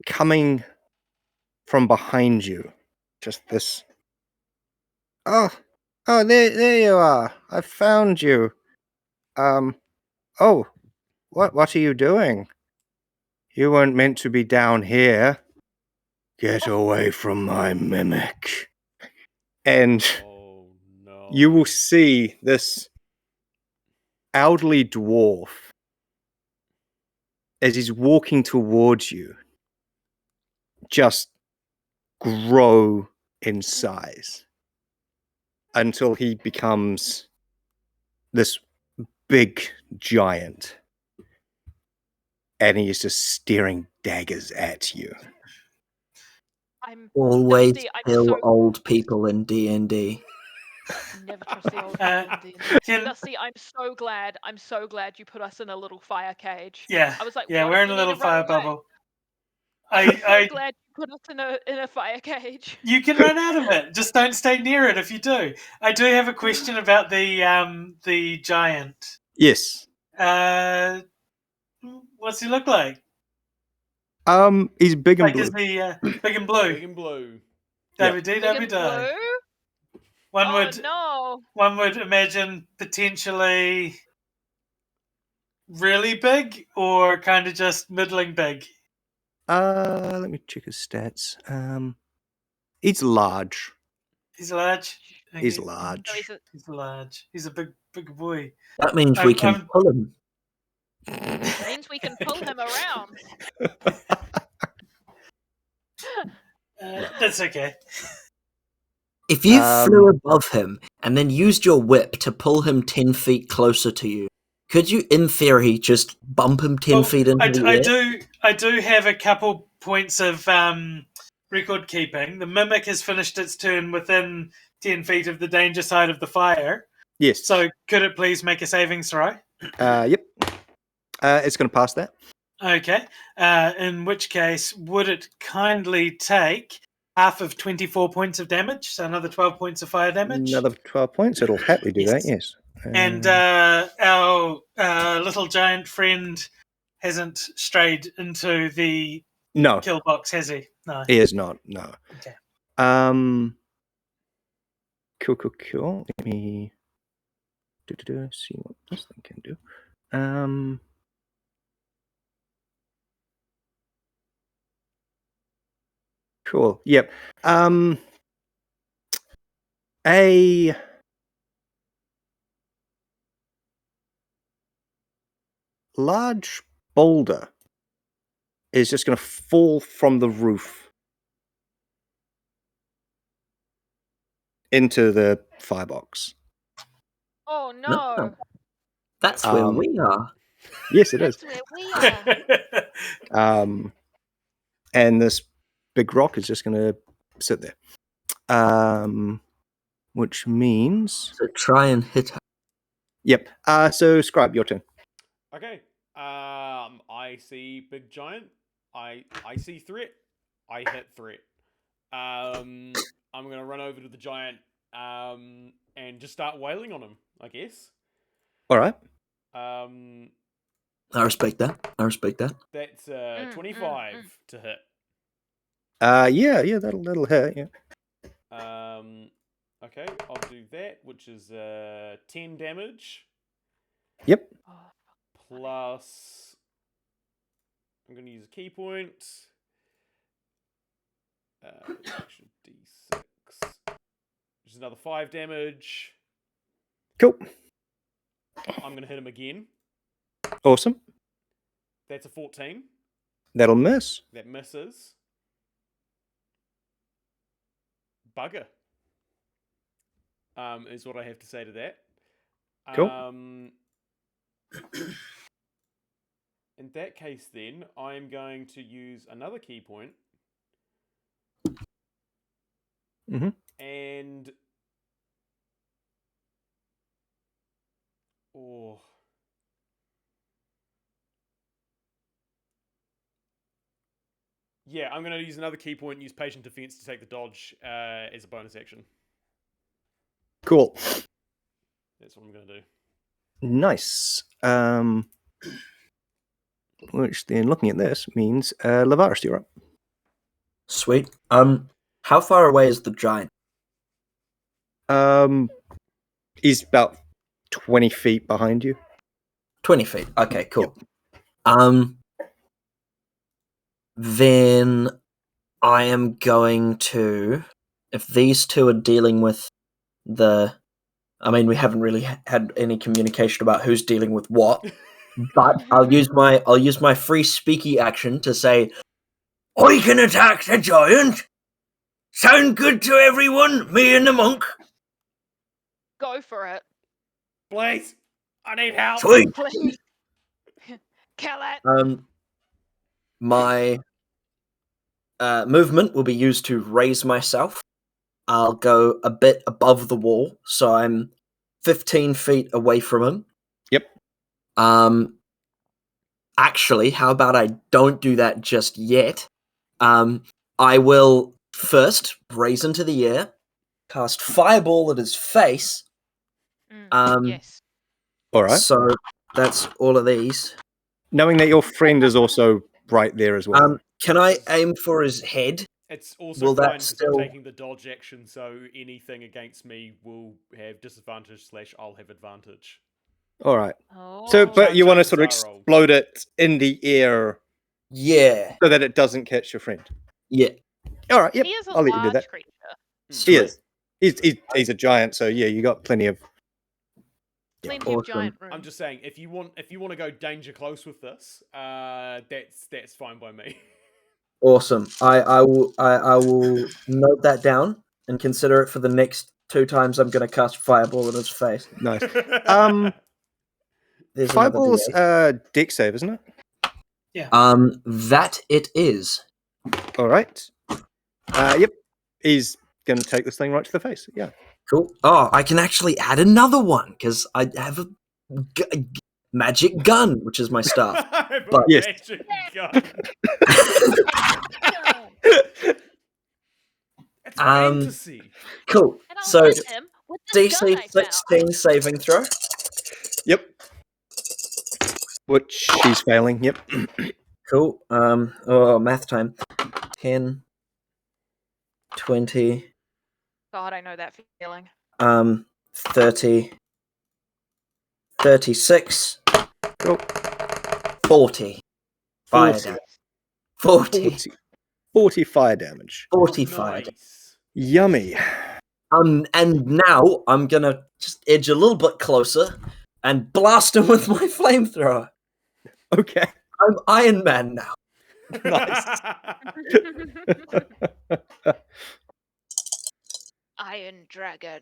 coming from behind you, just this. Oh, there you are. I found you. Oh, what are you doing? You weren't meant to be down here. Get away from my mimic. And Oh no. you will see this elderly dwarf as he's walking towards you just grow in size until he becomes this big giant, and he is just staring daggers at you. I'm Always Dusty, I'm kill so- old people in D&D. never trust the old lady. Dusty, I'm so glad you put us in a little fire cage. Yeah. I was like, yeah, what we're if in a we need little to run fire away? bubble. I'm so I glad you put us in a fire cage. You can run out of it. Just don't stay near it if you do. I do have a question about the giant. Yes. What's he look like? He's big and Like, blue. is he big and blue? Big and blue. David Big D, and David die. blue? One would imagine potentially really big or kind of just middling big. Let me check his stats. He's large. He's large. He's Okay. large. No, he's a, He's large. He's a big big boy. That means we can pull him. Means we can pull him around. That's okay. If you flew above him and then used your whip to pull him 10 feet closer to you, could you, in theory, just bump him 10 feet into the air? I do have a couple points of record keeping. The mimic has finished its turn within 10 feet of the danger side of the fire. Yes. So could it please make a saving throw? Yep. It's going to pass that. Okay. In which case, would it kindly take half of 24 points of damage, so another 12 points of fire damage? Another 12 points. It'll happily do that, yes. And our little giant friend hasn't strayed into the kill box, has he? No. He is not, no. Okay. Cool. Let me see what this thing can do. Cool. Yep. A large boulder is just going to fall from the roof into the firebox. Oh no! That's where we are. Yes, it is. That's where we are. And this big rock is just going to sit there. Which means... So try and hit her. Yep. So, Scribe, your turn. Okay. I see big giant. I see threat. I hit threat. I'm gonna run over to the giant and just start wailing on him, I guess. All right. I respect that. That's 25 to hit. Yeah, that'll hit. Yeah. Okay, I'll do that, which is 10 damage. Yep. Plus, I'm going to use a key point. Action D6. Which is another 5 damage. Cool. I'm going to hit him again. Awesome. That's a 14. That'll miss. That misses. Bugger. Is what I have to say to that. Cool. In that case, then, I'm going to use another key point. Mm-hmm. And... Oh... Yeah, I'm going to use another key point and use Patient Defense to take the dodge as a bonus action. Cool. That's what I'm going to do. Nice. Which then, looking at this, means Lavaris, you're up. Sweet. How far away is the giant? He's about 20 feet behind you. 20 feet. Okay, cool. Yep. Then I am going to, if these two are dealing with we haven't really had any communication about who's dealing with what, but I'll use my free speaky action to say, I can attack the giant. Sound good to everyone? Me and the monk. Go for it. Please, I need help. Sweet. Please. Kill it. My movement will be used to raise myself. I'll go a bit above the wall, so I'm 15 feet away from him. Yep. Actually, how about I don't do that just yet? I will first raise into the air, cast Fireball at his face. Yes. All right. So that's all of these. Knowing that your friend is also right there as well. Can I aim for his head? It's also Will fine that because still... I'm taking the dodge action, so anything against me will have disadvantage / I'll have advantage. All right. Oh. So, but you want to sort of Samsara. explode it in the air, Yeah, so that it doesn't catch your friend. yeah. All right. Yep. He is a I'll let you do large that. creature. He is. He's a giant, so yeah, you got plenty of Plenty of Awesome. giant room. I'm just saying, if you want to go danger close with this, that's fine by me. Awesome. I will note that down and consider it for the next 2 times I'm going to cast Fireball in his face. Nice. There's Fireball's another deck save, isn't it? D8. That it is. All right. Yep. He's going to take this thing right to the face. Yeah. Cool. Oh, I can actually add another one because I have a magic gun, which is my staff. I have a But- Yes. magic gun. It's fantasy. Cool. And I'll So hit him with this gun DC I found. 16 saving throw. Yep. Which she's failing. Yep. Cool. Math time. 10, 20, God, I know that feeling. 30, 36, Cool. 40. Fire 40. damage. 40. 40 fire damage. 40 fire damage. Nice. Yummy. And now I'm gonna just edge a little bit closer and blast him with my flamethrower. Okay. I'm Iron Man now. Nice. Iron Dragon.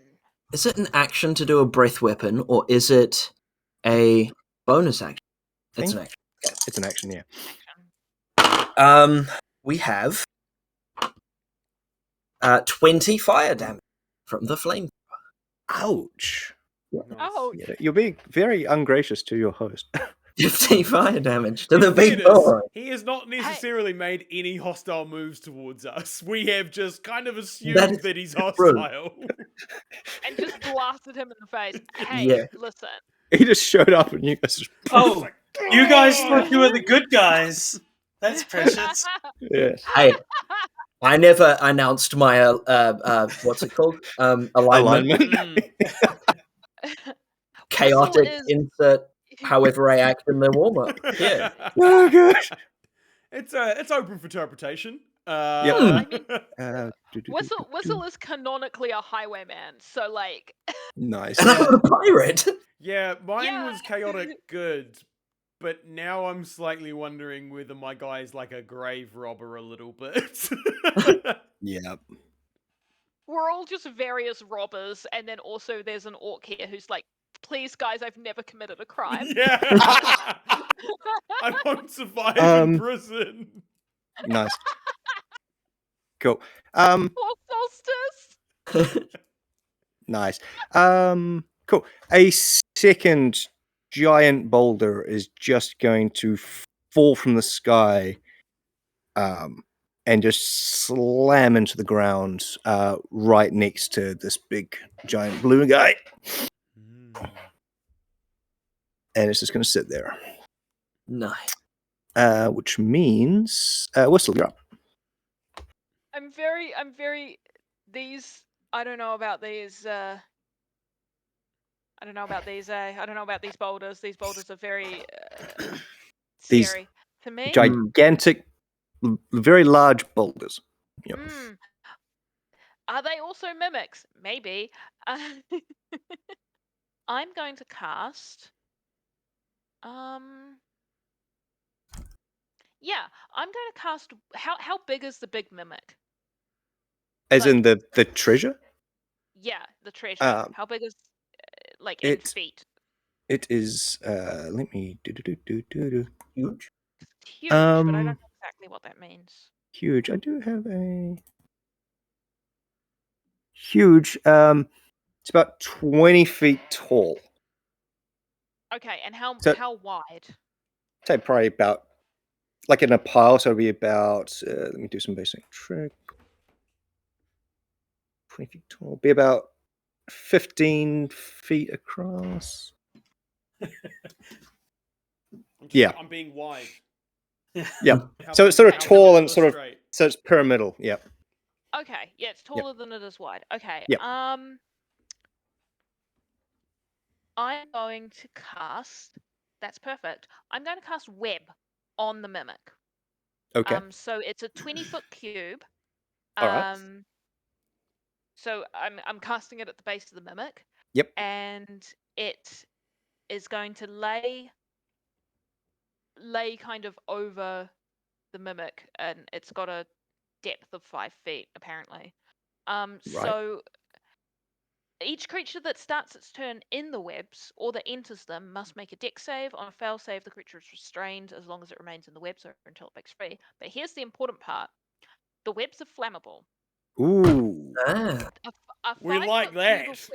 Is it an action to do a breath weapon, or is it a bonus action? It's an action. It's an action, yeah. We have 20 fire damage from the flame. Ouch. Nice. Oh, Yeah, you're being very ungracious to your host. 50 fire damage to the The thing big is, boy. he has not necessarily made any hostile moves towards us. We have just kind of That assumed is that he's true. hostile. and just blasted him in the face. Hey, Yeah. listen. He just showed up and you guys just... Oh, you guys thought you were the good guys. That's precious. Yes. Hey, I never announced my what's it called? Alignment. Alignment. Chaotic Whistle is- insert however I act in the warm up. Yeah. Oh, gosh. It's open for interpretation. I mean, Do-do-do-do-do. Whistle is canonically a highwayman, so like, Nice. And I'm a pirate. Yeah, mine Yeah. was chaotic good, but now I'm slightly wondering whether my guy is like a grave robber a little bit. Yeah. we're all just various robbers, and then also there's an orc here who's like, please guys, I've never committed a crime. Yeah. I won't survive in prison. Nice. Cool. Poor Solstice. Nice. Cool. A second giant boulder is just going to fall from the sky, and just slam into the ground, right next to this big giant blue guy, and it's just going to sit there. Nice. Which means Whistle, you're up. I'm very these I don't know about these I don't know about these boulders. These boulders are very These scary to me. Gigantic, very large boulders. Yep. Are they also mimics? Maybe. I'm going to cast yeah, I'm going to cast how big is the big mimic? As Like- in the treasure? Yeah, the treasure. How big is like in it- feet? It is. Let me do. Huge. It's huge, but I don't um, know exactly what that means. Huge. I do have a huge. It's about 20 feet tall. Okay, and how So- how wide? Say probably about like in a pile. So it'll be about. Let me do some basic trick. 20 feet tall. Be about 15 feet across. Yeah. I'm being wide. Yeah. How- So it's sort of how tall can I and sort of. illustrate? So it's pyramidal. Yep. Okay, yeah, it's taller than it is wide. Okay. Yep. I'm going to cast. That's perfect. I'm going to cast web on the mimic. Okay. So it's a 20-foot cube. All right. So I'm casting it at the base of the mimic. Yep. And it is going to lay kind of over the mimic, and it's got a depth of 5 feet apparently. So each creature that starts its turn in the webs or that enters them must make a dex save. On a fail save, the creature is restrained as long as it remains in the webs or until it breaks free. But here's the important part: the webs are flammable. Ooh. Ah, A We 5 like foot that. cube of webs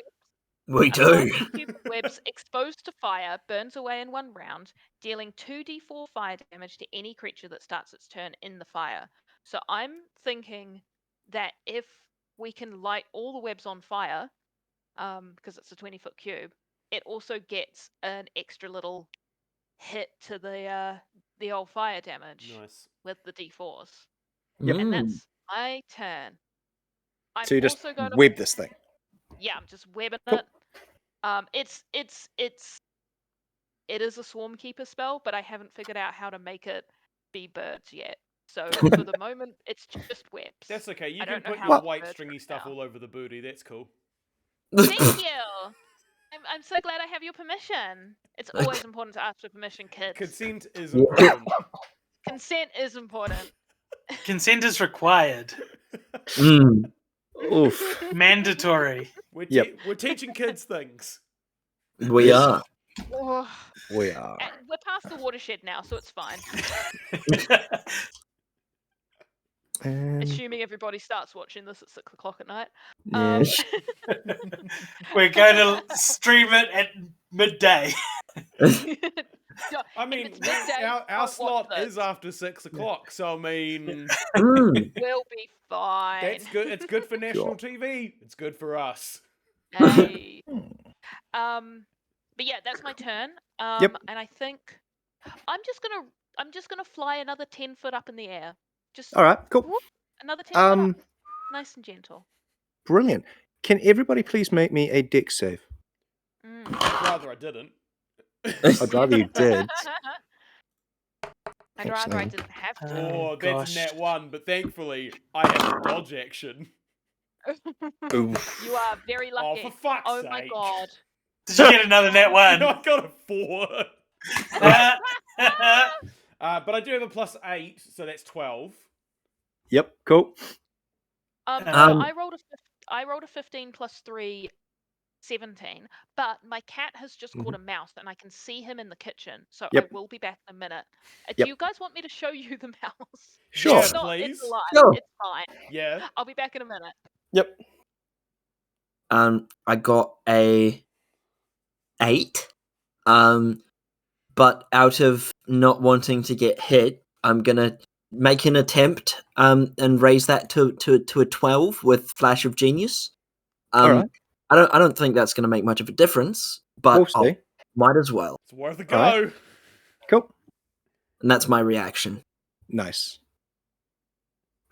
we A do. 5 foot cube of webs exposed to fire burns away in 1 round, dealing 2d4 fire damage to any creature that starts its turn in the fire. So I'm thinking that if we can light all the webs on fire, because it's a 20-foot cube, it also gets an extra little hit to the old fire damage Nice. with the d4s. Yep. And that's my turn. I'm So you just also going to web this thing. Yeah, I'm just webbing Cool. it. It is a swarm keeper spell, but I haven't figured out how to make it be birds yet. So for the moment, it's just webs. That's okay. You I can don't know put how your it white birds stringy work stuff now. all over the booty. That's cool. Thank you. I'm so glad I have your permission. It's always important to ask for permission, kids. Consent is Yeah. important. Consent is important. Consent is required. Mm. Oof. Mandatory. We're teaching kids things. We are. Oh, We are. we're past the watershed now, so it's fine. Assuming everybody starts watching this at 6 o'clock at night. Yes. We're going to stream it at midday. No, I if mean, it's midday, our don't watch slot this. is after 6 o'clock, so I mean, Mm. We'll be fine. that's good. It's good for national TV. It's good for us. Hey. But yeah, that's my turn. Yep. And I think I'm just gonna fly another 10 foot up in the air. Just All right. Cool. whoop, another 10 foot up. Nice and gentle. Brilliant. Can everybody please make me a dex save? I'd rather I didn't. I'd rather you did. I'd rather I Excellent. didn't have to. Oh, that's gosh. nat 1, but thankfully I have a dodge action. Oof. You are very Oh, lucky. for fuck's Oh sake. my god. Did you get another net one? I got a 4. But I do have a +8, so that's 12. Yep. Cool. So Um, I rolled a 15 plus 3, 17. But my cat has just caught a mouse, and I can see him in the kitchen. So Yep. I will be back in a minute. Do Yep. you guys want me to show you the mouse? Sure. Yeah, It's not. please. It's alive. Sure. It's fine. Yeah. I'll be back in a minute. Yep. I got a 8. But out of not wanting to get hit, I'm gonna make an attempt and raise that to a 12 with Flash of Genius. All right. I don't think that's gonna make much of a difference, but We'll see. might as well. It's worth a go. All right. Cool. And that's my reaction. Nice.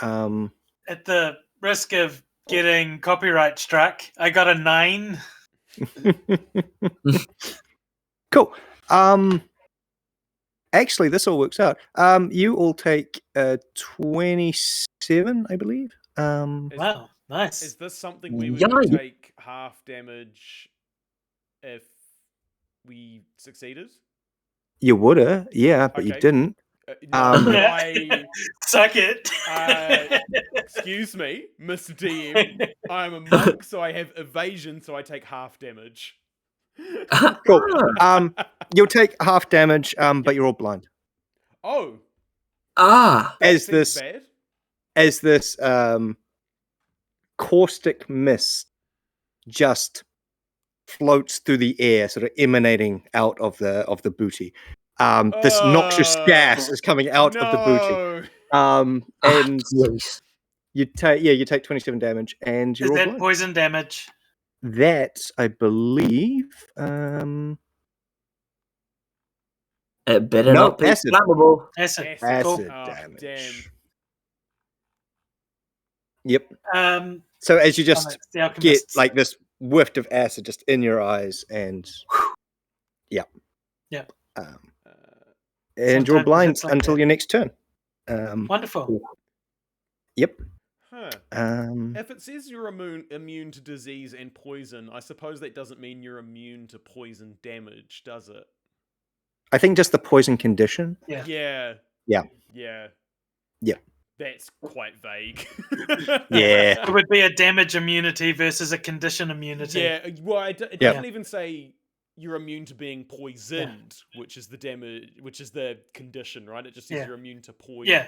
at the risk of getting copyright struck, I got a 9. Cool. Actually, this all works out. You all take 27, I believe. Wow, nice. Is this something we would Yeah. take half damage if we succeeded? You woulda, yeah, but you Okay. didn't. No, I. Suck it. Excuse me, Mr. DM. I'm a monk, so I have evasion, so I take half damage. Cool. You'll take half damage, but you're all blind. Oh, Ah, that As seems this, bad. as this caustic mist just floats through the air, sort of emanating out of the booty. This noxious gas is coming out of the booty. And yes. you take 27 damage, and you're Is all that blind. poison damage? That, I believe, It better No, not be acid. flammable. Acid. Acid. Cool. acid Oh, damage. damn. Yep. Um, So as you just the get alchemist. like this whiff of acid just in your eyes, and Yep. and you're Sometimes blind it's like until that. your next turn. Wonderful. Yep. Huh. Um, If it says you're immune to disease and poison, I suppose that doesn't mean you're immune to poison damage, does it? I think just the poison condition. Yeah. Yeah. Yeah. Yeah. Yep. That's quite vague. Yeah. It would be a damage immunity versus a condition immunity. Yeah, well, it doesn't even say you're immune to being poisoned, which is the damage, which is the condition, right? It just says you're immune to poison. Yeah.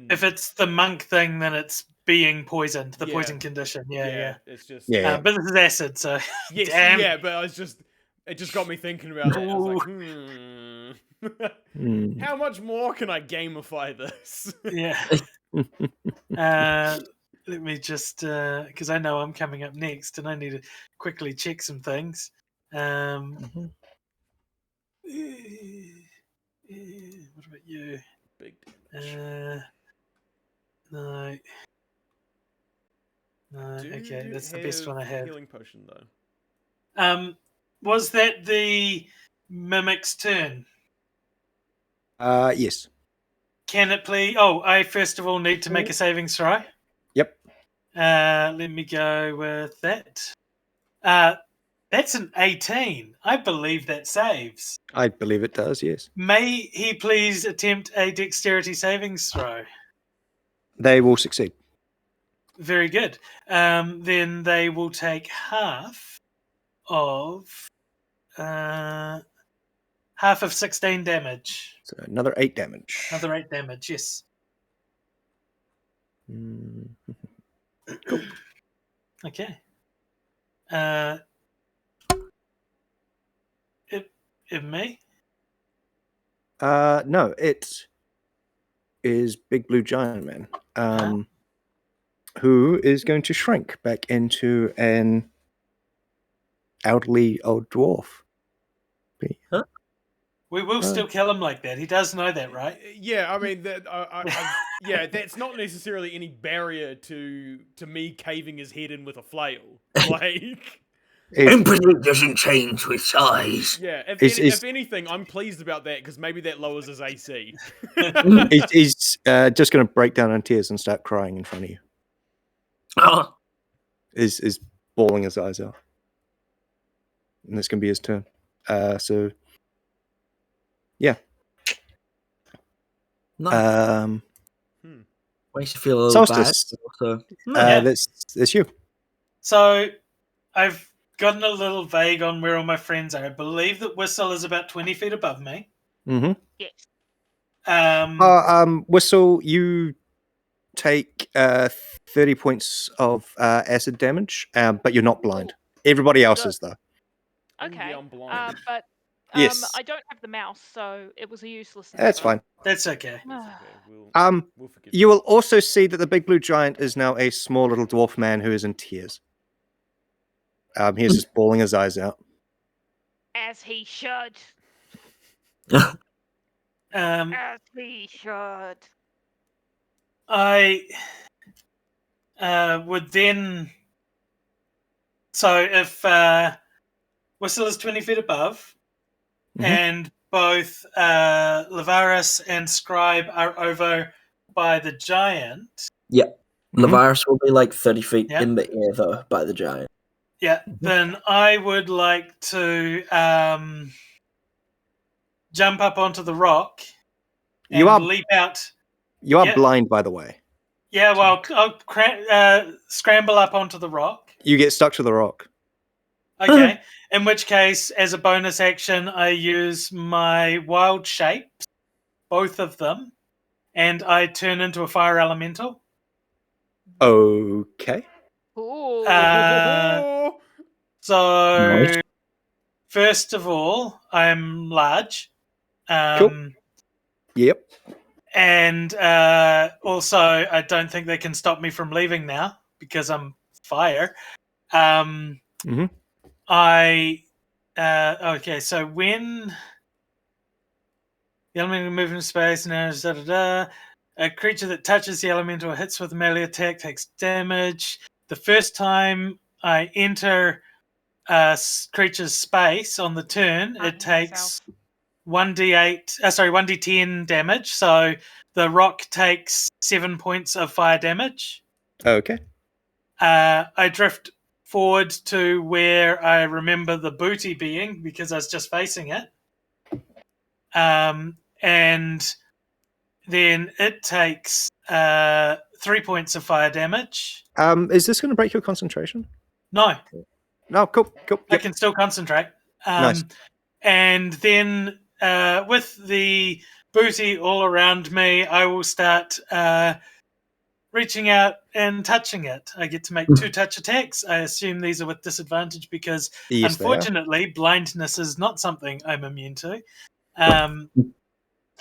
If it's the monk thing, then it's being poisoned, the poison condition. Yeah. It's just Yeah. But this is acid, so yes, damn. yeah. But it just got me thinking about that. I was like, how much more can I gamify this? Yeah. Let me just because I know I'm coming up next, and I need to quickly check some things. What about you? Big damage. No. Okay, that's the best one I have. Healing potion though. Was that the mimic's turn? Yes. Can it please? Oh, I first of all need to make a saving throw. Yep. Let me go with that. That's an 18. I believe that saves. I believe it does, yes. May he please attempt a dexterity savings throw? They will succeed. Very good. Then they will take half of 16 damage. So another 8 damage. Another 8 damage, yes. Cool. Okay. It me? No, it is Big Blue Giant Man. Who is going to shrink back into an elderly old dwarf. Huh? We will still kill him like that. He does know that, right? Yeah, I mean that. Yeah, that's not necessarily any barrier to me caving his head in with a flail. Like, Empathy doesn't change with size. yeah. If anything, I'm pleased about that because maybe that lowers his AC. He's just going to break down in tears and start crying in front of you. Oh, Is bawling his eyes out, and it's going to be his turn. So, yeah. Nice. Makes you feel a little bad. Solstice. Also, That's you. So I've gotten a little vague on where all my friends are. I believe that Whistle is about 20 feet above me. Mm-hmm. Yes. Whistle, you take 30 points of acid damage, but you're not blind. Everybody else is, though. Okay. I'm blind. But Yes. I don't have the mouse, so it was a useless. That's fine. That's okay. We'll forgive You will also see that the Big Blue Giant is now a small little dwarf man who is in tears. He's just bawling his eyes out. As he should. As he should. I would then. So if Whistle is 20 feet above, and both Lavaris and Scribe are over by the giant. Yeah. Lavaris will be like 30 feet Yeah. in the air, though, by the giant. Yeah, then I would like to jump up onto the rock and You are- leap out. You are Yeah. blind, by the way. Yeah, well, I'll scramble up onto the rock. You get stuck to the rock. Okay, in which case, as a bonus action, I use my wild shapes, both of them, and I turn into a fire elemental. Okay. Ooh. So, Nice. first of all, I'm large. Cool. Yep. And also, I don't think they can stop me from leaving now because I'm fire. Okay, so when the elemental moves into space, a creature that touches the elemental or hits with a melee attack takes damage. The first time I enter a creature's space on the turn, it takes 1d10 damage. So the rock takes 7 points of fire damage. Okay. I drift forward to where I remember the booty being because I was just facing it. And then it takes 3 points of fire damage. Is this going to break your concentration? No, No, cool. I Yep. can still concentrate. Nice. And then with the booty all around me, I will start reaching out and touching it. I get to make 2 touch attacks. I assume these are with disadvantage because, Yes, they are. unfortunately, blindness is not something I'm immune to.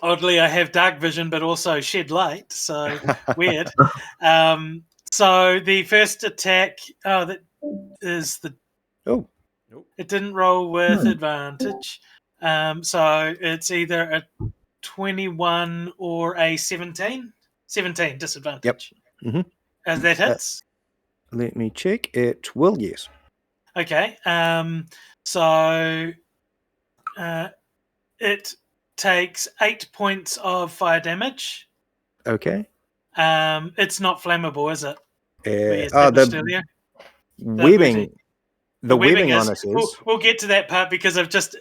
Oddly, I have dark vision, but also shed light, so weird. So the first attack, that is the. Oh. It didn't roll with advantage, so it's either a 21 or a 17. 17 disadvantage. Yep. Mm-hmm. As that hits. Let me check. It will, yes. Okay. So it takes 8 points of fire damage. Okay. It's not flammable, is it? We established earlier. Webbing. The webbing is. on it is. We'll get to that part because I've just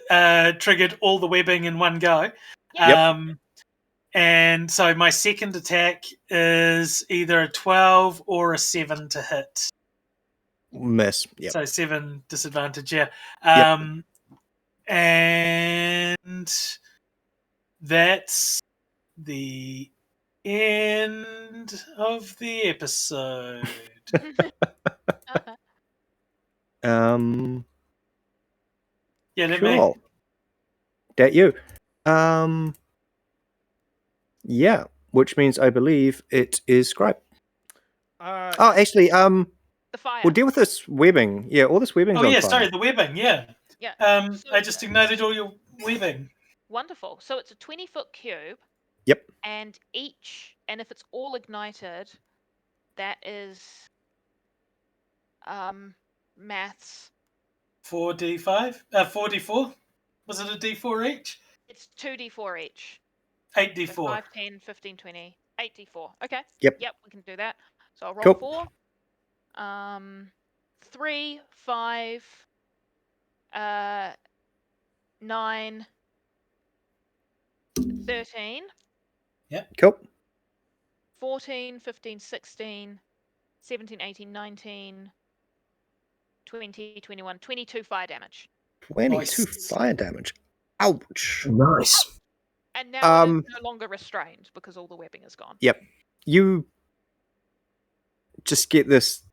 triggered all the webbing in one go. Yep. And so my second attack is either a 12 or a 7 to hit. Miss. Yep. So 7 disadvantage, yeah. Yep. And that's the end of the episode. Yeah, let me. Cool. That you. Yeah, which means I believe it is Scribe. Actually, the fire. we'll deal with this webbing. Yeah, all this webbing's on fire. Sorry, the webbing, yeah. Yeah. I just ignited all your webbing. Wonderful. So it's a 20-foot cube. Yep. And if it's all ignited, that is maths. 4d5? 4d4? Was it a d4 each? It's 2d4 each. 8d4. So 5, 10, 15, 20. 8d4. Okay. Yep. Yep, we can do that. So I'll roll Cool. 4. 3, 5, 9, 13. Yep. Cool. 14, 15, 16, 17, 18, 19, 20, 21, 22 fire damage. 22 Nice. fire damage. Ouch. Nice. And now it is no longer restrained because all the webbing is gone. Yep. You just get this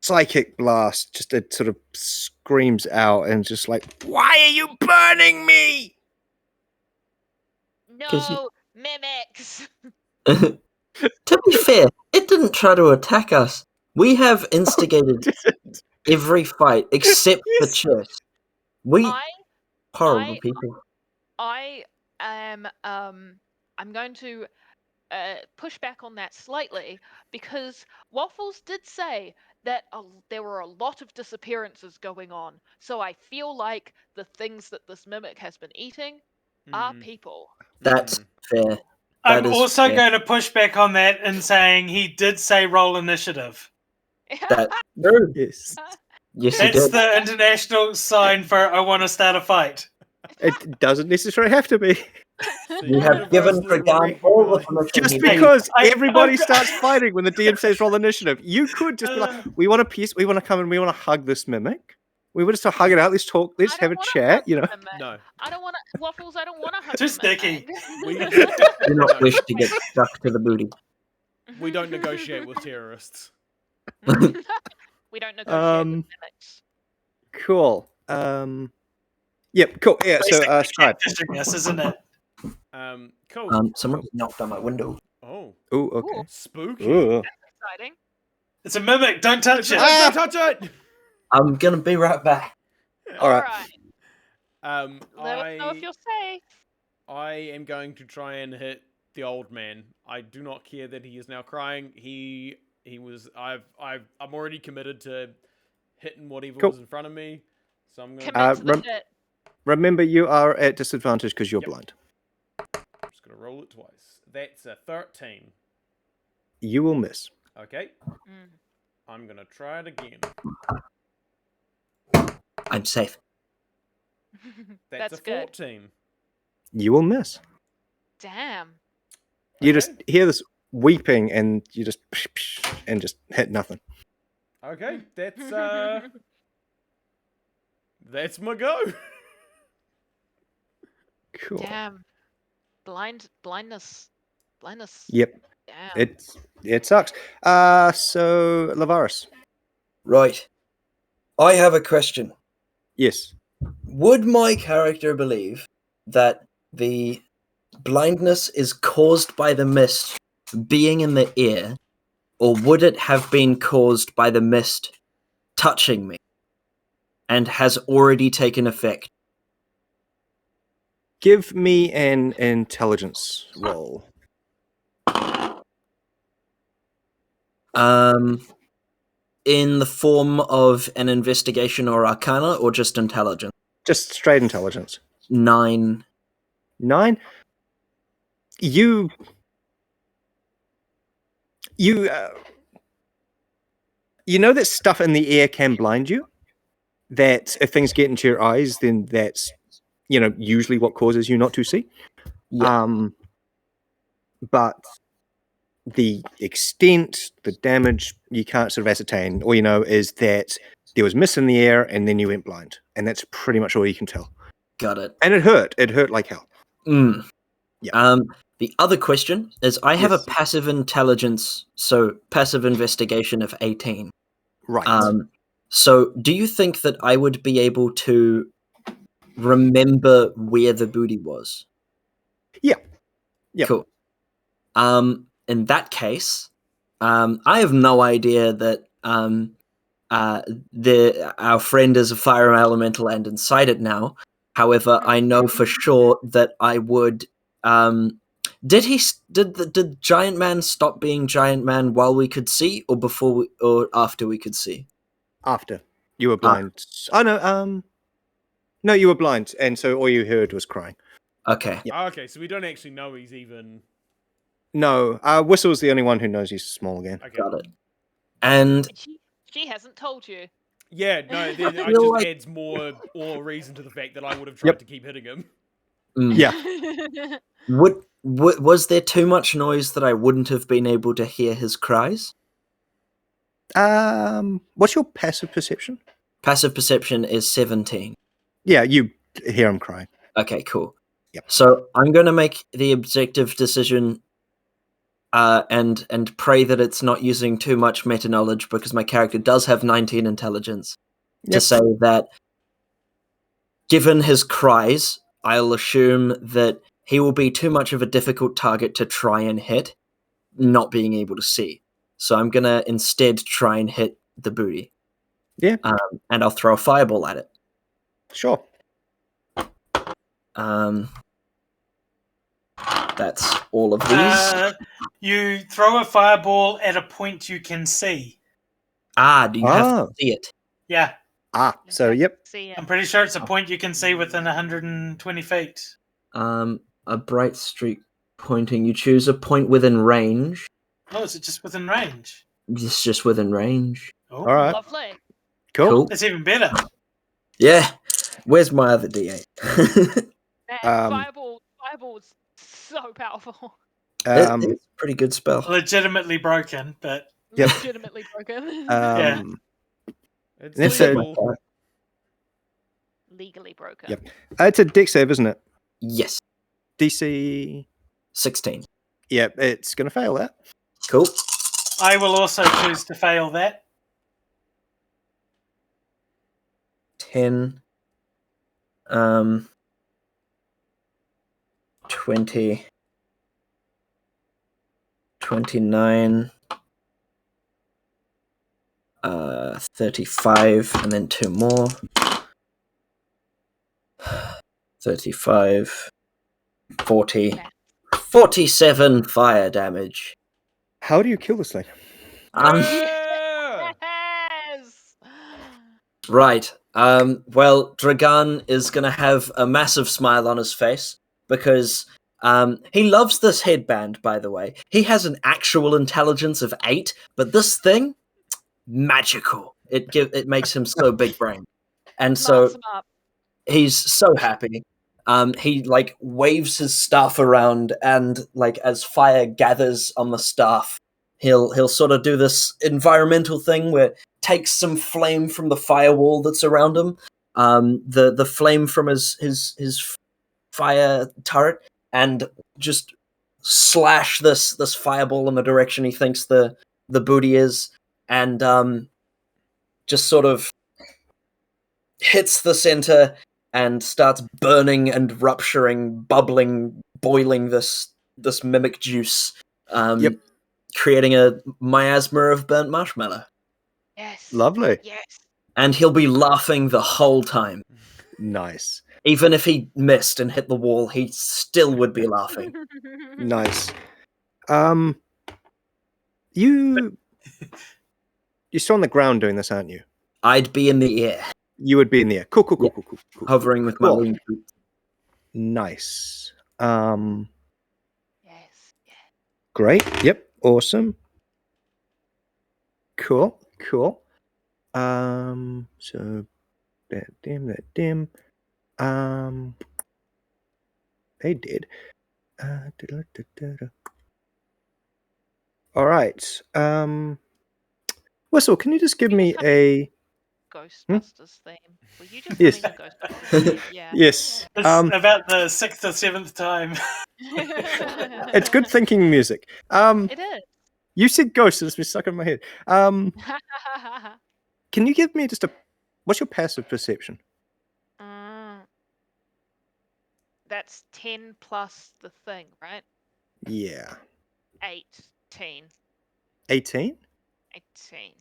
psychic blast, just it sort of screams out and just like, why are you burning me? No, mimics! To be fair, it didn't try to attack us. We have instigated every fight except the chest. Horrible people. I am. I'm going to push back on that slightly because Waffles did say that there were a lot of disappearances going on. So I feel like the things that this mimic has been eating are people. That's fair. I'm also going to push back on that and saying he did say roll initiative. That's true. Yes. Yes, he That's did. the international sign for I want to start a fight. It doesn't necessarily have to be. You have given Dragan all the permission Just he because I- everybody I've got- starts fighting when the DM says roll initiative, you could just be like, we want a piece, we want to come and we want to hug this mimic. We want to hug it out, let's talk, let's I have a don't wanna chat, hug you know. the mimic. No. I don't want to. Waffles, I don't want to hug Too the mimic. sticky. We, do not wish to get stuck to the booty. we don't negotiate with terrorists. We don't negotiate with mimics. Cool. Yep, cool. Yeah, so Basically Scribe. catfishing us, isn't it? Cool. Someone knocked on my window. Oh, Ooh, okay. spooky. Ooh. Exciting. It's a mimic. Don't touch it. Don't touch it! I'm gonna be right back. All right. Let us know if you're safe. I am going to try and hit the old man. I do not care that he is now crying. He was. I'm already committed to hitting whatever Cool. was in front of me. So I'm going. Commit to the hit. Remember, you are at disadvantage because you're blind. I'm just gonna roll it twice. That's a 13. You will miss. Okay, Mm. I'm gonna try it again. I'm safe. That's a good. 14. You will miss. Damn. You Okay. just hear this weeping, and you just and just hit nothing. Okay, that's my go. Cool. Damn. Blindness. Yep. Damn. It sucks. So Lavaris. Right. I have a question. Yes. Would my character believe that the blindness is caused by the mist being in the ear, or would it have been caused by the mist touching me and has already taken effect? Give me an intelligence roll. In the form of an investigation or arcana, or just intelligence? Just straight intelligence. 9. 9. You know that stuff in the air can blind you. That if things get into your eyes, then that's usually what causes you not to see. Yeah. But the extent, the damage, you can't sort of ascertain. All you know is that there was mist in the air, and then you went blind, and that's pretty much all you can tell. Got it. And it hurt. It hurt like hell. Yeah. The other question is, I have Yes. a passive intelligence, so passive investigation of 18. Right. So do you think that I would be able to remember where the booty was? Yeah. Yep. Cool. In that case, I have no idea that our friend is a fire elemental and inside it now. However, I know for sure that I would. Did the giant man stop being giant man while we could see, or before or after we could see? After you were blind. Oh no. No, you were blind, and so all you heard was crying. Okay. Yeah. Okay, so we don't actually know he's even. No, Whistle's the only one who knows he's small again. Okay. Got it. And She hasn't told you. Yeah, no, it feel just like- adds more reason to the fact that I would have tried to keep hitting him. Yeah. Was there too much noise that I wouldn't have been able to hear his cries? What's your passive perception? Passive perception is 17. Yeah, you hear him crying. Okay, cool. Yep. So I'm going to make the objective decision and pray that it's not using too much meta knowledge, because my character does have 19 intelligence, to say that given his cries, I'll assume that he will be too much of a difficult target to try and hit, not being able to see. So I'm going to instead try and hit the booty. Yeah. And I'll throw a fireball at it. Sure. That's all of these. You throw a fireball at a point you can see. Do you have to see it? Yeah, So yep. See I'm pretty sure it's a point you can see within 120 feet. A bright streak pointing. You choose a point within range. Oh, is it just within range? It's just within range. Oh, All right. Lovely. Cool. That's even better. Yeah. Where's my other D8? Man, fireball's so powerful. It's a pretty good spell. Legitimately broken, but Yep. Legitimately broken. Yeah. It's That's it. legal. Legally broken. Yep. It's a dex save, isn't it? Yes. DC. 16. Yep. It's gonna fail that. Cool. I will also choose to fail that. 10. 20. 29. 35, and then 2 more. 35. 40. 47 fire damage. How do you kill this thing? Yeah! Yes! Right. Well, Dragan is going to have a massive smile on his face because He loves this headband, by the way. He has an actual intelligence of 8, but this thing, magical. It makes him so big brain. And Smarts so him up. he's so happy. He like waves his staff around, and like as fire gathers on the staff, he'll sort of do this environmental thing where it takes some flame from the firewall that's around him, the flame from his fire turret, and just slash this fireball in the direction he thinks the booty is, and just sort of hits the center and starts burning and rupturing, bubbling, boiling this mimic juice, Yep. creating a miasma of burnt marshmallow. Yes. Lovely. Yes. And he'll be laughing the whole time. Nice. Even if he missed and hit the wall, he still would be laughing. Nice. You're still on the ground doing this, aren't you? I'd be in the air, You would be in the air. Cool. Yeah. hovering with my Cool. winged boots. Nice. Yes. Great. Yep. Awesome. Cool. So that dim. They did. All right. Whistle, can you just give me a Ghostbusters theme. Were you just Yes. humming the Ghostbusters theme? Yeah. yes? It's about the 6th or 7th time. It's good thinking music. It is. You said ghost, and it's been stuck in my head. Can you give me just what's your passive perception? That's 10 plus the thing, right? Yeah. 18. 18? 18.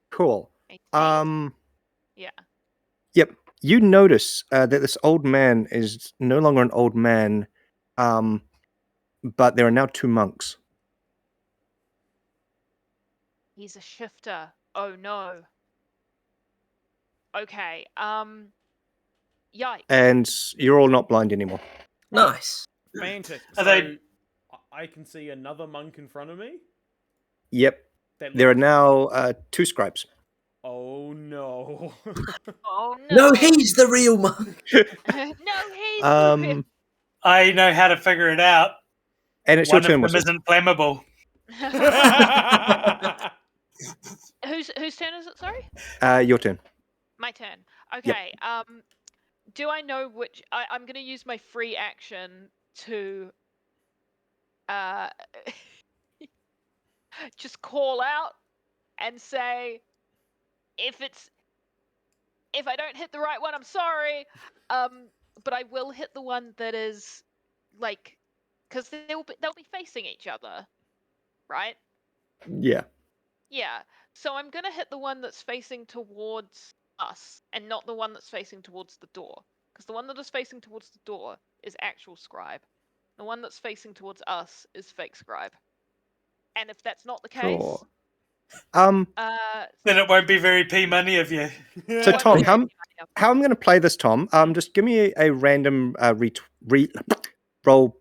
Cool. 18. Yeah. Yep. You notice that this old man is no longer an old man, but there are now 2 monks. He's a shifter. Oh no. Okay. Yikes. And you're all not blind anymore. Nice. Fantastic. Are So they- I can see another monk in front of me. Yep. That There are looks- now 2 scribes. Oh no. Oh no. No, he's the real monk. No, he's the real- I know how to figure it out. And it's One your turn, of them Whistle. isn't flammable. Whose turn is it? Sorry. Your turn. My turn. Okay. Do I know which? I'm going to use my free action to just call out and say, if I don't hit the right one, I'm sorry. But I will hit the one that is like, because they'll be facing each other, right? Yeah. Yeah. So I'm gonna hit the one that's facing towards us, and not the one that's facing towards the door, because the one that is facing towards the door is actual scribe. The one that's facing towards us is fake scribe. And if that's not the case, Cool. uh, Then it won't be very P money of you. So won't Tom, be very how I'm going to play this, Tom? Just give me a random roll.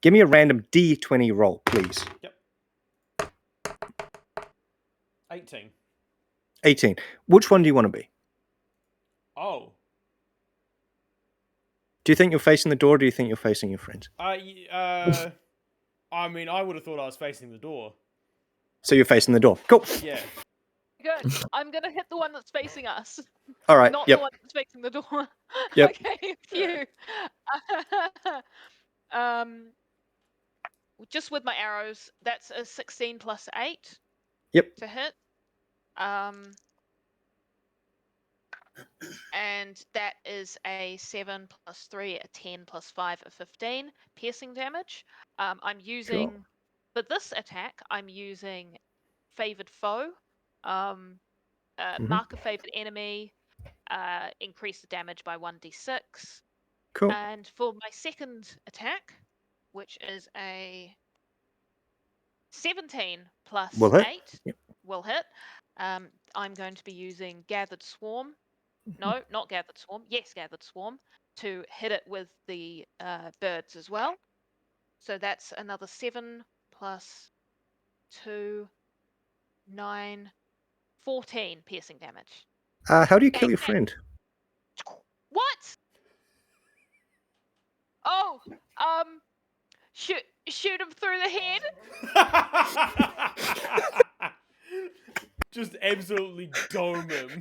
Give me a random D20 roll, please. 18. 18. Which one do you want to be? Oh. Do you think you're facing the door? Or do you think you're facing your friends? I mean, I would have thought I was facing the door. So you're facing the door. Cool. Yeah. good. I'm gonna hit the one that's facing us, All right. not Yep. the one that's facing the door. Yep. Okay, phew. Just with my arrows, that's a 16 plus 8. Yep. To hit. And that is a 7 plus 3, a 10 plus 5, a 15 piercing damage. I'm using, for this attack, I'm using favored foe, mark a favored enemy, increase the damage by 1d6. Cool. And for my second attack, which is a 17 plus Will hit. 8, Yep. will hit. I'm going to be using Gathered Swarm. No, not Gathered Swarm. Yes, Gathered Swarm, to hit it with the birds as well. So that's another 7 plus 2, 9, 14 piercing damage. How do you kill Bang, your bang. friend? What? Oh, shoot him through the head. Just absolutely dome him. Just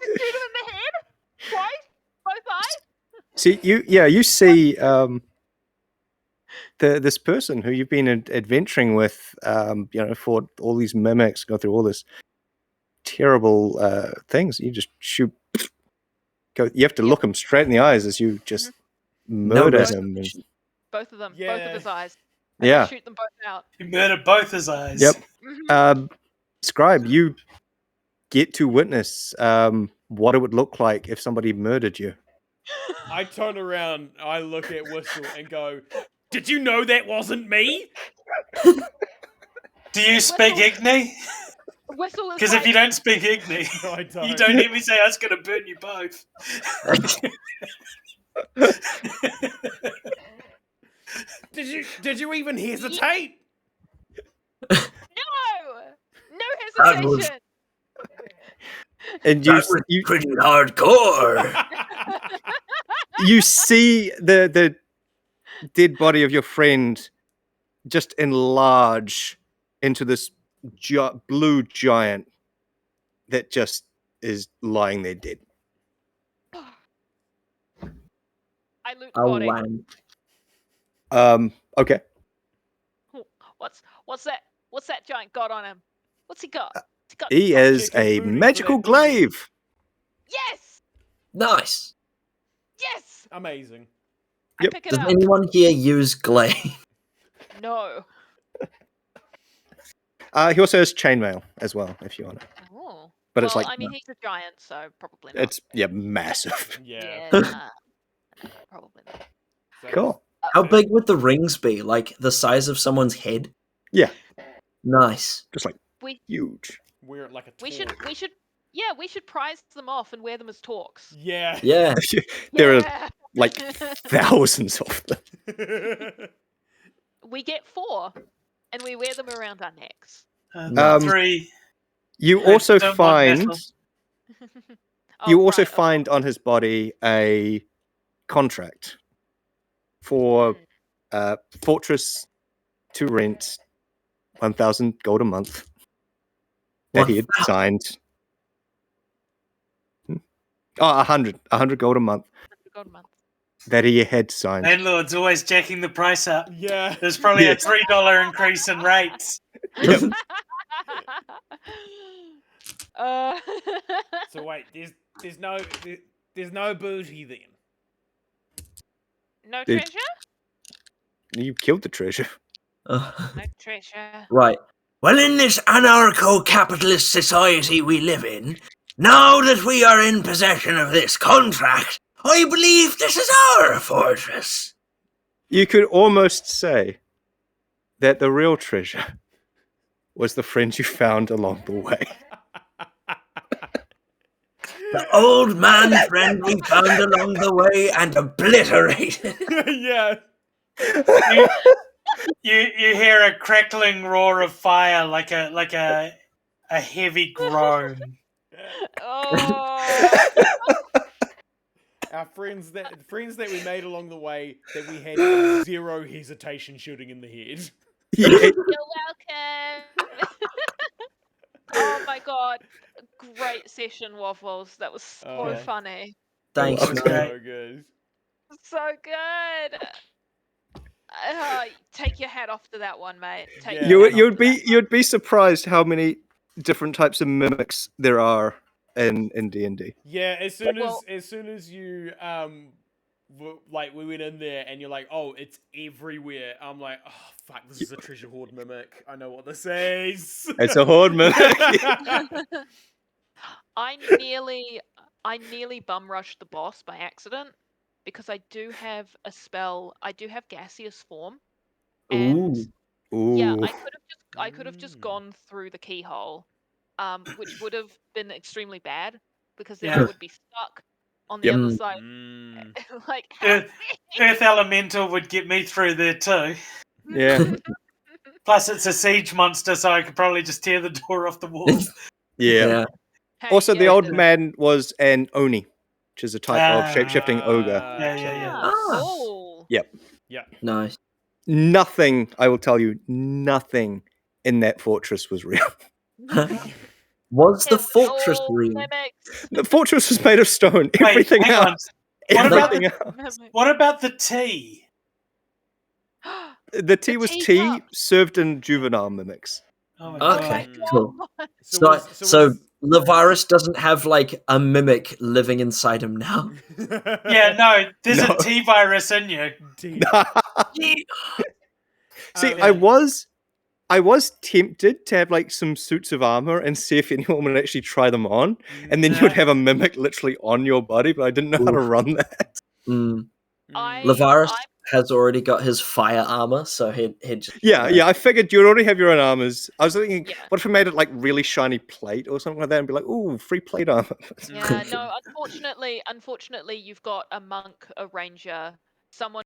shoot him in the head. Twice, both eyes. See, you see this person who you've been adventuring with, fought all these mimics, go through all this terrible things. You just shoot. You have to look him straight in the eyes as you just murder him. Both of them. Both Yeah. of his eyes. Yeah. Shoot them both out. He murdered both his eyes. Yep. Mhm. Scribe, you get to witness what it would look like if somebody murdered you. I turn around, I look at Whistle and go, "Did you know that wasn't me?" Do you speak Igni? Whistle is Because if you don't speak Igni, No, I don't. you don't hear me say I was going to burn you both. Did you even hesitate? No That was- hesitation. And That was pretty hardcore. you see the dead body of your friend just enlarge into this blue giant that just is lying there dead. I loot the body. Okay. What's that giant got on him? What's he got? He is Chicken a booty for magical that booty. glaive. Yes! Nice. Yes! Amazing. Yep. I pick it Does up. anyone here use glaive? No. He also has chainmail as well, if you want it. Oh. But well, it's like I mean, he's a giant, so probably not. it's massive. Yeah. Probably not. So- Cool. How big would the rings be? Like the size of someone's head? Yeah. Nice. Just like We huge. Wear it like a we torque. we should prize them off and wear them as talks. Yeah. Yeah. There are Yeah. like thousands of them. We get 4, and we wear them around our necks. Um, 3. You I also don't want find metal. you also right, of find on his body a contract for fortress to rent 1,000 gold a month that he had 1,000? signed. 100 gold a month God, man. that he had signed. Landlord's always jacking the price up. Yeah. There's probably Yes. a $3 increase in rates. Yep. uh, So wait, there's no booty then. no Dude. treasure? You killed the treasure. No treasure. Right. Well, in this anarcho-capitalist society we live in, now that we are in possession of this contract, I believe this is our fortress. You could almost say that the real treasure was the friends you found along the way. The old man friend we found along the way and obliterated. Yeah. You hear a crackling roar of fire, like a heavy groan. Oh. Our friends that we made along the way that we had zero hesitation shooting in the head. Yeah. You're welcome. Oh my god. Great session, Waffles. That was so Oh. funny. Thanks, Okay. man. So good. So good. Take your hat off to that one, mate. Take Yeah. your hat off to that one. You'd be surprised how many different types of mimics there are in D&D. Yeah, as Well- soon as you we went in there and you're like, oh, it's everywhere. I'm like, oh fuck, this is a treasure hoard mimic. I know what this is. It's a horde mimic. I nearly bum rushed the boss by accident because I do have a spell. I do have gaseous form, and Ooh. yeah, Ooh. I could have just gone through the keyhole, which would have been extremely bad because then I Yeah. would be stuck on the Yep. other side. Mm. Like, help Earth, me! Earth Elemental would get me through there too. Yeah. Plus, it's a siege monster, so I could probably just tear the door off the wall. Yeah. Hey, Also, the yeah, old yeah. man was an Oni, which is a type of Ah. shape-shifting ogre. Yeah. Ah, Ah. cool. Yeah. Nice. Nothing, I will tell you, nothing in that fortress was real. Was the It was fortress all real? mimics. The fortress was made of stone. Wait, Everything hang on. else. What about Everything the- else. Mimics. What about the tea? The tea The was tea tea cups. served in juvenile mimics. Oh my Oh Okay, my cool. god. So Lavarus doesn't have like a mimic living inside him now. Yeah, no, there's No. a tea virus in you. See, Um, I was tempted to have like some suits of armor and see if anyone would actually try them on, and then you would have a mimic literally on your body, but I didn't know how to Oof. run that. Mm. I- Lavarus I'm- has already got his fire armor, so he'd just Yeah, I figured you'd already have your own armors. I was thinking, Yeah. what if we made it like really shiny plate or something like that, and be like, ooh, free plate armor. Yeah, no, unfortunately, you've got a monk, a ranger, someone